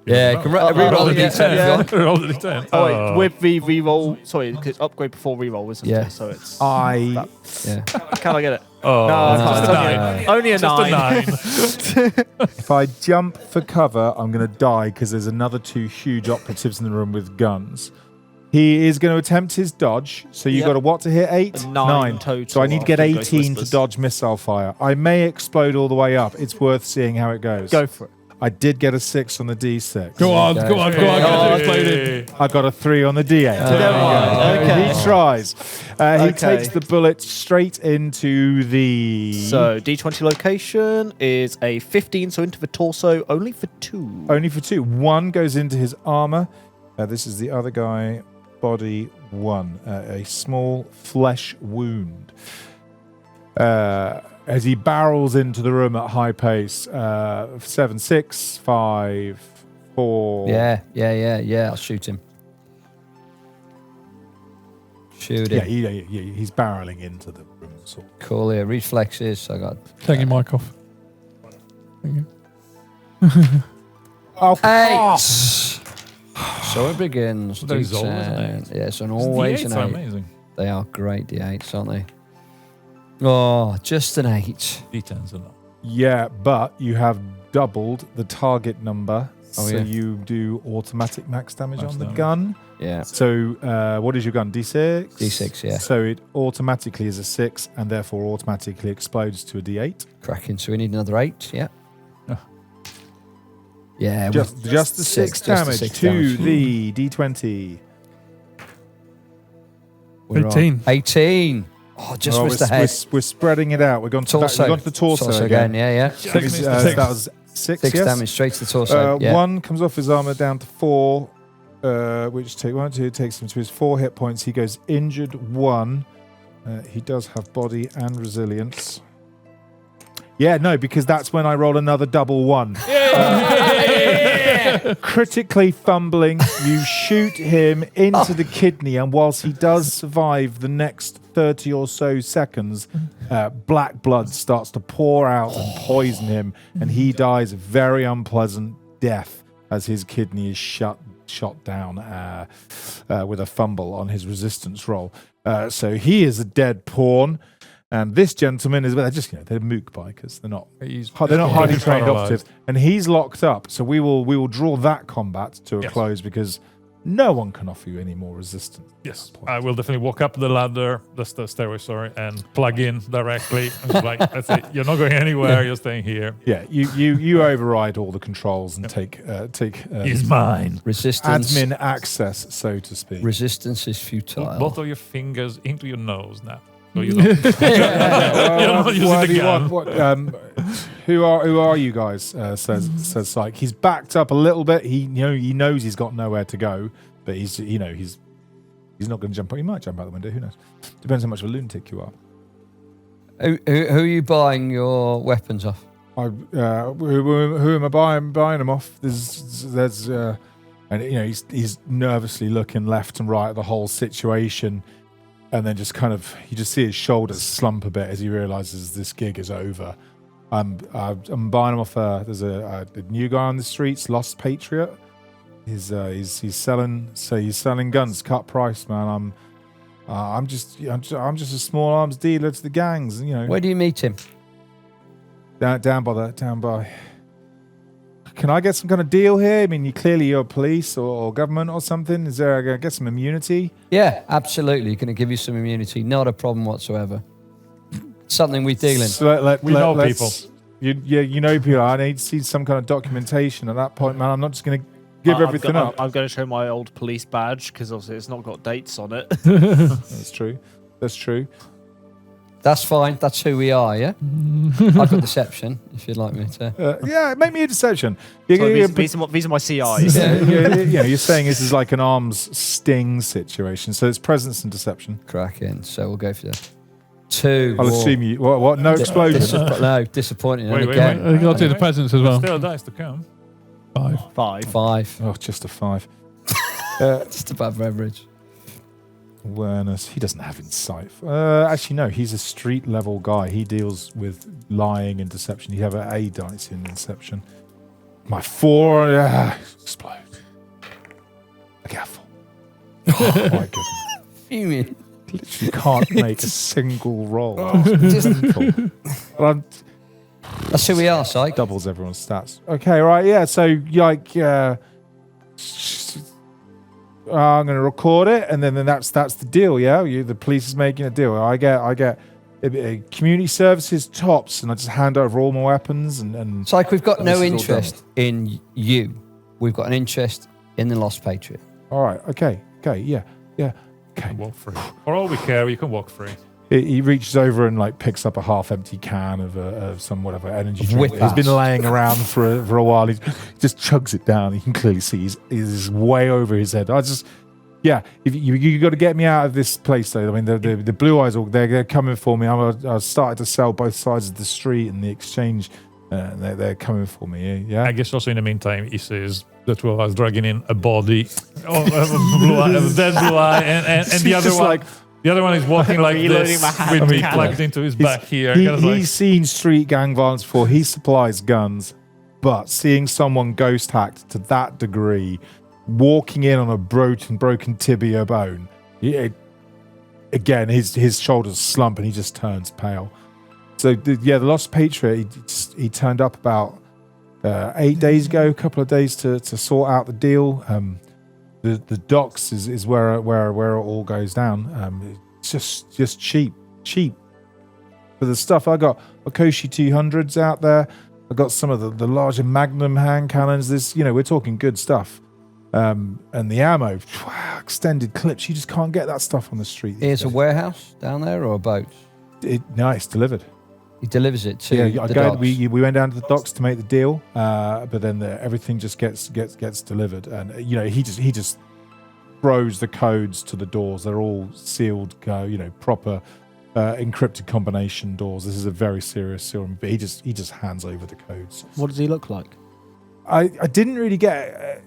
Yeah, can re-roll the Yeah. d10. Roll the d10. Oh, wait, with the reroll. Sorry, because upgrade before reroll, isn't Yeah. it? So it's. Yeah. Can I get it? Oh, No, just it's a only a 9. Just a 9. If I jump for cover, I'm going to die because there's another 2 huge operatives in the room with guns. He is going to attempt his dodge. So you've Yep. got a what to hit? 8? A 9 total. So I need to get after Ghost 18 to Whispers. dodge missile fire. I may explode all the way up. It's worth seeing how it goes. Go for it. I did get a 6 on the D6. Go on. Get Oh, it exploded. I got a 3 on the D8. Never mind. Okay. He tries. He Okay. takes the bullet straight into the... So D20 location is a 15, so into the torso, only for 2. Only for 2. 1 goes into his armor. This is the other guy. Body 1. A small flesh wound. As he barrels into the room at high pace. 7, 6, 5, 4. Yeah. I'll shoot him. Shoot him. Yeah, he's barreling into the room. Sort of. Cool. Yeah, reflexes. I got. Take your mic off. Thank you. Oh, 8. So it begins. Those D10. always an 8. Yes, and The always 8s an are 8. amazing. They are great D8s, aren't they? Oh, just an 8. D10s are not. Yeah, but you have doubled the target number. Oh, so yeah. you do automatic max damage Max on the damage. gun. Yeah. So what is your gun? D6? D6, yeah. So it automatically is a 6 and therefore automatically explodes to a D8. Cracking. So we need another 8. Yeah. Oh. Yeah. Just the 6 damage to the D20. We're on 18. 18. Oh, just missed the head. We're spreading it out. We're going to, Torso. we're going to the torso, again. Yeah. That was 6, 6 yes? damage straight to the torso. Yeah. 1 comes off his armor down to 4, which takes him to his 4 hit points. He goes injured 1. He does have body and resilience. Yeah, no, because that's when I roll another double 1. critically fumbling. You shoot him into the kidney, and whilst he does survive the next 30 or so seconds, black blood starts to pour out and poison him, and he dies a very unpleasant death as his kidney is shot down with a fumble on his resistance roll. So he is a dead pawn. And this gentleman is, they're just, they're mook bikers. They're not highly trained operatives. And he's locked up. So we will draw that combat to a close because no one can offer you any more resistance. Yes, I will definitely walk up the ladder, the stairway, and plug in directly. And just like, that's it. You're not going anywhere. You're staying here. Yeah, you override all the controls and take He's mine. Resistance. Admin access, so to speak. Resistance is futile. Put both of your fingers into your nose now. So you're not, you're not using the gun. Who are you guys? Says Syke. He's backed up a little bit. He knows he's got nowhere to go, but he's not going to jump. He might jump out the window. Who knows? Depends how much of a lunatic you are. Who are you buying your weapons off? Who am I buying them off? There's and he's nervously looking left and right at the whole situation. And then just you just see his shoulders slump a bit as he realizes this gig is over. I'm buying him off. There's a new guy on the streets, Lost Patriot. He's selling guns, cut price, man. I'm just a small arms dealer to the gangs. Where do you meet him? Down by. Can I get some kind of deal here? I mean, you're police or government or something. Is there? I get some immunity? Yeah, absolutely. Going to give you some immunity. Not a problem whatsoever. Something we deal in. So we know people. You know people. I need to see some kind of documentation. At that point, man, I'm not just going to give everything up. I'm going to show my old police badge because obviously it's not got dates on it. That's true. That's fine. That's who we are, yeah? I've got deception, if you'd like me to. Yeah, make me a deception. These are my CIs. You're saying this is like an arms sting situation. So it's presence and deception. Cracking. So we'll go for that. 2. I'll assume you... What? No explosion? No, disappointing. Wait. I've got to do the presents as well. Still dice to come. 5. Oh, just a 5. Just above average. Awareness. He doesn't have insight. Actually, no. He's a street level guy. He deals with lying and deception. You have an A dice in deception. My 4 explode. I get a 4. Oh my goodness! Fuming. Literally can't make a single roll. That's who we are, Syke. Doubles everyone's stats. Okay, right, yeah. So I'm going to record it, and then that's the deal. Yeah, the police is making a deal. I get community services tops, and I just hand over all my weapons. And Syke, we've got no interest in you. We've got an interest in the Lost Patriot. All right. Okay. Yeah. Okay. Walk free. For all we care, you can walk free. He reaches over and picks up a half-empty can of some whatever energy drink. With He's been laying around for a while. He just chugs it down. You can clearly see he's way over his head. If you got to get me out of this place though. I mean, the blue eyes they're coming for me. I started to sell both sides of the street in the exchange. They're coming for me. Yeah. I guess also in the meantime, he says the 2 of us dragging in a body, a dead blue eye, and the other one. The other one is walking like this with me plugged into his back here. He's seen street gang violence before. He supplies guns, but seeing someone ghost hacked to that degree, walking in on a broken tibia bone, again his shoulders slump and he just turns pale. So the Lost Patriot, he turned up about 8 days ago, a couple of days to sort out the deal. The docks is where it all goes down. It's just cheap for the stuff. I got Okoshi 200s out there. I got some of the larger Magnum hand cannons. We're talking good stuff. And the ammo, extended clips. You just can't get that stuff on the street. Here's a warehouse down there or a boat? No, it's delivered. He delivers it to the docks. We went down to the docks to make the deal, but then everything just gets delivered, and he just throws the codes to the doors. They're all sealed, proper encrypted combination doors. This is a very serious seal, but he just hands over the codes. What does he look like? I didn't really get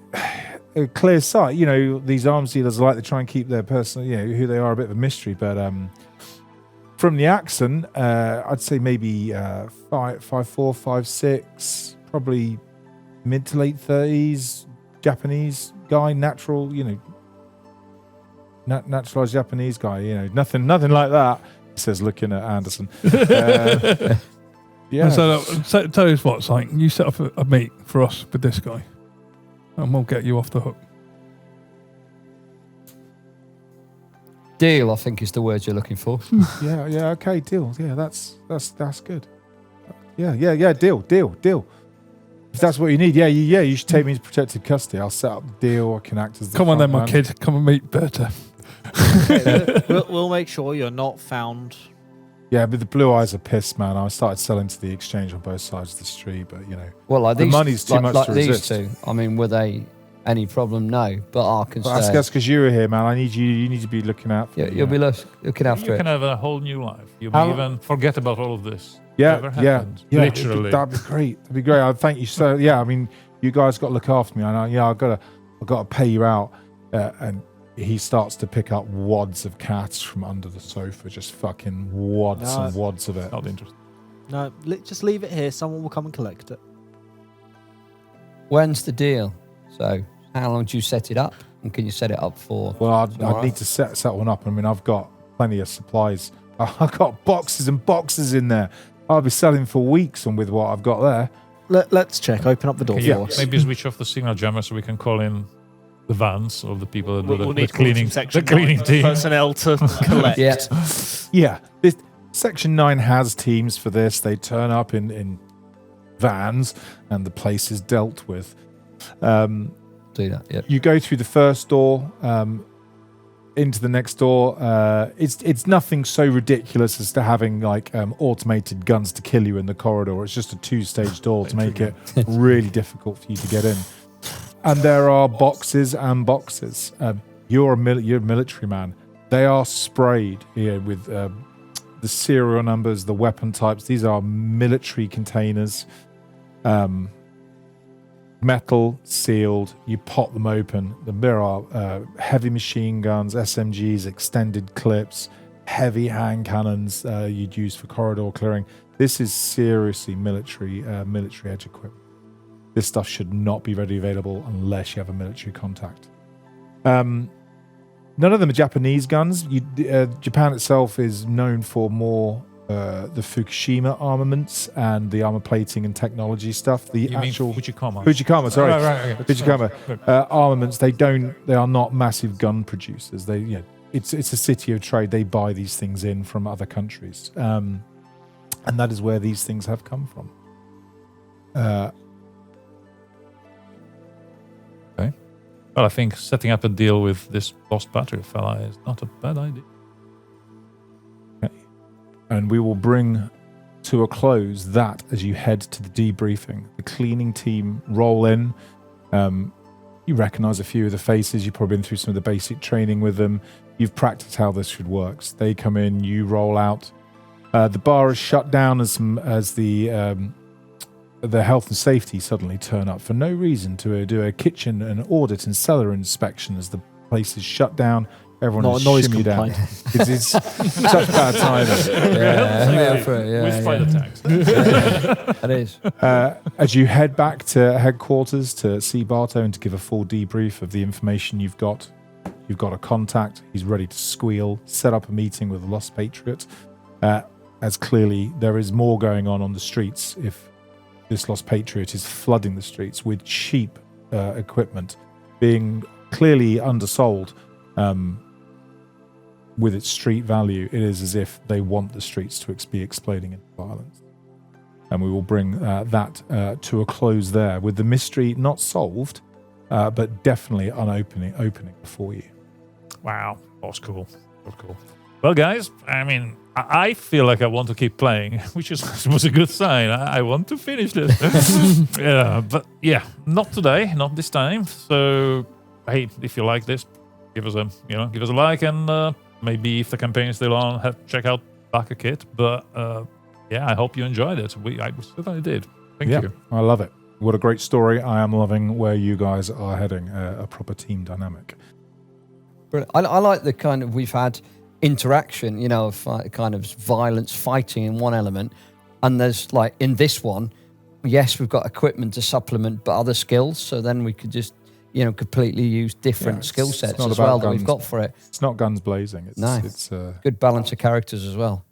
a clear sight. You know, these arms dealers like to try and keep their personal, you know, who they are a bit of a mystery. But from the accent, I'd say maybe 5'4", 5'6", probably mid to late 30s, Japanese guy, natural, you know, naturalized Japanese guy. You know, nothing like that. He says, looking at Anderson. Yeah. So tell us what, like, you set up a meet for us with this guy, and we'll get you off the hook. Deal, I think, is the word you're looking for. Yeah, okay, deal. Yeah, that's good. Yeah, deal. If that's what you need, you should take me into protective custody. I'll set up the deal. I can act as the Come on then, front my man. kid. Come and meet Berta. We'll make sure you're not found. Yeah, but the blue eyes are pissed, man. I started selling to the exchange on both sides of the street, but you know, Well, like the these, money's too much like to these resist. two. I mean, were they any problem? No, but I can But say that's because you were here, man. I need you. You need to be looking out. For yeah, me, you'll be yeah. looking after You it. can have a whole new life. You How- may even forget about all of this. Yeah, Never yeah, happened. yeah. Literally. That'd be great. That'd be great. I thank you so. Yeah, I mean, you guys got to look after me. I know. Yeah, I've got to pay you out. And he starts to pick up wads of cats from under the sofa, just fucking wads and wads of it. Not interesting. No, just leave it here. Someone will come and collect it. When's the deal? So, how long do you set it up? And can you set it up for? Well, I'd tomorrow? need to set one up. I mean, I've got plenty of supplies. I've got boxes and boxes in there. I'll be selling for weeks on with what I've got there. Let's check. Open up the door Can for you us. maybe switch off the signal jammer so we can call in the vans of the people that do We'll the need to call cleaning, some Section the cleaning 9 team. personnel to collect. Yeah. Yeah, this Section 9 has teams for this. They turn up in vans and the place is dealt with. Do that. Yeah. You go through the first door into the next door. It's nothing so ridiculous as to having like automated guns to kill you in the corridor. It's just a 2-stage door to make it really difficult for you to get in. And there are boxes and boxes. You're a military man. They are sprayed with the serial numbers, the weapon types. These are military containers. Metal, sealed. You pop them open. There are heavy machine guns, SMGs, extended clips, heavy hand cannons you'd use for corridor clearing. This is seriously military edge equipment. This stuff should not be readily available unless you have a military contact. None of them are Japanese guns. Japan itself is known for more the Fukushima armaments and the armor plating and technology stuff. The You actual mean Fujikama? Fujikama, sorry. Right, okay. Fujikama armaments. They are not massive gun producers. It's a city of trade. They buy these things in from other countries, and that is where these things have come from. Well, I think setting up a deal with this lost battery fella is not a bad idea. And we will bring to a close that as you head to the debriefing. The cleaning team roll in. You recognize a few of the faces. You've probably been through some of the basic training with them. You've practiced how this should work. They come in, you roll out. The bar is shut down as the health and safety suddenly turn up for no reason to do a kitchen and audit and cellar inspection as the place is shut down. Everyone Not is a noise shimmied out. complaint. It's such bad timing. With fire attacks. It is. As you head back to headquarters to see Barto and to give a full debrief of the information you've got a contact. He's ready to squeal. Set up a meeting with the Lost Patriot. As clearly there is more going on the streets if this Lost Patriot is flooding the streets with cheap equipment, being clearly undersold with its street value. It is as if they want the streets to be exploding into violence. And we will bring that to a close there, with the mystery not solved, but definitely opening before you. Wow, that was cool. Well, guys, I mean, I feel like I want to keep playing, which was a good sign. I want to finish this. Yeah, but yeah, not today, not this time. So, hey, if you like this, give us a like, and maybe if the campaign is still on, check out Back a Kit. But yeah, I hope you enjoyed it. I certainly did. Thank you. I love it. What a great story. I am loving where you guys are heading, a proper team dynamic. I like the kind of, we've had interaction, you know, of kind of violence, fighting in one element. And there's like, in this one, yes, we've got equipment to supplement, but other skills. So then we could just, you know, completely use different skill sets as well that we've got for it. It's not guns blazing. It's good balance of characters as well.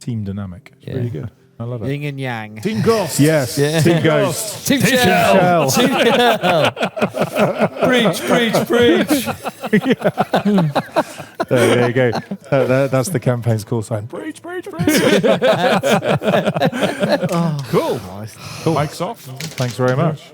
Team dynamic. It's really good. I love it. Yin and yang. Team Ghost. Yes. Yeah. Team Ghost. Team Shell. Team Shell. Preach. There you go. That's the campaign's call sign. Preach. Cool. Mike's off. Thanks very much.